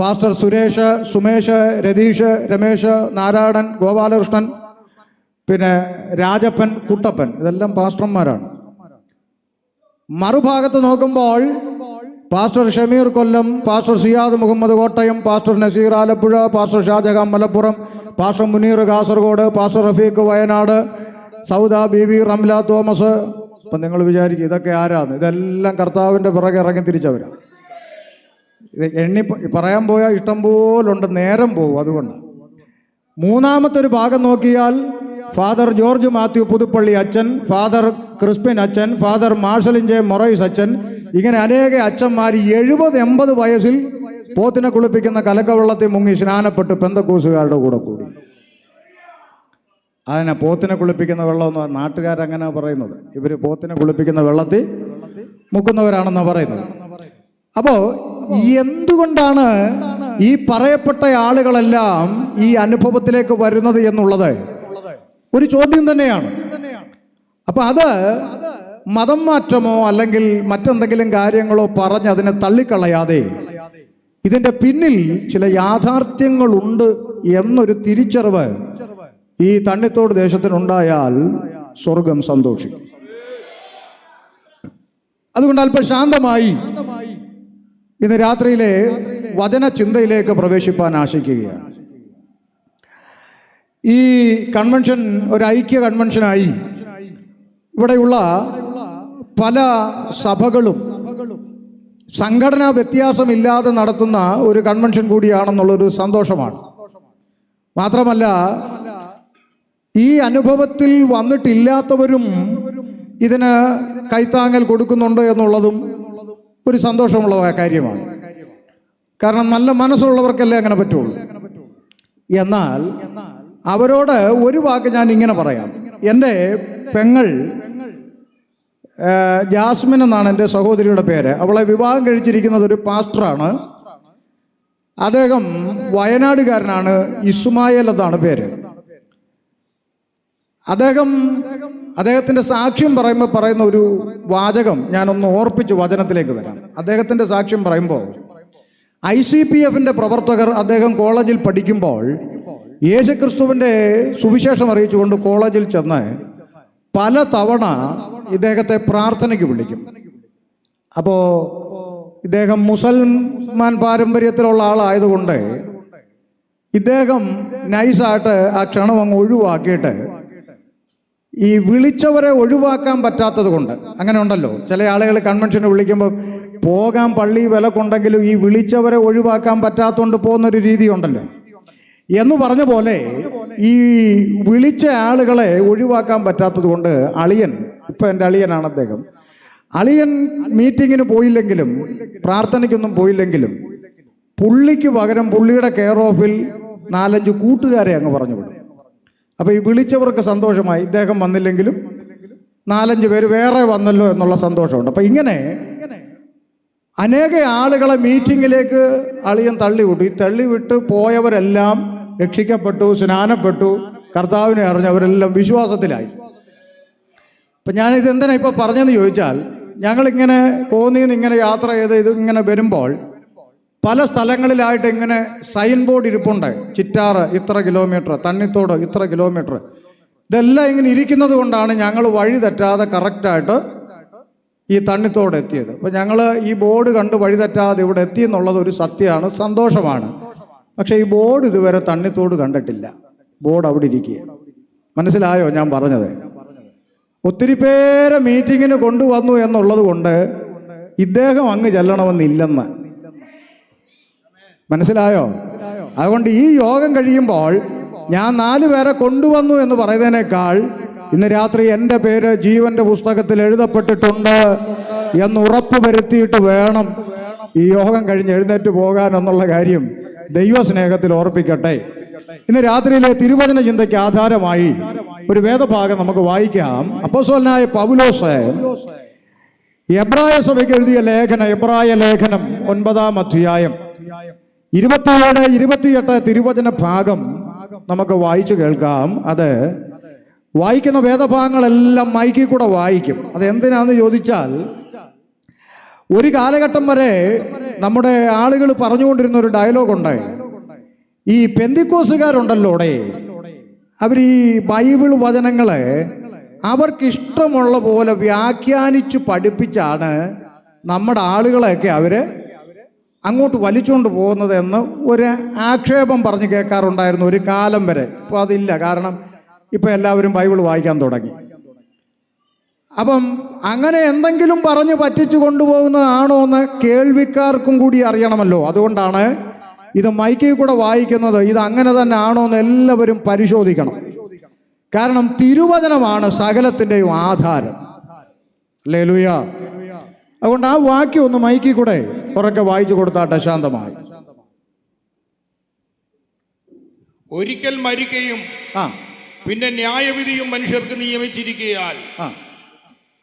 Pastor Suresh, Sumesh, Ratheesh, Ramesh, Narayanan, Gopalakrishnan, പിന്നെ രാജപ്പൻ, കുട്ടപ്പൻ, ഇതെല്ലാം പാസ്റ്റർമാരാണ്. മറുഭാഗത്ത് നോക്കുമ്പോൾ pastor Shameer Kollam, pastor Siyad Muhammad Kottayam, pastor Naseer Alappuzha, pastor Shajahan Malappuram, pastor Muneer Kasaragod, pastor Rafeeq Wayanad, Sauda Beebi, Ramla Thomas. അപ്പം നിങ്ങൾ വിചാരിക്കും ഇതൊക്കെ ആരാന്ന്? ഇതെല്ലാം കർത്താവിൻ്റെ പിറകെ ഇറങ്ങി തിരിച്ചവരാണ്. ഇത് എണ്ണി പറയാൻ പോയാൽ ഇഷ്ടം പോലുണ്ട്, നേരം പോകും. അതുകൊണ്ട് മൂന്നാമത്തെ ഒരു ഭാഗം നോക്കിയാൽ ഫാദർ ജോർജ് മാത്യു പുതുപ്പള്ളി അച്ഛൻ, ഫാദർ ക്രിസ്പിൻ അച്ഛൻ, ഫാദർ മാർഷലിൻ ജെ മൊറൈസ് അച്ഛൻ, ഇങ്ങനെ അനേക അച്ഛന്മാർ 70-80 വയസ്സിൽ പോത്തിനെ കുളിപ്പിക്കുന്ന കലക്കവെള്ളത്തിൽ മുങ്ങി സ്നാനപ്പെട്ട് പെന്തക്കോസുകാരുടെ കൂടെ കൂടി. അതിനെ പോത്തിനെ കുളിപ്പിക്കുന്ന വെള്ളമെന്ന് നാട്ടുകാരങ്ങനെ പറയുന്നത്. ഇവർ പോത്തിനെ കുളിപ്പിക്കുന്ന വെള്ളത്തിൽ മുക്കുന്നവരാണെന്നാണ് പറയുന്നത്. അപ്പോൾ എന്തുകൊണ്ടാണ് ഈ പറയപ്പെട്ട ആളുകളെല്ലാം ഈ അനുഭവത്തിലേക്ക് വരുന്നത് എന്നുള്ളത് ഒരു ചോദ്യം തന്നെയാണ്. അപ്പൊ അത് മതം മാറ്റമോ അല്ലെങ്കിൽ മറ്റെന്തെങ്കിലും കാര്യങ്ങളോ പറഞ്ഞ് അതിനെ തള്ളിക്കളയാതെ ഇതിന്റെ പിന്നിൽ ചില യാഥാർത്ഥ്യങ്ങളുണ്ട് എന്നൊരു തിരിച്ചറിവ് ഈ തണ്ണിത്തോട് ദേശത്തിനുണ്ടായാൽ സ്വർഗം സന്തോഷിക്കും. അതുകൊണ്ട് അല്പം ശാന്തമായി ഇന്ന് രാത്രിയിലെ വചന ചിന്തയിലേക്ക് പ്രവേശിപ്പാൻ ആശിക്കുകയാണ്. ഈ കൺവെൻഷൻ ഒരു ഐക്യ കൺവെൻഷനായി ഇവിടെയുള്ള പല സഭകളും സംഘടനാ വ്യത്യാസമില്ലാതെ നടത്തുന്ന ഒരു കൺവെൻഷൻ കൂടിയാണെന്നുള്ളൊരു സന്തോഷമാണ്. മാത്രമല്ല ഈ അനുഭവത്തിൽ വന്നിട്ടില്ലാത്തവരും ഇതിന് കൈത്താങ്ങൽ കൊടുക്കുന്നുണ്ട് എന്നുള്ളതും ഒരു സന്തോഷമുള്ള കാര്യമാണ്. കാരണം നല്ല മനസ്സുള്ളവർക്കല്ലേ അങ്ങനെ പറ്റുള്ളൂ. എന്നാൽ അവരോട് ഒരു വാക്ക് ഞാൻ ഇങ്ങനെ പറയാം. എൻ്റെ പെങ്ങൾ ജാസ്മിൻ എന്നാണ് എൻ്റെ സഹോദരിയുടെ പേര്. അവളെ വിവാഹം കഴിച്ചിരിക്കുന്നത് ഒരു പാസ്റ്ററാണ്. അദ്ദേഹം വയനാടുകാരനാണ്. ഇസ്മായേൽ എന്നാണ് പേര്. അദ്ദേഹത്തിൻ്റെ സാക്ഷ്യം പറയുന്ന ഒരു വാചകം ഞാനൊന്ന് ഓർപ്പിച്ച് വചനത്തിലേക്ക് വരാം. അദ്ദേഹത്തിൻ്റെ സാക്ഷ്യം പറയുമ്പോൾ ICPFന്റെ പ്രവർത്തകർ അദ്ദേഹം കോളേജിൽ പഠിക്കുമ്പോൾ യേശുക്രിസ്തുവിൻ്റെ സുവിശേഷം അറിയിച്ചുകൊണ്ട് കോളേജിൽ ചെന്ന് പല തവണ ഇദ്ദേഹത്തെ പ്രാർത്ഥനയ്ക്ക് വിളിക്കും. അപ്പോൾ ഇദ്ദേഹം മുസൽമാൻ പാരമ്പര്യത്തിലുള്ള ആളായതുകൊണ്ട് ഇദ്ദേഹം നൈസായിട്ട് ആ ക്ഷണം അങ്ങ് ഒഴിവാക്കിയിട്ട് ഈ വിളിച്ചവരെ ഒഴിവാക്കാൻ പറ്റാത്തത് കൊണ്ട്, അങ്ങനെ ഉണ്ടല്ലോ ചില ആളുകൾ കൺവെൻഷന് വിളിക്കുമ്പോൾ പോകാൻ പള്ളി വിലക്കുണ്ടെങ്കിലും ഈ വിളിച്ചവരെ ഒഴിവാക്കാൻ പറ്റാത്തതുകൊണ്ട് പോകുന്നൊരു രീതി ഉണ്ടല്ലോ എന്ന് പറഞ്ഞ പോലെ ഈ വിളിച്ച ആളുകളെ ഒഴിവാക്കാൻ പറ്റാത്തത് കൊണ്ട് അളിയൻ, ഇപ്പം എൻ്റെ അളിയനാണ് അദ്ദേഹം, അളിയൻ മീറ്റിങ്ങിന് പോയില്ലെങ്കിലും പ്രാർത്ഥനയ്ക്കൊന്നും പോയില്ലെങ്കിലും പുള്ളിക്ക് പകരം പുള്ളിയുടെ കെയർ ഓഫിൽ 4-5 കൂട്ടുകാരെ അങ്ങ് പറഞ്ഞു വിടും. അപ്പോൾ ഈ വിളിച്ചവർക്ക് സന്തോഷമായി, ഇദ്ദേഹം വന്നില്ലെങ്കിലും 4-5 പേര് വേറെ വന്നല്ലോ എന്നുള്ള സന്തോഷമുണ്ട്. അപ്പം ഇങ്ങനെ അനേക ആളുകളെ മീറ്റിങ്ങിലേക്ക് അളിയൻ തള്ളിവിട്ടു. ഈ തള്ളിവിട്ട് പോയവരെല്ലാം രക്ഷിക്കപ്പെട്ടു, സ്നാനപ്പെട്ടു, കർത്താവിനെ അറിഞ്ഞവരെല്ലാം വിശ്വാസത്തിലായി. അപ്പം ഞാനിത് എന്തിനാ ഇപ്പോൾ പറഞ്ഞതെന്ന് ചോദിച്ചാൽ, ഞങ്ങളിങ്ങനെ കോന്നിന്ന് ഇങ്ങനെ യാത്ര ചെയ്ത് ഇതിങ്ങനെ വരുമ്പോൾ പല സ്ഥലങ്ങളിലായിട്ട് ഇങ്ങനെ സൈൻ ബോർഡ് ഇരിപ്പുണ്ട്. ചിറ്റാറ് ഇത്ര കിലോമീറ്റർ, തണ്ണിത്തോട് ഇത്ര കിലോമീറ്റർ. ഇതെല്ലാം ഇങ്ങനെ ഇരിക്കുന്നത് കൊണ്ടാണ് ഞങ്ങൾ വഴി തെറ്റാതെ കറക്റ്റായിട്ട് ഈ തണ്ണിത്തോട് എത്തിയത്. അപ്പോൾ ഞങ്ങൾ ഈ ബോർഡ് കണ്ട് വഴി തെറ്റാതെ ഇവിടെ എത്തി എന്നുള്ളത് ഒരു സത്യമാണ്, സന്തോഷമാണ്. പക്ഷേ ഈ ബോർഡ് ഇതുവരെ തണ്ണിത്തോട് കണ്ടിട്ടില്ല. ബോർഡ് അവിടെ ഇരിക്കുക. മനസ്സിലായോ ഞാൻ പറഞ്ഞത്? ഒത്തിരി പേരെ മീറ്റിങ്ങിന് കൊണ്ടുവന്നു എന്നുള്ളത് കൊണ്ട് ഇദ്ദേഹം അങ്ങ് ചെല്ലണമെന്നില്ലെന്ന്. മനസ്സിലായോ? അതുകൊണ്ട് ഈ യോഗം കഴിയുമ്പോൾ ഞാൻ 4 പേരെ കൊണ്ടുവന്നു എന്ന് പറയുന്നതിനേക്കാൾ ഇന്ന് രാത്രി എൻ്റെ പേര് ജീവന്റെ പുസ്തകത്തിൽ എഴുതപ്പെട്ടിട്ടുണ്ട് എന്ന് ഉറപ്പ് വരുത്തിയിട്ട് വേണം ഈ യോഗം കഴിഞ്ഞ് എഴുന്നേറ്റ് പോകാൻ എന്നുള്ള കാര്യം ദൈവസ്നേഹത്തിൽ ഓർപ്പിക്കട്ടെ. ഇന്ന് രാത്രിയിലെ തിരുവചന ചിന്തയ്ക്ക് ആധാരമായി ഒരു വേദഭാഗം നമുക്ക് വായിക്കാം. അപ്പോസ്തലനായ പൗലോസ് എബ്രായ സഭയ്ക്ക് എഴുതിയ ലേഖനം, എബ്രായ ലേഖനം 9-ാം അധ്യായം 27-28 തിരുവചന ഭാഗം നമുക്ക് വായിച്ചു കേൾക്കാം. അത് വായിക്കുന്ന വേദഭാഗങ്ങളെല്ലാം മൈക്കിൽ കൂടെ വായിക്കും. അത് എന്തിനാന്ന് ചോദിച്ചാൽ, ഒരു കാലഘട്ടം വരെ നമ്മുടെ ആളുകൾ പറഞ്ഞുകൊണ്ടിരുന്ന ഒരു ഡയലോഗുണ്ട്. ഈ പെന്തിക്കോസുകാരുണ്ടല്ലോടെ, അവർ ഈ ബൈബിൾ വചനങ്ങളെ അവർക്കിഷ്ടമുള്ള പോലെ വ്യാഖ്യാനിച്ചു പഠിപ്പിച്ചാണ് നമ്മുടെ ആളുകളെയൊക്കെ അവർ അങ്ങോട്ട് വലിച്ചുകൊണ്ട് പോകുന്നത് എന്ന് ഒരു ആക്ഷേപം പറഞ്ഞ് കേൾക്കാറുണ്ടായിരുന്നു ഒരു കാലം വരെ. ഇപ്പോൾ അതില്ല, കാരണം ഇപ്പോൾ എല്ലാവരും ബൈബിൾ വായിക്കാൻ തുടങ്ങി. അപ്പം അങ്ങനെ എന്തെങ്കിലും പറഞ്ഞ് പറ്റിച്ചു കൊണ്ടുപോകുന്നതാണോ എന്ന് കേൾവിക്കാർക്കും കൂടി അറിയണമല്ലോ. അതുകൊണ്ടാണ് ഇത് മൈക്കിൽ കൂടെ വായിക്കുന്നത്. ഇത് അങ്ങനെ തന്നെ ആണോ എന്ന് എല്ലാവരും പരിശോധിക്കണം. കാരണം തിരുവചനമാണ് സകലത്തിൻ്റെയും ആധാരം. ഹല്ലേലൂയ. അതുകൊണ്ട് ആ വാക്യം ഒന്ന് മൈക്കിൽ കൂടെ ഉറക്കെ വായിച്ചു കൊടുത്താട്ടെ ശാന്തമായി. ഒരിക്കൽ മരിക്കുകയും പിന്നെ ന്യായവിധിയും മനുഷ്യർക്ക് നിയമിച്ചിരിക്കയാൽ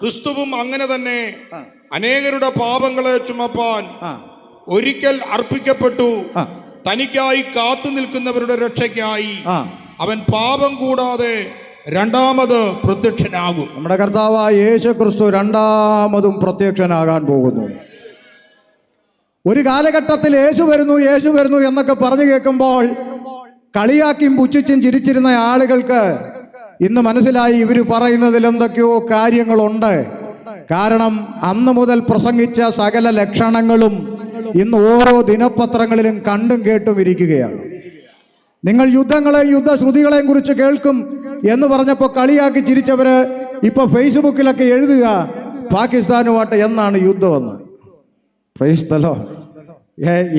ക്രിസ്തുവും അങ്ങനെ തന്നെ അനേകരുടെ പാപങ്ങളെ ചുമപ്പാൻ ഒരിക്കൽ അർപ്പിക്കപ്പെട്ടു. തനിക്കായി കാത്തു നിൽക്കുന്നവരുടെ രക്ഷയ്ക്കായി അവൻ പാപം കൂടാതെ രണ്ടാമത് പ്രത്യക്ഷനാകും. നമ്മുടെ കർത്താവായ യേശു ക്രിസ്തു രണ്ടാമതും പ്രത്യക്ഷനാകാൻ പോകുന്നു. ഒരു കാലഘട്ടത്തിൽ യേശു വരുന്നു എന്നൊക്കെ പറഞ്ഞു കേൾക്കുമ്പോൾ കളിയാക്കിയും പുച്ഛിച്ചും ചിരിച്ചിരുന്ന ആളുകൾക്ക് ഇന്ന് മനസ്സിലായി ഇവർ പറയുന്നതിൽ എന്തൊക്കെയോ കാര്യങ്ങളുണ്ട്. കാരണം അന്ന് മുതൽ പ്രസംഗിച്ച സകല ലക്ഷണങ്ങളും ഇന്ന് ഓരോ ദിനപത്രങ്ങളിലും കണ്ടും കേട്ടും ഇരിക്കുകയാണ്. നിങ്ങൾ യുദ്ധങ്ങളെയും യുദ്ധശ്രുതികളെയും കുറിച്ച് കേൾക്കും എന്ന് പറഞ്ഞപ്പോൾ കളിയാക്കി ചിരിച്ചവര് ഇപ്പൊ ഫേസ്ബുക്കിലൊക്കെ എഴുതുക പാകിസ്ഥാനുമായിട്ട് എന്നാണ് യുദ്ധമെന്ന്. Praise the Lord.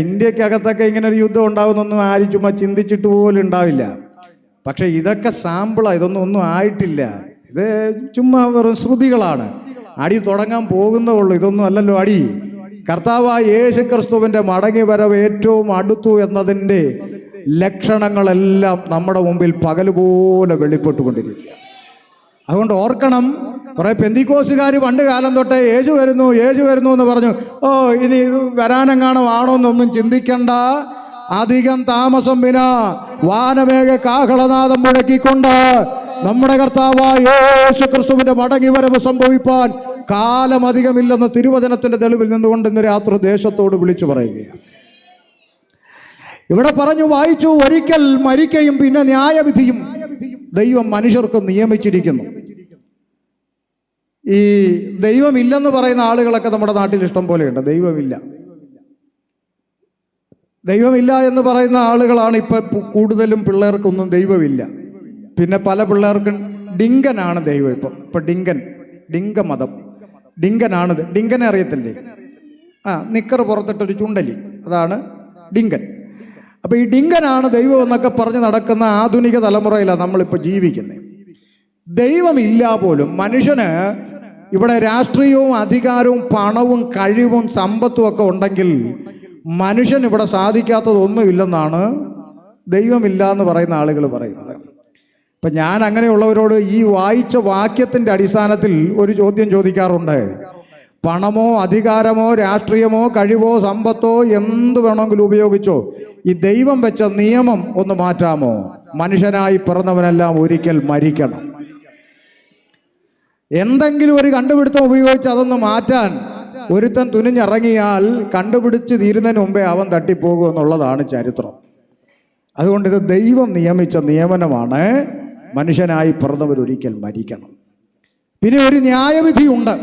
ഇന്ത്യക്കകത്തൊക്കെ ഇങ്ങനെ ഒരു യുദ്ധം ഉണ്ടാവുന്നൊന്നും ആരും ചുമ്മാ ചിന്തിച്ചിട്ട് പോലും ഉണ്ടാവില്ല. പക്ഷെ ഇതൊക്കെ സാമ്പിളാണ്, ഒന്നും ആയിട്ടില്ല. ഇത് ചുമ്മാ വെറും ശ്രുതികളാണ്. അടി തുടങ്ങാൻ പോകുന്നതുള്ളൂ. ഇതൊന്നും അല്ലല്ലോ അടി. കർത്താവായ യേശു ക്രിസ്തുവിന്റെ മടങ്ങി വരവ് ഏറ്റവും അടുത്തു എന്നതിൻ്റെ ലക്ഷണങ്ങളെല്ലാം നമ്മുടെ മുമ്പിൽ പകലുപോലെ വെളിപ്പെട്ടുകൊണ്ടിരിക്കുക. അതുകൊണ്ട് ഓർക്കണം, കുറെ പെന്തിക്കോസുകാർ പണ്ട് കാലം തൊട്ടേ യേശു വരുന്നു എന്ന് പറഞ്ഞു. ഇനി വരാനെങ്ങാണോ ആണോ എന്നൊന്നും ചിന്തിക്കണ്ട. അധികം താമസം വിന വാനമേഘ കാഹളനാദം മുഴക്കിക്കൊണ്ട് നമ്മുടെ കർത്താവായ യേശു ക്രിസ്തുവിന്റെ മടങ്ങി വരവ് സംഭവിപ്പാൻ കാലം അധികമില്ലെന്ന് തിരുവചനത്തിന്റെ തെളിവിൽ നിന്നുകൊണ്ട് ഇന്ന് രാത്രി ദേശത്തോട് വിളിച്ചു പറയുകയാണ്. ഇവിടെ പറഞ്ഞു വായിച്ചു, ഒരിക്കൽ മരിക്കയും പിന്നെ ന്യായവിധിയും ദൈവം മനുഷ്യർക്ക് നിയമിച്ചിരിക്കുന്നു. ഈ ദൈവമില്ലെന്ന് പറയുന്ന ആളുകളൊക്കെ നമ്മുടെ നാട്ടിൽ ഇഷ്ടം പോലെയുണ്ട്. ദൈവമില്ല എന്ന് പറയുന്ന ആളുകളാണ് ഇപ്പൊ കൂടുതലും. പിള്ളേർക്കൊന്നും ദൈവമില്ല. പിന്നെ പല പിള്ളേർക്കും ഡിങ്കനാണ് ദൈവം. ഇപ്പൊ ഡിങ്ക മതം, ഡിങ്കനാണ്. ഡിങ്കനെ അറിയത്തില്ലേ? നിക്കർ പുറത്തിട്ടൊരു ചുണ്ടലി, അതാണ് ഡിങ്കൻ. അപ്പൊ ഈ ഡിങ്കനാണ് ദൈവം എന്നൊക്കെ പറഞ്ഞ് നടക്കുന്ന ആധുനിക തലമുറയിലാണ് നമ്മളിപ്പോൾ ജീവിക്കുന്നത്. ദൈവമില്ല പോലും മനുഷ്യന് ഇവിടെ രാഷ്ട്രീയവും അധികാരവും പണവും കഴിവും സമ്പത്തും ഒക്കെ ഉണ്ടെങ്കിൽ മനുഷ്യൻ ഇവിടെ സാധിക്കാത്തതൊന്നുമില്ലെന്നാണ് ദൈവമില്ല എന്ന് പറയുന്ന ആളുകൾ പറയുന്നത്. ഇപ്പം ഞാൻ അങ്ങനെയുള്ളവരോട് ഈ വായിച്ച വാക്യത്തിൻ്റെ അടിസ്ഥാനത്തിൽ ഒരു ചോദ്യം ചോദിക്കാറുണ്ട്. പണമോ അധികാരമോ രാഷ്ട്രീയമോ കഴിവോ സമ്പത്തോ എന്ത് വേണമെങ്കിലും ഉപയോഗിച്ചോ, ഈ ദൈവം വെച്ച നിയമം ഒന്ന് മാറ്റാമോ? മനുഷ്യനായി പിറന്നവനെല്ലാം ഒരിക്കൽ മരിക്കണം. എന്തെങ്കിലും ഒരു കണ്ടുപിടുത്തം ഉപയോഗിച്ച് അതൊന്ന് മാറ്റാൻ ഒരുത്തൻ തുനിഞ്ഞിറങ്ങിയാൽ കണ്ടുപിടിച്ച് തീരുന്നതിന് മുമ്പേ അവൻ തട്ടിപ്പോകും എന്നുള്ളതാണ് ചരിത്രം. അതുകൊണ്ട് ഇത് ദൈവം നിയമിച്ച നിയമനമാണ്. മനുഷ്യനായി പിറന്നവരൊരിക്കൽ മരിക്കണം. പിന്നെ ഒരു ന്യായവിധിയുണ്ട്.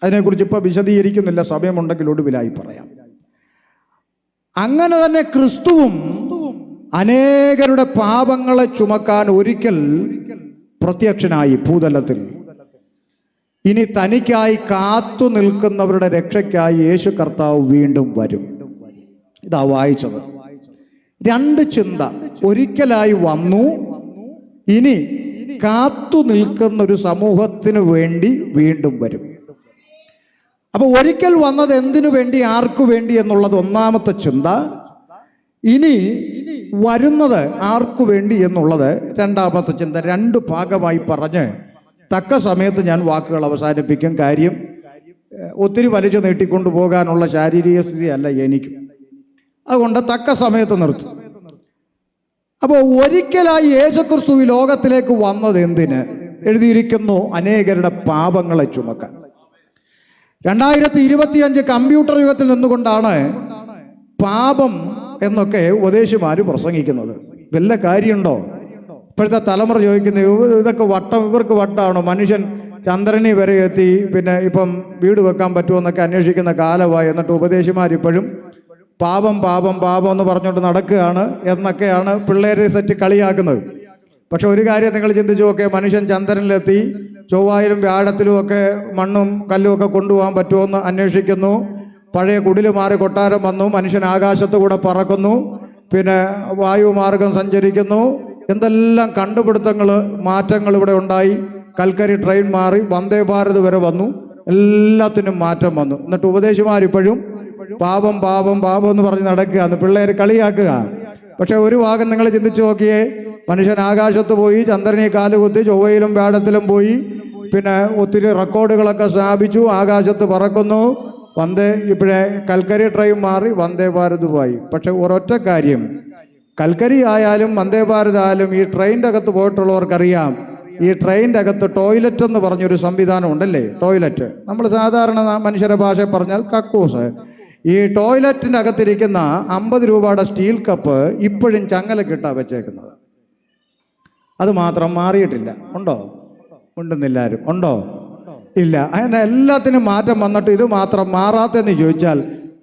അതിനെക്കുറിച്ച് ഇപ്പോൾ വിശദീകരിക്കുന്നില്ല, സമയമുണ്ടെങ്കിൽ ഒടുവിലായി പറയാം. അങ്ങനെ തന്നെ ക്രിസ്തുവും അനേകരുടെ പാപങ്ങളെ ചുമക്കാൻ ഒരിക്കൽ പ്രത്യക്ഷനായി ഭൂതലത്തിൽ. ഇനി തനിക്കായി കാത്തു നിൽക്കുന്നവരുടെ രക്ഷയ്ക്കായി യേശു കർത്താവ് വീണ്ടും വരും. ഇതാ വായിച്ചത്. രണ്ട് ചിന്ത. ഒരിക്കലായി വന്നു, ഇനി കാത്തു നിൽക്കുന്ന ഒരു സമൂഹത്തിന് വേണ്ടി വീണ്ടും വരും. അപ്പൊ ഒരിക്കൽ വന്നത് എന്തിനു വേണ്ടി, ആർക്കു വേണ്ടി എന്നുള്ളത് ഒന്നാമത്തെ ചിന്ത. ഇനി വരുന്നത് ആർക്കു വേണ്ടി എന്നുള്ളത് രണ്ടാമത്തെ ചിന്ത. രണ്ട് ഭാഗമായി പറഞ്ഞ് തക്ക സമയത്ത് ഞാൻ വാക്കുകൾ അവസാനിപ്പിക്കും. കാര്യം ഒത്തിരി വലിച്ചു നീട്ടിക്കൊണ്ടു പോകാനുള്ള ശാരീരിക സ്ഥിതി അല്ല എനിക്കും. അതുകൊണ്ട് തക്ക സമയത്ത് നിർത്തും. അപ്പോൾ ഒരിക്കലായി യേശുക്രിസ്തു ഈ ലോകത്തിലേക്ക് വന്നത് എന്തിന്? എഴുതിയിരിക്കുന്നു, അനേകരുടെ പാപങ്ങളെ ചുമക്കാൻ. 2025 കമ്പ്യൂട്ടർ യുഗത്തിൽ നിന്നുകൊണ്ടാണ് പാപം എന്നൊക്കെ ഉപദേശിമാർ പ്രസംഗിക്കുന്നത്. വല്ല കാര്യമുണ്ടോ? ഇപ്പോഴത്തെ തലമുറ ചോദിക്കുന്നത് ഇതൊക്കെ വട്ടം, ഇവർക്ക് വട്ടാണോ? മനുഷ്യൻ ചന്ദ്രനെ വരെ എത്തി, പിന്നെ ഇപ്പം വീട് വെക്കാൻ പറ്റുമോ എന്നൊക്കെ അന്വേഷിക്കുന്ന കാലമായി. എന്നിട്ട് ഉപദേശിമാരിപ്പോഴും പാപം പാപം പാപം എന്ന് പറഞ്ഞുകൊണ്ട് നടക്കുകയാണ് എന്നൊക്കെയാണ് പിള്ളേരെ സെറ്റ് കളിയാക്കുന്നത്. പക്ഷെ ഒരു കാര്യം നിങ്ങൾ ചിന്തിച്ചു നോക്കെ, മനുഷ്യൻ ചന്ദ്രനിലെത്തി, ചൊവ്വായിലും വ്യാഴത്തിലും ഒക്കെ മണ്ണും കല്ലും ഒക്കെ കൊണ്ടുപോകാൻ പറ്റുമോ എന്ന് അന്വേഷിക്കുന്നു. പഴയ കുടില് മാറി കൊട്ടാരം വന്നു, മനുഷ്യൻ ആകാശത്ത് കൂടെ പറക്കുന്നു, പിന്നെ വായുമാർഗം സഞ്ചരിക്കുന്നു. എന്തെല്ലാം കണ്ടുപിടുത്തങ്ങൾ, മാറ്റങ്ങൾ ഇവിടെ ഉണ്ടായി. കൽക്കരി ട്രെയിൻ മാറി, വന്ദേ ഭാരത് വരെ വന്നു, എല്ലാത്തിനും മാറ്റം വന്നു. എന്നിട്ട് ഉപദേശിമാരിപ്പോഴും പാപം പാപം പാപം എന്ന് പറഞ്ഞ് നടക്കുക, പിള്ളേർ കളിയാക്കുക. പക്ഷെ ഒരു ഭാഗം നിങ്ങൾ ചിന്തിച്ചു നോക്കിയേ, മനുഷ്യൻ ആകാശത്ത് പോയി, ചന്ദ്രനെ കാലുകുത്തി, ചൊവ്വയിലും വ്യാഴത്തിലും പോയി, പിന്നെ ഒത്തിരി റെക്കോർഡുകളൊക്കെ സ്ഥാപിച്ചു, ആകാശത്ത് പറക്കുന്നു. ഇപ്പോഴേ കൽക്കരി ട്രെയിൻ മാറി വന്ദേ ഭാരത് പോയി. പക്ഷെ ഒരൊറ്റ കാര്യം, കൽക്കരി ആയാലും വന്ദേ ഭാരത് ആയാലും ഈ ട്രെയിനിൻ്റെ അകത്ത് പോയിട്ടുള്ളവർക്കറിയാം, ഈ ട്രെയിനിൻ്റെ അകത്ത് ടോയ്ലറ്റ് എന്ന് പറഞ്ഞൊരു സംവിധാനം ഉണ്ടല്ലേ. ടോയ്ലറ്റ് നമ്മൾ സാധാരണ മനുഷ്യരുടെ ഭാഷ പറഞ്ഞാൽ കക്കൂസ്. ഈ ടോയ്ലറ്റിൻ്റെ അകത്തിരിക്കുന്ന 50 രൂപയുടെ സ്റ്റീൽ കപ്പ് ഇപ്പോഴും ചങ്ങലക്കിട്ടാണ് വെച്ചേക്കുന്നത്. അത് മാത്രം മാറിയിട്ടില്ല. ഉണ്ടോ? ഉണ്ടെന്നില്ലാരും ഉണ്ടോ? ഇല്ല. അങ്ങനെ എല്ലാത്തിനും മാറ്റം വന്നിട്ട് ഇത് മാത്രം മാറാത്തെന്ന് ചോദിച്ചാൽ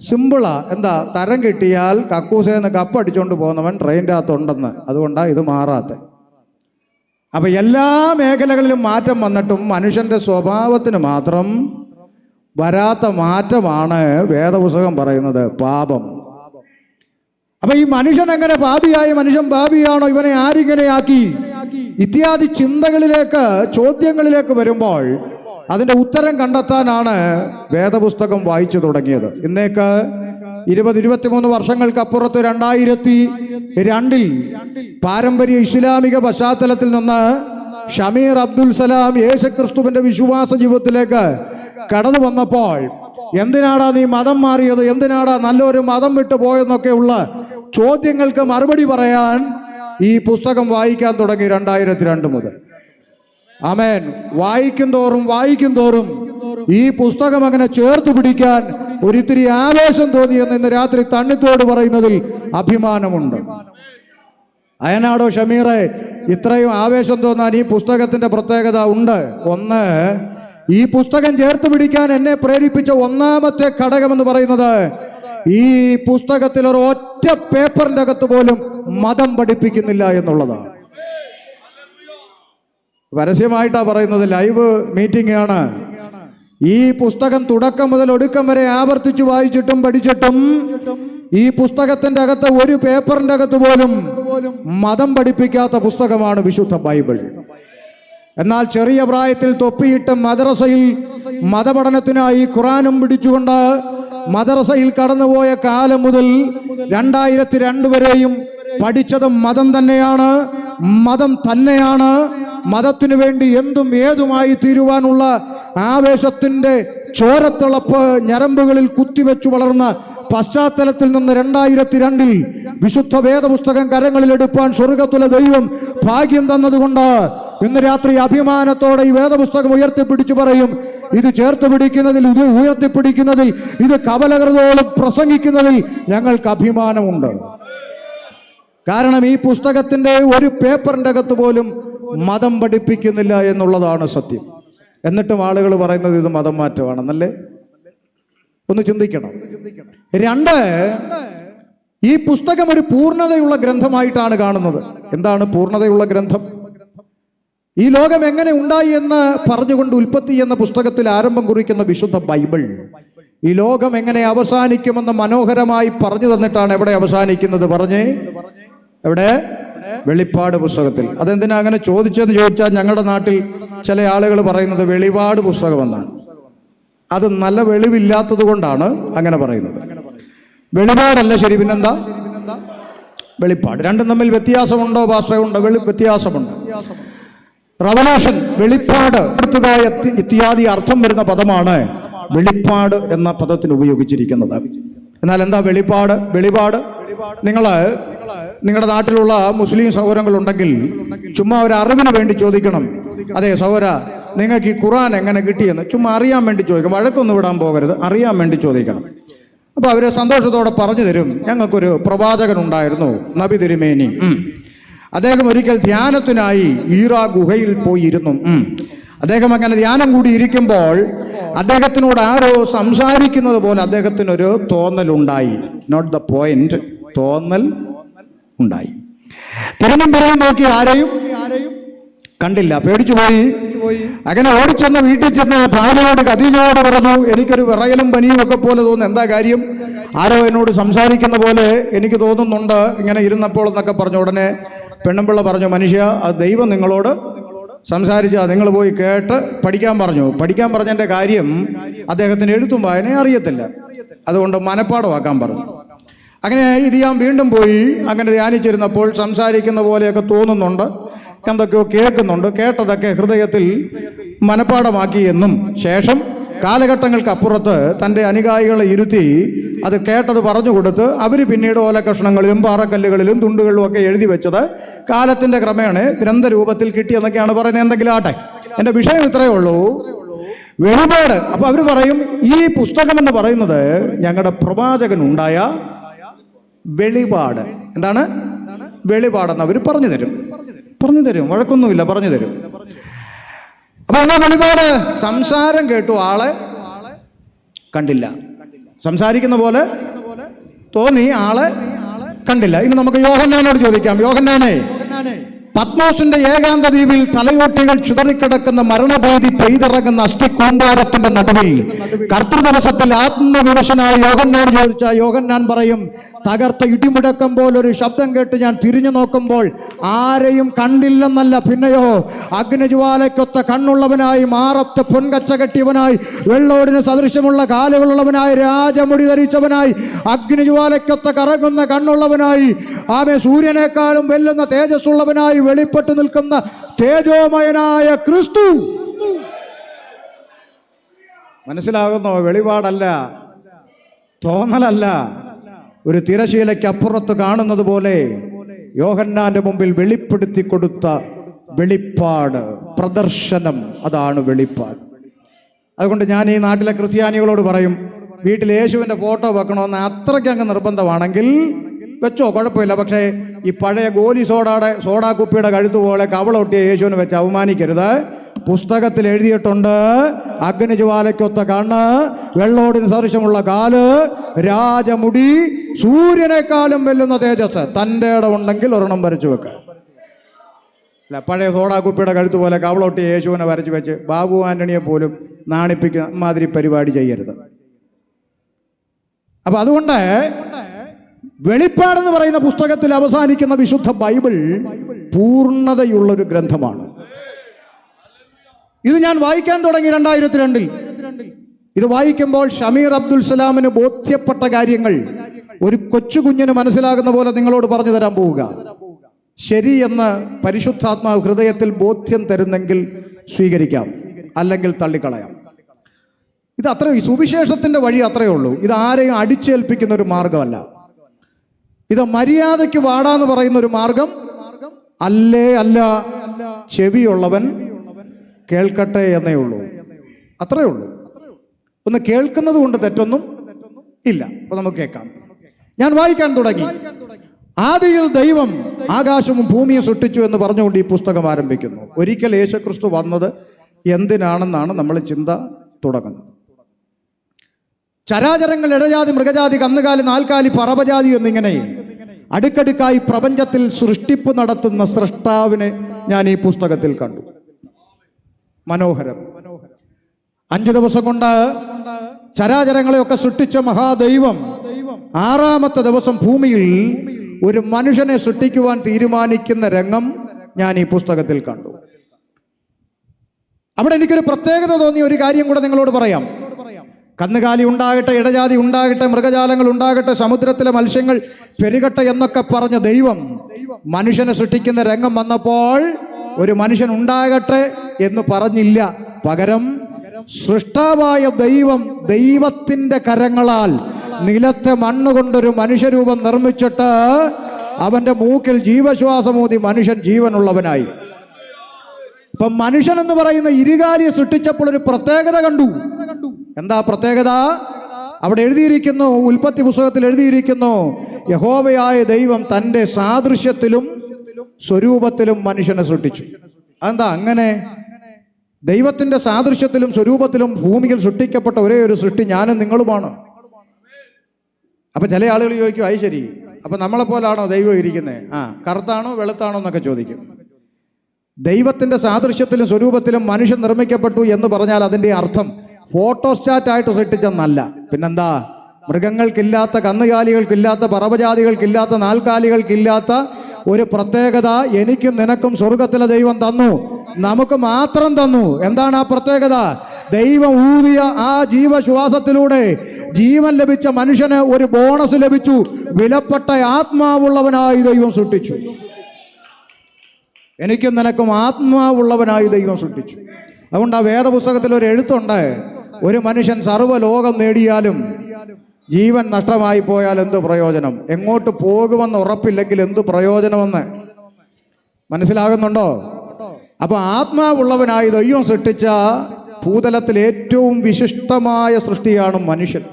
സിമ്പിളാ. എന്താ? തരം കിട്ടിയാൽ കക്കൂസേന്ന് കപ്പ് അടിച്ചുകൊണ്ട് പോകുന്നവൻ ട്രെയിനിൻ്റെ അകത്തുണ്ടെന്ന്. അതുകൊണ്ടാണ് ഇത് മാറാത്തത്. അപ്പം എല്ലാ മേഖലകളിലും മാറ്റം വന്നിട്ടും മനുഷ്യൻ്റെ സ്വഭാവത്തിന് മാത്രം വരാത്ത മാറ്റമാണ് വേദപുസ്തകം പറയുന്നത്, പാപം. അപ്പൊ ഈ മനുഷ്യൻ എങ്ങനെ പാപിയായി? മനുഷ്യൻ പാപിയാണോ? ഇവനെ ആരിങ്ങനെയാക്കി? ഇത്യാദി ചിന്തകളിലേക്ക്, ചോദ്യങ്ങളിലേക്ക് വരുമ്പോൾ അതിൻ്റെ ഉത്തരം കണ്ടെത്താനാണ് വേദപുസ്തകം വായിച്ചു തുടങ്ങിയത്. ഇന്നേക്ക് 20-23 വർഷങ്ങൾക്കപ്പുറത്ത് 2002 പാരമ്പര്യ ഇസ്ലാമിക പശ്ചാത്തലത്തിൽ നിന്ന് ഷമീർ അബ്ദുൽ സലാം യേശുക്രിസ്തുവിന്റെ വിശ്വാസ ജീവിതത്തിലേക്ക് കടന്നു വന്നപ്പോൾ, എന്തിനാടാ നീ മതം മാറിയത്, എന്തിനാടാ നല്ലൊരു മതം വിട്ടു പോയെന്നൊക്കെയുള്ള ചോദ്യങ്ങൾക്ക് മറുപടി പറയാൻ ഈ പുസ്തകം വായിക്കാൻ തുടങ്ങി 2002 മുതൽ. ആമേൻ. വായിക്കും തോറും ഈ പുസ്തകം അങ്ങനെ ചേർത്ത് പിടിക്കാൻ ഒരിത്തിരി ആവേശം തോന്നിയെന്ന് ഇന്ന് രാത്രി തണ്ണിത്തോട് പറയുന്നതിൽ അഭിമാനമുണ്ട്. അയനാടോ ഷമീറെ, ഇത്രയും ആവേശം തോന്നാൻ ഈ പുസ്തകത്തിന്റെ പ്രത്യേകത ഉണ്ട്. ഒന്ന്, ഈ പുസ്തകം ചേർത്ത് പിടിക്കാൻ എന്നെ പ്രേരിപ്പിച്ച ഒന്നാമത്തെ ഘടകമെന്ന് പറയുന്നത്, ഈ പുസ്തകത്തിൽ ഒരു ഒറ്റ പേപ്പറിന്റെ അകത്ത് പോലും മതം പഠിപ്പിക്കുന്നില്ല എന്നുള്ളതാണ്. പരസ്യമായിട്ടാ പറയുന്നത്, ലൈവ് മീറ്റിംഗ് ആണ്. ഈ പുസ്തകം തുടക്കം മുതൽ ഒടുക്കം വരെ ആവർത്തിച്ചു വായിച്ചിട്ടും പഠിച്ചിട്ടും ഈ പുസ്തകത്തിന്റെ അകത്ത് ഒരു പേപ്പറിന്റെ അകത്ത് പോലും മതം പഠിപ്പിക്കാത്ത പുസ്തകമാണ് വിശുദ്ധ ബൈബിൾ. എന്നാൽ ചെറിയ പ്രായത്തിൽ തൊപ്പിയിട്ട് മദ്രസയിൽ മതപഠനത്തിനായി ഖുറാനും പിടിച്ചുകൊണ്ട് മദ്രസയിൽ കടന്നുപോയ കാലം മുതൽ 2002 വരെയും പഠിച്ചത് മതം തന്നെയാണ്. മതത്തിനു വേണ്ടി എന്തും ഏതുമായി തീരുവാനുള്ള ആവേശത്തിന്റെ ചോരത്തിളപ്പ് ഞരമ്പുകളിൽ കുത്തിവെച്ചു വളർന്ന പശ്ചാത്തലത്തിൽ നിന്ന് 2002 വിശുദ്ധ വേദപുസ്തകം കരങ്ങളിലെടുപ്പാൻ സ്വർഗത്തിലെ ദൈവം ഭാഗ്യം തന്നതുകൊണ്ട് ഇന്ന് രാത്രി അഭിമാനത്തോടെ ഈ വേദപുസ്തകം ഉയർത്തിപ്പിടിച്ചു പറയും, ഇത് ചേർത്ത് പിടിക്കുന്നതിൽ, ഇത് ഉയർത്തിപ്പിടിക്കുന്നതിൽ, ഇത് കവലകൃതോളം പ്രസംഗിക്കുന്നതിൽ ഞങ്ങൾക്ക് അഭിമാനമുണ്ട്. കാരണം ഈ പുസ്തകത്തിന്റെ ഒരു പേപ്പറിന്റെ അകത്ത് പോലും മതം പഠിപ്പിക്കുന്നില്ല എന്നുള്ളതാണ് സത്യം. എന്നിട്ടും ആളുകൾ പറയുന്നത് ഇത് മതം മാറ്റമാണെന്നല്ലേ? ഒന്ന് ചിന്തിക്കണം. 2, ഈ പുസ്തകം ഒരു പൂർണ്ണതയുള്ള ഗ്രന്ഥമായിട്ടാണ് കാണുന്നത്. എന്താണ് പൂർണ്ണതയുള്ള ഗ്രന്ഥം? ഈ ലോകം എങ്ങനെ ഉണ്ടായി എന്ന് പറഞ്ഞുകൊണ്ട് ഉൽപ്പത്തി എന്ന പുസ്തകത്തിൽ ആരംഭം കുറിക്കുന്ന വിശുദ്ധ ബൈബിൾ ഈ ലോകം എങ്ങനെ അവസാനിക്കുമെന്ന് മനോഹരമായി പറഞ്ഞു തന്നിട്ടാണ് എവിടെ അവസാനിക്കുന്നത്? എവിടെ? വെളിപ്പാട് പുസ്തകത്തിൽ. അതെന്തിനാ അങ്ങനെ ചോദിച്ചതെന്ന് ചോദിച്ചാൽ, ഞങ്ങളുടെ നാട്ടിൽ ചില ആളുകൾ പറയുന്നത് വെളിപാട് പുസ്തകമെന്നാണ്. അത് നല്ല വെളിവില്ലാത്തത് കൊണ്ടാണ് അങ്ങനെ പറയുന്നത്. വെളിപാടല്ല ശരി, പിന്നെന്താ? വെളിപ്പാട്. രണ്ടും തമ്മിൽ വ്യത്യാസമുണ്ടോ? ഭാഷയുണ്ടോ? വ്യത്യാസമുണ്ട്. റവലേഷൻ, വെളിപ്പാട്, ഇത്യാദി അർത്ഥം വരുന്ന പദമാണ് വെളിപ്പാട് എന്ന പദത്തിന് ഉപയോഗിച്ചിരിക്കുന്നത്. എന്നാൽ എന്താ വെളിപ്പാട്? നിങ്ങളുടെ നാട്ടിലുള്ള മുസ്ലിം സഹോദരങ്ങളുണ്ടെങ്കിൽ ചുമ്മാ ഒരു അറിവിന് വേണ്ടി ചോദിക്കണം. അതെ സഹോദര, നിങ്ങൾക്ക് ഈ ഖുർആൻ എങ്ങനെ കിട്ടിയെന്ന് ചുമ്മാ അറിയാൻ വേണ്ടി ചോദിക്കും. വഴക്കൊന്നും വിടാൻ പോകരുത്, അറിയാൻ വേണ്ടി ചോദിക്കണം. അപ്പോൾ അവർ സന്തോഷത്തോടെ പറഞ്ഞു തരും. ഞങ്ങൾക്കൊരു പ്രവാചകൻ ഉണ്ടായിരുന്നു, നബി തിരുമേനി. അദ്ദേഹം ഒരിക്കൽ ധ്യാനത്തിനായി ഈറാ ഗുഹയിൽ പോയിരുന്നു. അദ്ദേഹം അങ്ങനെ ധ്യാനം കൂടി ഇരിക്കുമ്പോൾ അദ്ദേഹത്തിനോട് ആരോ സംസാരിക്കുന്നത് പോലെ അദ്ദേഹത്തിനൊരു തോന്നലുണ്ടായി. നോട്ട് ദ പോയിന്റ്, തോന്നൽ ഉണ്ടായി. തിരുന്നും പിറകും നോക്കി ആരെയും കണ്ടില്ല, പേടിച്ചു പോയി. അങ്ങനെ ഓടിച്ചെന്ന് വീട്ടിൽ ചെന്ന് ഭാര്യയോട് ഖദീജയോട് പറഞ്ഞു, എനിക്കൊരു വിറയലും പനിയും ഒക്കെ പോലെ തോന്നുന്നു, എന്താ കാര്യം? ആരോ എന്നോട് സംസാരിക്കുന്ന പോലെ എനിക്ക് തോന്നുന്നുണ്ട് ഇങ്ങനെ ഇരുന്നപ്പോൾ എന്നൊക്കെ പറഞ്ഞു. ഉടനെ പെണ്ണുമ്പിള്ള പറഞ്ഞു, മനുഷ്യ, അത് ദൈവം നിങ്ങളോട് സംസാരിച്ചാൽ നിങ്ങൾ പോയി കേട്ട് പഠിക്കാൻ പറഞ്ഞു. പഠിക്കാൻ പറഞ്ഞതിൻ്റെ കാര്യം അദ്ദേഹത്തിന് എഴുത്തും വായനയും അറിയത്തില്ല, അതുകൊണ്ട് മനപ്പാടമാക്കാൻ പറഞ്ഞു. അങ്ങനെ ഇത് ഞാൻ വീണ്ടും പോയി അങ്ങനെ ധ്യാനിച്ചിരുന്നപ്പോൾ സംസാരിക്കുന്ന പോലെയൊക്കെ തോന്നുന്നുണ്ട്, എന്തൊക്കെയോ കേൾക്കുന്നുണ്ട്, കേട്ടതൊക്കെ ഹൃദയത്തിൽ മനപ്പാടമാക്കി എന്നും ശേഷം കാലഘട്ടങ്ങൾക്കപ്പുറത്ത് തൻ്റെ അനുയായികളെ ഇരുത്തി അത് കേട്ടത് പറഞ്ഞു കൊടുത്ത് അവർ പിന്നീട് ഓലക്കഷ്ണങ്ങളിലും പാറക്കല്ലുകളിലും തുണ്ടുകളിലും ഒക്കെ എഴുതി വെച്ചത് കാലത്തിൻ്റെ ക്രമേണ ഗ്രന്ഥരൂപത്തിൽ കിട്ടിയെന്നൊക്കെയാണ് പറയുന്നത്. എന്തെങ്കിലും ആട്ടെ, എൻ്റെ വിഷയം ഇത്രയേ ഉള്ളൂ, വെളിപാട്. അപ്പോൾ അവർ പറയും ഈ പുസ്തകം എന്ന് പറയുന്നത് ഞങ്ങളുടെ പ്രവാചകനുണ്ടായ വെളിപാട്. എന്താണ് വെളിപാടെന്ന് അവർ പറഞ്ഞു തരും, വഴക്കൊന്നുമില്ല, പറഞ്ഞു തരും. അപ്പൊ എന്നാ വെളിപാട്? സംസാരം കേട്ടു, ആളെ കണ്ടില്ല. സംസാരിക്കുന്ന പോലെ തോന്നി, ആളെ കണ്ടില്ല. ഇനി നമുക്ക് യോഹന്നാനോട് ചോദിക്കാം. യോഹന്നാനെ, പത്മോസിന്റെ ഏകാന്ത ദ്വീപിൽ തലയോട്ടികൾ ചിതറിക്കിടക്കുന്ന മരണഭീതി പെയ്തിറങ്ങുന്ന അസ്ഥിക്കൂമ്പാരത്തിന്റെ നടുവിൽ കർത്തൃദിവസത്തിൽ ആത്മവിവശനായ യോഹന്നാൻ ചോദിച്ച യോഹന്നാൻ പറയും, തകർത്ത ഇടിമുടക്കം പോലൊരു ശബ്ദം കേട്ട് ഞാൻ തിരിഞ്ഞു നോക്കുമ്പോൾ ആരെയും കണ്ടില്ലെന്നല്ല, പിന്നെയോ അഗ്നിജ്വാലയ്ക്കൊത്ത കണ്ണുള്ളവനായി, മാറത്ത് പൊൻകച്ച കെട്ടിയവനായി, വെള്ളോടിന് സദൃശ്യമുള്ള കാലുകളുള്ളവനായി, രാജമുടി ധരിച്ചവനായി, അഗ്നിജ്വാലയ്ക്കൊത്ത കറങ്ങുന്ന കണ്ണുള്ളവനായി, ആമേ സൂര്യനേക്കാളും വെല്ലുന്ന തേജസ്സുള്ളവനായി വെളിപ്പെട്ടു നിൽക്കുന്ന തേജോമയനായ ക്രിസ്തു. മനസ്സിലാകുന്നോ? വെളിപാടല്ല, തോന്നലല്ല, ഒരു തിരശീലയ്ക്കപ്പുറത്ത് കാണുന്നത് പോലെ യോഹന്നാന്റെ മുമ്പിൽ വെളിപ്പെടുത്തി കൊടുത്ത വെളിപ്പാട്, പ്രദർശനം, അതാണ് വെളിപ്പാട്. അതുകൊണ്ട് ഞാൻ ഈ നാട്ടിലെ ക്രിസ്ത്യാനികളോട് പറയും, വീട്ടിൽ യേശുവിൻ്റെ ഫോട്ടോ വെക്കണമെന്ന് അത്രയ്ക്ക് അങ്ങ് നിർബന്ധമാണെങ്കിൽ വെച്ചോ, കുഴപ്പമില്ല. പക്ഷേ ഈ പഴയ ഗോലി സോഡാ കുപ്പിയുടെ കഴുത്തുപോലെ കവളൊട്ടിയ യേശുവിനെ വെച്ച് അവമാനിക്കരുത്. പുസ്തകത്തിൽ എഴുതിയിട്ടുണ്ട്, അഗ്നിജ്വാലയ്ക്കൊത്ത കണ്ണ്, വെള്ളോടിന് സദൃശമുള്ള കാല്, രാജമുടി, സൂര്യനേക്കാളും വെല്ലുന്ന തേജസ്. തൻ്റെ ഇടമുണ്ടെങ്കിൽ ഒരെണ്ണം വരച്ചു വെക്കുക. അല്ല, പഴയ സോഡാ കുപ്പിയുടെ കഴുത്ത് പോലെ കവളൊട്ടിയ യേശുവിനെ വരച്ചു വെച്ച് ബാബു ആന്റണിയെ പോലും നാണിപ്പിക്കുന്ന മാതിരി പരിപാടി ചെയ്യരുത്. അപ്പൊ അതുകൊണ്ട് വെളിപ്പാടെന്ന് പറയുന്ന പുസ്തകത്തിൽ അവസാനിക്കുന്ന വിശുദ്ധ ബൈബിൾ പൂർണ്ണതയുള്ളൊരു ഗ്രന്ഥമാണ്. ഇത് ഞാൻ വായിക്കാൻ തുടങ്ങി 2002. ഇത് വായിക്കുമ്പോൾ ഷമീർ അബ്ദുൽ സലാമിന് ബോധ്യപ്പെട്ട കാര്യങ്ങൾ ഒരു കൊച്ചു കുഞ്ഞിന് മനസ്സിലാകുന്ന പോലെ നിങ്ങളോട് പറഞ്ഞു തരാൻ പോവുക. ശരിയെന്ന് പരിശുദ്ധാത്മാവ് ഹൃദയത്തിൽ ബോധ്യം തരുന്നെങ്കിൽ സ്വീകരിക്കാം, അല്ലെങ്കിൽ തള്ളിക്കളയാം. ഇത് അത്ര, ഈ സുവിശേഷത്തിന്റെ വഴി അത്രയേ ഉള്ളൂ. ഇത് ആരെയും അടിച്ചേൽപ്പിക്കുന്ന ഒരു മാർഗമല്ല. ഇത് മര്യാദയ്ക്ക് വാടാന്ന് പറയുന്ന ഒരു മാർഗം അല്ല. ചെവിയുള്ളവൻ കേൾക്കട്ടെ എന്നേ ഉള്ളൂ, അത്രേ ഉള്ളൂ. ഒന്ന് കേൾക്കുന്നത് കൊണ്ട് തെറ്റൊന്നും ഇല്ല. അപ്പൊ നമുക്ക് കേൾക്കാം. ഞാൻ വായിക്കാൻ തുടങ്ങി. ആദിയിൽ ദൈവം ആകാശവും ഭൂമിയും സൃഷ്ടിച്ചു എന്ന് പറഞ്ഞുകൊണ്ട് ഈ പുസ്തകം ആരംഭിക്കുന്നു. ഒരിക്കൽ യേശുക്രിസ്തു വന്നത് എന്തിനാണെന്നാണ് നമ്മൾ ചിന്ത തുടങ്ങുന്നത്. ചരാചരങ്ങൾ, ഇടജാതി, മൃഗജാതി, കന്നുകാലി, നാൽക്കാലി, പറവജാതി എന്നിങ്ങനെ അടുക്കടുക്കായി പ്രപഞ്ചത്തിൽ സൃഷ്ടിപ്പ് നടത്തുന്ന സൃഷ്ടാവിനെ ഞാൻ ഈ പുസ്തകത്തിൽ കണ്ടു. മനോഹരം. 5 ദിവസം കൊണ്ട് ചരാചരങ്ങളെയൊക്കെ സൃഷ്ടിച്ച മഹാദൈവം 6ാമത്തെ ദിവസം ഭൂമിയിൽ ഒരു മനുഷ്യനെ സൃഷ്ടിക്കുവാൻ തീരുമാനിക്കുന്ന രംഗം ഞാൻ ഈ പുസ്തകത്തിൽ കണ്ടു. അവിടെ എനിക്കൊരു പ്രത്യേകത തോന്നിയ ഒരു കാര്യം കൂടെ നിങ്ങളോട് പറയാം. കന്നുകാലി ഉണ്ടാകട്ടെ, ഇടജാതി ഉണ്ടാകട്ടെ, മൃഗജാലങ്ങൾ ഉണ്ടാകട്ടെ, സമുദ്രത്തിലെ മത്സ്യങ്ങൾ പെരുകട്ടെ എന്നൊക്കെ പറഞ്ഞ ദൈവം മനുഷ്യനെ സൃഷ്ടിക്കുന്ന രംഗം വന്നപ്പോൾ ഒരു മനുഷ്യൻ ഉണ്ടാകട്ടെ എന്ന് പറഞ്ഞില്ല. പകരം സൃഷ്ടാവായ ദൈവം ദൈവത്തിന്റെ കരങ്ങളാൽ നിലത്തെ മണ്ണുകൊണ്ടൊരു മനുഷ്യരൂപം നിർമ്മിച്ചിട്ട് അവന്റെ മൂക്കിൽ ജീവശ്വാസമൂതി മനുഷ്യൻ ജീവനുള്ളവനായി. ഇപ്പൊ മനുഷ്യൻ എന്ന് പറയുന്ന ഇരുകാലിയെ സൃഷ്ടിച്ചപ്പോൾ ഒരു പ്രത്യേകത കണ്ടു. എന്താ പ്രത്യേകത? അവിടെ എഴുതിയിരിക്കുന്നു, ഉൽപ്പത്തി പുസ്തകത്തിൽ എഴുതിയിരിക്കുന്നു, യഹോവയായ ദൈവം തൻ്റെ സാദൃശ്യത്തിലും സ്വരൂപത്തിലും മനുഷ്യനെ സൃഷ്ടിച്ചു. അതെന്താ അങ്ങനെ? ദൈവത്തിന്റെ സാദൃശ്യത്തിലും സ്വരൂപത്തിലും ഭൂമിയിൽ സൃഷ്ടിക്കപ്പെട്ട ഒരേ ഒരു സൃഷ്ടി ഞാനും നിങ്ങളുമാണ്. അപ്പൊ ചില ആളുകൾ ചോദിക്കും, അത് ശരി, അപ്പൊ നമ്മളെപ്പോലാണോ ദൈവം ഇരിക്കുന്നത്? കറുത്താണോ വെളുത്താണോ എന്നൊക്കെ ചോദിക്കും. ദൈവത്തിന്റെ സാദൃശ്യത്തിലും സ്വരൂപത്തിലും മനുഷ്യൻ നിർമ്മിക്കപ്പെട്ടു എന്ന് പറഞ്ഞാൽ അതിന്റെ അർത്ഥം ഫോട്ടോസ്റ്റാറ്റായിട്ട് സൃഷ്ടിച്ചെന്നല്ല. പിന്നെന്താ? മൃഗങ്ങൾക്കില്ലാത്ത, കന്നുകാലികൾക്കില്ലാത്ത, പറവജാതികൾക്കില്ലാത്ത, നാൽക്കാലികൾക്കില്ലാത്ത ഒരു പ്രത്യേകത എനിക്കും നിനക്കും സ്വർഗത്തിലെ ദൈവം തന്നു, നമുക്ക് മാത്രം തന്നു. എന്താണ് ആ പ്രത്യേകത? ദൈവം ഊതിയ ആ ജീവശ്വാസത്തിലൂടെ ജീവൻ ലഭിച്ച മനുഷ്യന് ഒരു ബോണസ് ലഭിച്ചു. വിലപ്പെട്ട ആത്മാവുള്ളവനായി ദൈവം സൃഷ്ടിച്ചു. എനിക്കും നിനക്കും ആത്മാവുള്ളവനായി ദൈവം സൃഷ്ടിച്ചു. അതുകൊണ്ട് ആ വേദപുസ്തകത്തിൽ ഒരു എഴുത്തുണ്ട്, ഒരു മനുഷ്യൻ സർവ്വലോകം നേടിയാലും ജീവൻ നഷ്ടമായി പോയാൽ എന്ത് പ്രയോജനം? എങ്ങോട്ട് പോകുമെന്ന് ഉറപ്പില്ലെങ്കിൽ എന്ത് പ്രയോജനമെന്ന് മനസ്സിലാകുന്നുണ്ടോ? അപ്പൊ ആത്മാവുള്ളവനായി ദൈവം സൃഷ്ടിച്ച ഭൂതലത്തിൽ ഏറ്റവും വിശിഷ്ടമായ സൃഷ്ടിയാണ് മനുഷ്യൻ.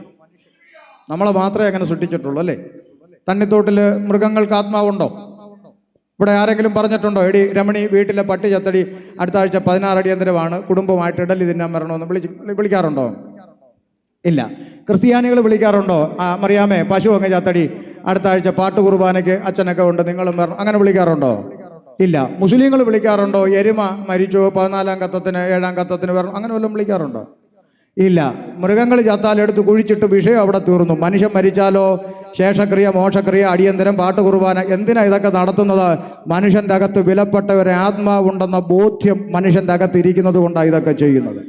നമ്മളെ മാത്രമേ അങ്ങനെ സൃഷ്ടിച്ചിട്ടുള്ളൂ, അല്ലേ? തണ്ണിത്തോട്ടില് മൃഗങ്ങൾക്ക് ആത്മാവുണ്ടോ? ഇവിടെ ആരെങ്കിലും പറഞ്ഞിട്ടുണ്ടോ, എടി രമണി വീട്ടിലെ പട്ടി ചത്തടി അടുത്ത ആഴ്ച 16 അടിയന്തരമാണ്, കുടുംബമായിട്ട് ഇഡലി തിന്നാൻ വരണമെന്ന് വിളിക്കാറുണ്ടോ? ഇല്ല. ക്രിസ്ത്യാനികൾ വിളിക്കാറുണ്ടോ? മറിയാമേ പശു അങ്ങ് ചത്തടി അടുത്ത ആഴ്ച പാട്ട് കുർബാനയ്ക്ക് അച്ഛനൊക്കെ ഉണ്ട്, നിങ്ങളും വരണം, അങ്ങനെ വിളിക്കാറുണ്ടോ? ഇല്ല. മുസ്ലിങ്ങൾ വിളിക്കാറുണ്ടോ? എരുമ മരിച്ചു 14-ാം കത്തത്തിന് 7-ാം കത്തത്തിന് വരണം, അങ്ങനെ വല്ലതും വിളിക്കാറുണ്ടോ? ഇല്ല. മൃഗങ്ങൾ ചത്താൽ എടുത്ത് കുഴിച്ചിട്ട് വിഷയം അവിടെ തീർന്നു. മനുഷ്യൻ മരിച്ചാലോ ശേഷക്രിയ, മോക്ഷക്രിയ, അടിയന്തരം, പാട്ട് കുർബാന. എന്തിനാ ഇതൊക്കെ നടത്തുന്നത്? മനുഷ്യൻ്റെ അകത്ത് വിലപ്പെട്ട ഒരു ആത്മാവുണ്ടെന്ന ബോധ്യം മനുഷ്യൻ്റെ അകത്ത് ഇരിക്കുന്നത് കൊണ്ടാണ് ഇതൊക്കെ ചെയ്യുന്നത്,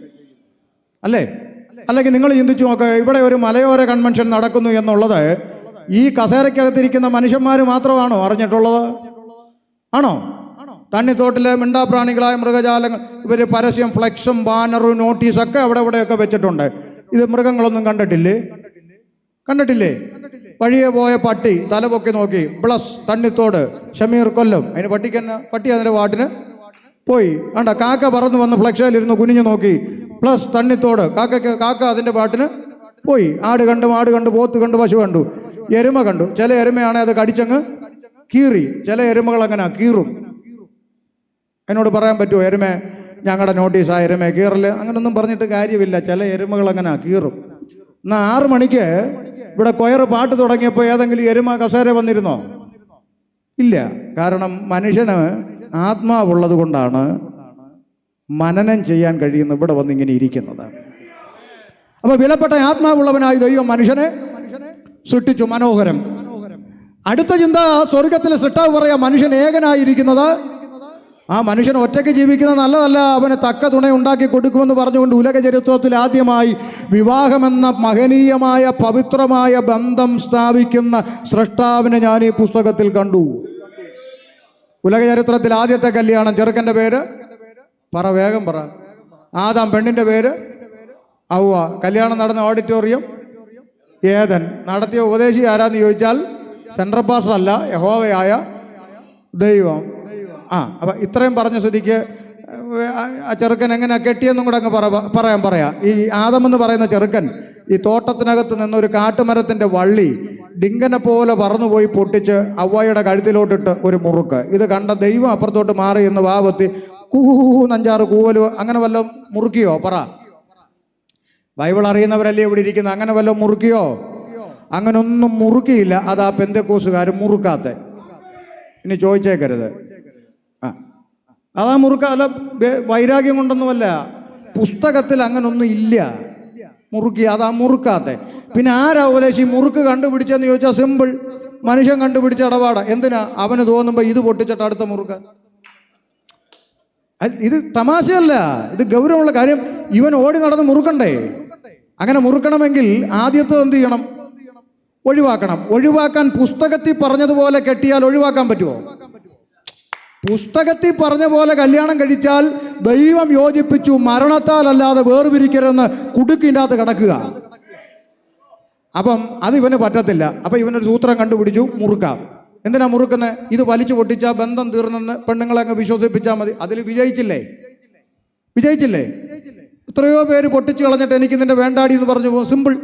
അല്ലേ? അല്ലെങ്കിൽ നിങ്ങൾ ചിന്തിച്ചു നോക്ക്, ഇവിടെ ഒരു മലയോര കൺവെൻഷൻ നടക്കുന്നു എന്നുള്ളത് ഈ കസേരയ്ക്കകത്തിരിക്കുന്ന മനുഷ്യന്മാർ മാത്രമാണോ അറിഞ്ഞിട്ടുള്ളത്? ആണോ? തണ്ണിത്തോട്ടിലെ മിണ്ടാപ്രാണികളായ മൃഗജാലങ്ങൾ ഇവർ പരസ്യം, ഫ്ലെക്സും ബാനറും നോട്ടീസൊക്കെ അവിടെ ഇവിടെയൊക്കെ വെച്ചിട്ടുണ്ട്. ഇത് മൃഗങ്ങളൊന്നും കണ്ടിട്ടില്ലേ? വഴിയെ പോയ പട്ടി തലപൊക്കി നോക്കി, പ്ലസ് തണ്ണിത്തോട് ഷമീർ കൊല്ലം, അതിന് പട്ടി അതിൻ്റെ വാട്ടിന് പോയി. ആണ്ട കാക്ക പറന്നു വന്ന് ഫ്ലെക്സിലിരുന്ന് കുനിഞ്ഞു നോക്കി, പ്ലസ് തണ്ണിത്തോട്, കാക്ക അതിൻ്റെ പാട്ടിന് പോയി. ആട് കണ്ടു, മാട് കണ്ടു, പോത്ത് കണ്ടു, പശു കണ്ടു, എരുമ കണ്ടു. ചില എരുമയാണെ അത് കടിച്ചങ്ങ് കീറി. ചില എരുമകൾ അങ്ങനെ കീറും. എന്നോട് പറയാൻ പറ്റുമോ എരുമ ഞങ്ങളുടെ നോട്ടീസാ എരുമ കീറല്? അങ്ങനൊന്നും പറഞ്ഞിട്ട് കാര്യമില്ല. ചില എരുമകൾ അങ്ങനെ കീറും. എന്നാൽ 6 മണിക്ക് ഇവിടെ കൊയറ് പാട്ട് തുടങ്ങിയപ്പോൾ ഏതെങ്കിലും എരുമ കസേര വന്നിരുന്നോ? ഇല്ല. കാരണം മനുഷ്യന് ആത്മാവുള്ളത് കൊണ്ടാണ് മനനം ചെയ്യാൻ കഴിയുന്ന ഇവിടെ വന്നിങ്ങനെ ഇരിക്കുന്നത്. അപ്പൊ വിലപ്പെട്ട ആത്മാവുള്ളവനായി ദൈവം മനുഷ്യനെ സൃഷ്ടിച്ചു. മനോഹരം. അടുത്ത ചിന്ത, സ്വർഗത്തിലെ സൃഷ്ടാവ് പറയാ മനുഷ്യൻ ഏകനായിരിക്കുന്നത്. ആ മനുഷ്യൻ ഒറ്റയ്ക്ക് ജീവിക്കുന്നത് നല്ലതല്ല, അവന് തക്ക തുണ ഉണ്ടാക്കി കൊടുക്കുമെന്ന് പറഞ്ഞുകൊണ്ട് ഉലക ചരിത്രത്തിൽ ആദ്യമായി വിവാഹമെന്ന മഹനീയമായ പവിത്രമായ ബന്ധം സ്ഥാപിക്കുന്ന സൃഷ്ടാവിനെ ഞാൻ ഈ പുസ്തകത്തിൽ കണ്ടു. ഉലക ചരിത്രത്തിൽ ആദ്യത്തെ കല്യാണം, ചെറുക്കൻ്റെ പേര് വേഗം പറ. ആദാം, പെണ്ണിൻ്റെ പേര് ഔവ. കല്യാണം നടന്ന ഓഡിറ്റോറിയം ഏദൻ. നടത്തിയ ഉപദേശി ആരാന്ന് ചോദിച്ചാൽ സെൻട്രൽ പാസ്റ്റർ അല്ല, യഹോവയായ ദൈവം. അപ്പൊ ഇത്രയും പറഞ്ഞ സ്ഥിതിക്ക് ആ ചെറുക്കൻ എങ്ങനെ കെട്ടിയെന്നും കൂടെ അങ്ങ് പറയാം. ഈ ആദമെന്ന് പറയുന്ന ചെറുക്കൻ ഈ തോട്ടത്തിനകത്ത് നിന്നൊരു കാട്ടുമരത്തിൻ്റെ വള്ളി ഡിങ്കനെ പോലെ പറന്നുപോയി പൊട്ടിച്ച് അവ്വയുടെ കഴുത്തിലോട്ടിട്ട് ഒരു മുറുക്ക്. ഇത് കണ്ട ദൈവം അപ്പുറത്തോട്ട് മാറി എന്ന് വാവത്തി കൂന്നഞ്ചാറ് കൂവല് അങ്ങനെ വല്ലതും മുറുക്കിയോ? ബൈബിൾ അറിയുന്നവരല്ലേ ഇവിടെ ഇരിക്കുന്നത്. അങ്ങനെ വല്ലതും മുറുക്കിയോ? അങ്ങനൊന്നും മുറുക്കിയില്ല. അതാ പെന്തക്കോസുകാർ മുറുക്കാത്ത. ഇനി ചോദിച്ചേക്കരുത്. അതാ അല്ല വൈരാഗ്യം കൊണ്ടൊന്നുമല്ല, പുസ്തകത്തിൽ അങ്ങനൊന്നും ഇല്ല. മുറുക്കി, അതാ മുറുക്കാത്ത. പിന്നെ ആരാ ഉപദേശി മുറുക്ക് കണ്ടുപിടിച്ചെന്ന് ചോദിച്ചാൽ സിമ്പിൾ, മനുഷ്യൻ കണ്ടുപിടിച്ച ഇടപാടാ. എന്തിനാ? അവന് തോന്നുമ്പോൾ ഇത് പൊട്ടിച്ചിട്ട് അടുത്ത മുറുക്ക. ഇത് തമാശയല്ല, ഇത് ഗൗരവമുള്ള കാര്യം. ഇവൻ ഓടി നടന്ന് മുറുക്കണ്ടേ? അങ്ങനെ മുറുക്കണമെങ്കിൽ ആദ്യത്തെ എന്ത് ചെയ്യണം? ഒഴിവാക്കണം. ഒഴിവാക്കാൻ പുസ്തകത്തിൽ പറഞ്ഞതുപോലെ കെട്ടിയാൽ ഒഴിവാക്കാൻ പറ്റുമോ? പുസ്തകത്തിൽ പറഞ്ഞ പോലെ കല്യാണം കഴിച്ചാൽ ദൈവം യോജിപ്പിച്ചു, മരണത്താൽ അല്ലാതെ വേർപിരിക്കരുതെന്ന് കുടുക്കിൻ്റെ അകത്ത് കിടക്കുക. അപ്പം അത് ഇവന് പറ്റത്തില്ല. അപ്പം ഇവനൊരു സൂത്രം കണ്ടുപിടിച്ചു, മുറുക്കാം. എന്തിനാ മുറുക്കുന്നത്? ഇത് വലിച്ചു പൊട്ടിച്ചാൽ ബന്ധം തീർന്നെന്ന് പെണ്ണുങ്ങളെ അങ്ങ് വിശ്വസിപ്പിച്ചാൽ മതി. അതിൽ വിജയിച്ചില്ലേ? വിജയിച്ചില്ലേ? എത്രയോ പേര് പൊട്ടിച്ചു കളഞ്ഞിട്ട് എനിക്ക് നിന്റെ വേണ്ടാടി എന്ന് പറഞ്ഞു പോകും. സിമ്പിൾ.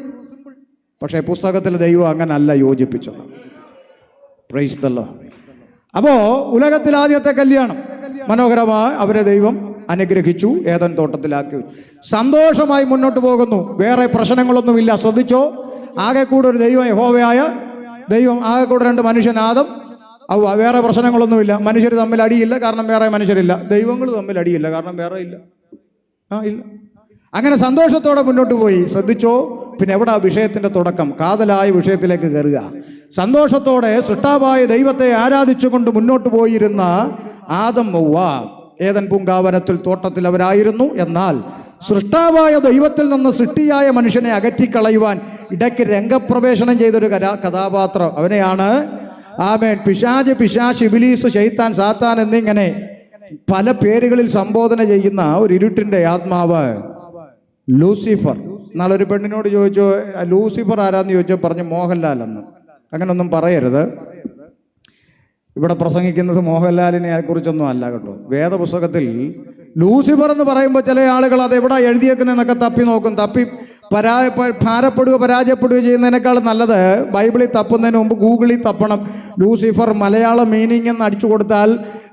പക്ഷേ പുസ്തകത്തിൽ ദൈവം അങ്ങനല്ല യോജിപ്പിച്ചത്. Price the Lord. അപ്പോൾ ഉലകത്തിൽ ആദ്യത്തെ കല്യാണം മനോഹരമായി അവരെ ദൈവം അനുഗ്രഹിച്ചു, ഏദൻ തോട്ടത്തിലാക്കി സന്തോഷമായി മുന്നോട്ട് പോകുന്നു. വേറെ പ്രശ്നങ്ങളൊന്നുമില്ല. ശ്രദ്ധിച്ചോ, ആകെ കൂടെ ഒരു ദൈവം യഹോവയായ ദൈവം, ആകെ കൂടെ രണ്ട് മനുഷ്യൻ ആദം ഔവ. വേറെ പ്രശ്നങ്ങളൊന്നുമില്ല. മനുഷ്യർ തമ്മിൽ അടിയില്ല, കാരണം വേറെ മനുഷ്യരില്ല. ദൈവങ്ങൾ തമ്മിൽ അടിയില്ല, കാരണം വേറെ ഇല്ല. ഇല്ല. അങ്ങനെ സന്തോഷത്തോടെ മുന്നോട്ട് പോയി. ശ്രദ്ധിച്ചോ, പിന്നെ എവിടെ വിഷയത്തിന്റെ തുടക്കം? കാതലായ വിഷയത്തിലേക്ക് കയറുക. സന്തോഷത്തോടെ സൃഷ്ടാവായ ദൈവത്തെ ആരാധിച്ചുകൊണ്ട് മുന്നോട്ട് പോയിരുന്ന ആദം ഹവ്വ ഏദൻ പൂങ്കാവനത്തിൽ തോട്ടത്തിൽ അവരായിരുന്നു. എന്നാൽ സൃഷ്ടാവായ ദൈവത്തിൽ നിന്ന് സൃഷ്ടിയായ മനുഷ്യനെ അകറ്റിക്കളയുവാൻ ഇടയ്ക്ക് രംഗപ്രവേശനം ചെയ്തൊരു കഥാപാത്രം, അവനെയാണ് ആമേൻ പിശാച്, ഇബ്ലീസ്, ശൈത്താൻ, സാത്താൻ എന്നിങ്ങനെ പല പേരുകളിൽ സംബോധന ചെയ്യുന്ന ഒരു ഇരുട്ടിന്റെ ആത്മാവ് ലൂസിഫർ. നാളൊരു പെണ്ണിനോട് ചോദിച്ചു ലൂസിഫർ ആരാന്ന് ചോദിച്ചോ, പറഞ്ഞു മോഹൻലാൽ എന്ന്. അങ്ങനൊന്നും പറയരുത്. ഇവിടെ പ്രസംഗിക്കുന്നത് മോഹൻലാലിനെ കുറിച്ചൊന്നും അല്ല കേട്ടോ. വേദപുസ്തകത്തിൽ ലൂസിഫർ എന്ന് പറയുമ്പോൾ ചില ആളുകൾ അത് എവിടെ എഴുതിയേക്കുന്നതെന്നൊക്കെ തപ്പി നോക്കും. തപ്പി പരാജയപ്പെടുകയോ ചെയ്യുന്നതിനേക്കാൾ നല്ലത് ബൈബിളിൽ തപ്പുന്നതിന് മുമ്പ് ഗൂഗിളിൽ തപ്പണം. ലൂസിഫർ മലയാളം മീനിങ് എന്ന് അടിച്ചു കൊടുത്താൽ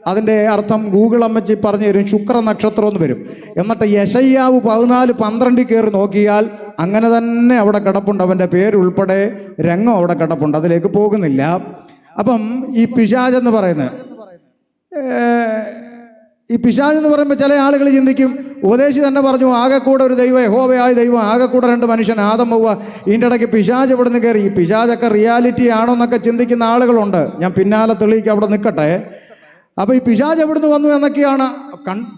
അതിൻ്റെ അർത്ഥം ഗൂഗിൾ അമ്മച്ചി പറഞ്ഞു തരും, ശുക്ര നക്ഷത്രം എന്ന് വരും. എന്നിട്ട് യെശയ്യാവ് 14:12 കയറി നോക്കിയാൽ അങ്ങനെ തന്നെ അവിടെ കിടപ്പുണ്ട്. അവൻ്റെ പേരുൾപ്പെടെ രംഗം അവിടെ കിടപ്പുണ്ട്. അതിലേക്ക് പോകുന്നില്ല. അപ്പം ഈ പിശാച് എന്ന് പറയുന്നത് പറയുമ്പോൾ ചില ആളുകൾ ചിന്തിക്കും, ഉപദേശി തന്നെ പറഞ്ഞു ആകെ കൂടെ ഒരു ദൈവം യഹോവയായ ദൈവം, ആകെ കൂടെ രണ്ട് മനുഷ്യൻ ആദം ഹവ്വ. ഇതിൻ്റെ ഇടയ്ക്ക് പിശാച് ഇവിടെ നിന്ന് കയറി. ഈ പിശാചൊക്കെ റിയാലിറ്റി ആണോ എന്നൊക്കെ ചിന്തിക്കുന്ന ആളുകളുണ്ട്. ഞാൻ പിന്നാലെ തെളിയിക്ക്, അവിടെ നിൽക്കട്ടെ. അപ്പോൾ ഈ പിശാച് എവിടുന്ന് വന്നു എന്നൊക്കെയാണ്.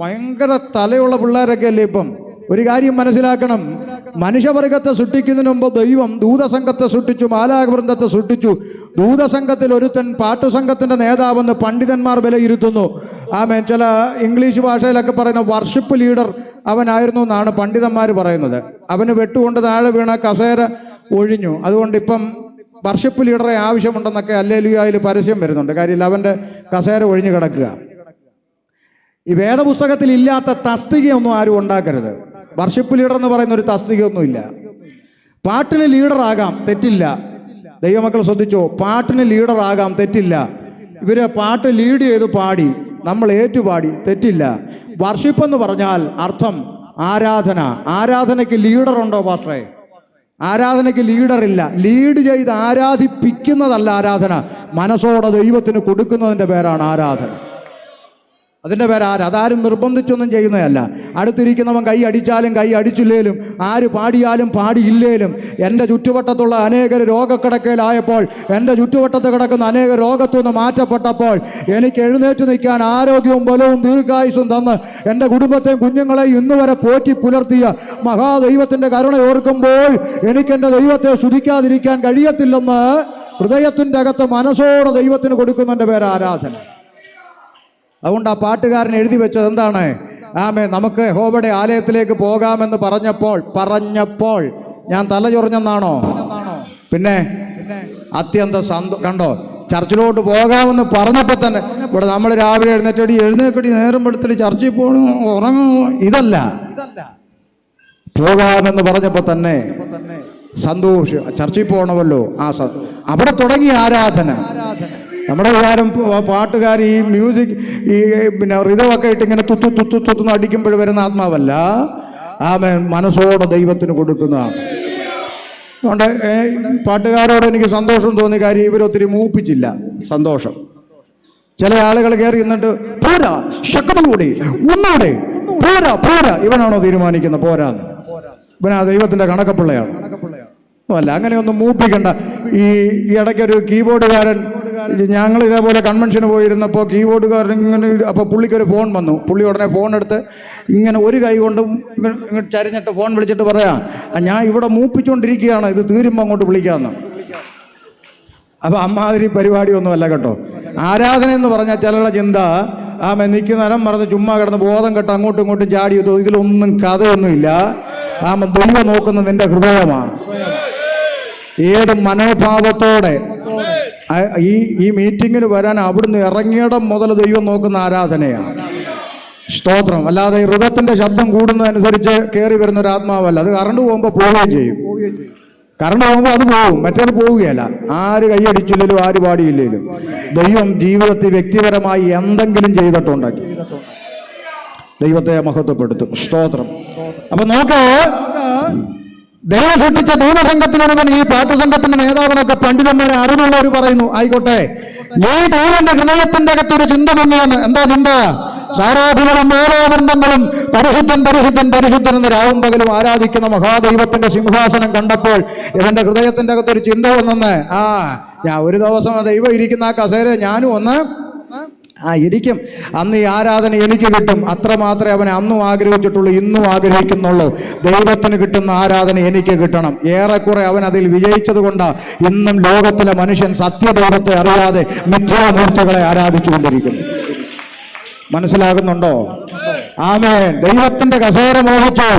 ഭയങ്കര തലയുള്ള പിള്ളേരൊക്കെ അല്ലേ ഇപ്പം. ഒരു കാര്യം മനസ്സിലാക്കണം, മനുഷ്യവർഗത്തെ സൃഷ്ടിക്കുന്നതിന് മുമ്പ് ദൈവം ദൂതസംഘത്തെ സൃഷ്ടിച്ചു, മാലാകവൃന്ദത്തെ സൃഷ്ടിച്ചു. ദൂതസംഘത്തിൽ ഒരുത്തൻ പാട്ടുസംഘത്തിന്റെ നേതാവെന്ന് പണ്ഡിതന്മാർ വിലയിരുത്തുന്നു. ആമേൻ. ചില ഇംഗ്ലീഷ് ഭാഷയിലൊക്കെ പറയുന്ന വർഷിപ്പ് ലീഡർ അവനായിരുന്നു എന്നാണ് പണ്ഡിതന്മാർ പറയുന്നത്. അവന് വെട്ടുകൊണ്ട് താഴെ വീണ കസേര ഒഴിഞ്ഞു. അതുകൊണ്ട് ഇപ്പം വർഷിപ്പ് ലീഡറെ ആവശ്യമുണ്ടെന്നൊക്കെ ഹല്ലേലൂയയിൽ പരസ്യം വരുന്നുണ്ട്. കാര്യമില്ല, അവൻ്റെ കസേര ഒഴിഞ്ഞു കിടക്കുക. ഈ വേദപുസ്തകത്തിൽ ഇല്ലാത്ത തസ്തികയൊന്നും ആരും ഉണ്ടാക്കരുത്. വർഷിപ്പ് ലീഡർ എന്ന് പറയുന്ന ഒരു തസ്തികയൊന്നുമില്ല. പാട്ടിന് ലീഡറാകാം, തെറ്റില്ല. ദൈവമക്കൾ ശ്രദ്ധിച്ചോ, പാട്ടിന് ലീഡറാകാം, തെറ്റില്ല. ഇവര് പാട്ട് ലീഡ് ചെയ്ത് പാടി, നമ്മൾ ഏറ്റുപാടി, തെറ്റില്ല. വർഷിപ്പ് എന്ന് പറഞ്ഞാൽ അർത്ഥം ആരാധന. ആരാധനയ്ക്ക് ലീഡറുണ്ടോ പാസ്റ്ററെ? ആരാധനയ്ക്ക് ലീഡറില്ല. ലീഡ് ചെയ്ത് ആരാധിപ്പിക്കുന്നതല്ല ആരാധന. മനസ്സോടെ ദൈവത്തിന് കൊടുക്കുന്നതിൻ്റെ പേരാണ് ആരാധന. അതിൻ്റെ പേര് അതാരും നിർബന്ധിച്ചൊന്നും ചെയ്യുന്നതല്ല. അടുത്തിരിക്കുന്നവൻ കൈ അടിച്ചാലും കൈ അടിച്ചില്ലേലും, ആര് പാടിയാലും പാടിയില്ലേലും, എൻ്റെ ചുറ്റുവട്ടത്തുള്ള അനേകർ രോഗക്കിടക്കയിലായപ്പോൾ, എൻ്റെ ചുറ്റുവട്ടത്ത് കിടക്കുന്ന അനേക രോഗത്തു നിന്ന് മാറ്റപ്പെട്ടപ്പോൾ, എനിക്ക് എഴുന്നേറ്റ് നിൽക്കാൻ ആരോഗ്യവും ബലവും ദീർഘായുസ്സും തന്ന് എൻ്റെ കുടുംബത്തെയും കുഞ്ഞുങ്ങളെയും ഇന്നുവരെ പോറ്റി പുലർത്തിയ മഹാദൈവത്തിൻ്റെ കരുണ ഓർക്കുമ്പോൾ എനിക്കെൻ്റെ ദൈവത്തെ സ്തുതിക്കാതിരിക്കാൻ കഴിയത്തില്ലെന്ന് ഹൃദയത്തിൻ്റെ അകത്ത് മനസ്സോടെ ദൈവത്തിന് കൊടുക്കുന്നതിൻ്റെ പേര് ആരാധന. അതുകൊണ്ട് ആ പാട്ടുകാരൻ എഴുതി വെച്ചത് എന്താണ്? ആമേ, നമുക്ക് യഹോവയുടെ ആലയത്തിലേക്ക് പോകാമെന്ന് പറഞ്ഞപ്പോൾ ഞാൻ തല ചൊറിഞ്ഞെന്നാണോ? പിന്നെ അത്യന്ത കണ്ടോ, ചർച്ചിലോട്ട് പോകാമെന്ന് പറഞ്ഞപ്പോൾ തന്നെ ഇവിടെ നമ്മൾ രാവിലെ എഴുന്നേക്കടി നേരം എടുത്തിട്ട് ചർച്ചിൽ പോകണം, ഉറങ്ങുമോ, ഇതല്ല. പോകാമെന്ന് പറഞ്ഞപ്പോൾ തന്നെ സന്തോഷം, ചർച്ചിൽ പോകണമല്ലോ. അവിടെ തുടങ്ങിയ ആരാധന. നമ്മുടെ വിചാരം പാട്ടുകാർ ഈ മ്യൂസിക് ഈ പിന്നെ റിതമൊക്കെ ഇട്ട് ഇങ്ങനെ തുത്തുന്ന് അടിക്കുമ്പോൾ വരുന്ന ആത്മാവല്ല. ആമേൻ. മനസ്സോടെ ദൈവത്തിന് കൊടുക്കുന്നതാണ്. അതുകൊണ്ട് പാട്ടുകാരോട് എനിക്ക് സന്തോഷം തോന്നി. കാര്യം ഇവരൊത്തിരി മൂപ്പിച്ചില്ല. സന്തോഷം. ചില ആളുകൾ കയറി എന്നിട്ട് പോരാ, ശക്തം കൂടി, ഒന്നുകൂടെ, പോരാ. ഇവനാണോ തീരുമാനിക്കുന്നത് പോരാന്ന്? ഇവനാ ദൈവത്തിന്റെ കണക്കപ്പിള്ളയാണ്. അല്ല, അങ്ങനെയൊന്നും മൂപ്പിക്കണ്ട. ഈ ഇടയ്ക്കൊരു കീബോർഡുകാരൻ, ഞങ്ങൾ ഇതേപോലെ കൺവെൻഷന് പോയിരുന്നപ്പോൾ കീബോർഡുകാരൻ ഇങ്ങനെ, അപ്പോൾ പുള്ളിക്കൊരു ഫോൺ വന്നു. പുള്ളി ഉടനെ ഫോൺ എടുത്ത് ഇങ്ങനെ ഒരു കൈ കൊണ്ടും ഇങ്ങോട്ട് ചരിഞ്ഞിട്ട് ഫോൺ വിളിച്ചിട്ട് പറയാം, ഞാൻ ഇവിടെ മൂപ്പിച്ചുകൊണ്ടിരിക്കുകയാണ്, ഇത് തീരുമ്പോൾ അങ്ങോട്ട് വിളിക്കാമെന്ന്. അപ്പോൾ അമ്മാതിരി പരിപാടിയൊന്നുമല്ല കേട്ടോ. ആരാധന എന്ന് പറഞ്ഞാൽ ചിലരുടെ ചിന്ത, നിൽക്കുന്ന നേരം മറന്ന് ചുമ്മാ കിടന്ന് ബോധം കെട്ട് അങ്ങോട്ടും ഇങ്ങോട്ടും ചാടി. ഇതിലൊന്നും കഥയൊന്നുമില്ല. ദൈവം നോക്കുന്നത് നിന്റെ ഹൃദയമാണ്. ഏത് മനോഭാവത്തോടെ ഈ മീറ്റിങ്ങിന് വരാൻ അവിടുന്ന് ഇറങ്ങിയിടം മുതൽ ദൈവം നോക്കുന്ന ആരാധനയാണ്. സ്തോത്രം. അല്ലാതെ ഈ ഋതത്തിന്റെ ശബ്ദം കൂടുന്നതനുസരിച്ച് കയറി വരുന്ന ഒരു ആത്മാവല്ല. അത് കറണ്ട് പോകുമ്പോൾ പോവുകയും ചെയ്യും. കറണ്ട് പോകുമ്പോൾ അത് പോകും, മറ്റേത് പോവുകയല്ല. ആര് കൈയടിച്ചില്ലേലും ആര് പാടിയില്ലേലും ദൈവം ജീവിതത്തിൽ വ്യക്തിപരമായി എന്തെങ്കിലും ചെയ്തിട്ടുണ്ടെങ്കിൽ ദൈവത്തെ മഹത്വപ്പെടുത്തും. സ്തോത്രം. അപ്പൊ നോക്ക്, ദൈവം സൃഷ്ടിച്ച ദൂതസംഘത്തിനൊരുവൻ ഈ പാട്ടുസംഘത്തിന്റെ നേതാവിനൊക്കെ പണ്ഡിതന്മാരെ അറിവുള്ളവർ പറയുന്നു, ആയിക്കോട്ടെ, ഈ ദൂതന്റെ ഹൃദയത്തിന്റെ അകത്തൊരു ചിന്ത വന്നതാണ്. എന്താ ചിന്ത? സാരാഭികളും ഓരോവൃന്ദങ്ങളും പരിശുദ്ധൻ പരിശുദ്ധൻ പരിശുദ്ധൻ എന്ന് രാവും പകലും ആരാധിക്കുന്ന മഹാദൈവത്തിന്റെ സിംഹാസനം കണ്ടപ്പോൾ ഇവന്റെ ഹൃദയത്തിന്റെ അകത്തൊരു ചിന്ത വന്നെന്ന്, ഞാൻ ഒരു ദിവസം ദൈവം ഇരിക്കുന്ന ആ കസേര ഞാനും ഒന്ന് ഇരിക്കും, അന്ന് ഈ ആരാധന എനിക്ക് കിട്ടും. അത്ര മാത്രമേ അവനെ അന്നും ആഗ്രഹിച്ചിട്ടുള്ളൂ, ഇന്നും ആഗ്രഹിക്കുന്നുള്ളൂ. ദൈവത്തിന് കിട്ടുന്ന ആരാധന എനിക്ക് കിട്ടണം. ഏറെക്കുറെ അവൻ അതിൽ വിജയിച്ചത് കൊണ്ടാണ് ഇന്നും ലോകത്തിലെ മനുഷ്യൻ സത്യദൈവത്തെ അറിയാതെ മിഥ്യാമൂർത്തികളെ ആരാധിച്ചുകൊണ്ടിരിക്കുന്നു. മനസ്സിലാകുന്നുണ്ടോ? ആമേൻ. ദൈവത്തിന്റെ കസേര മോഹിച്ചു.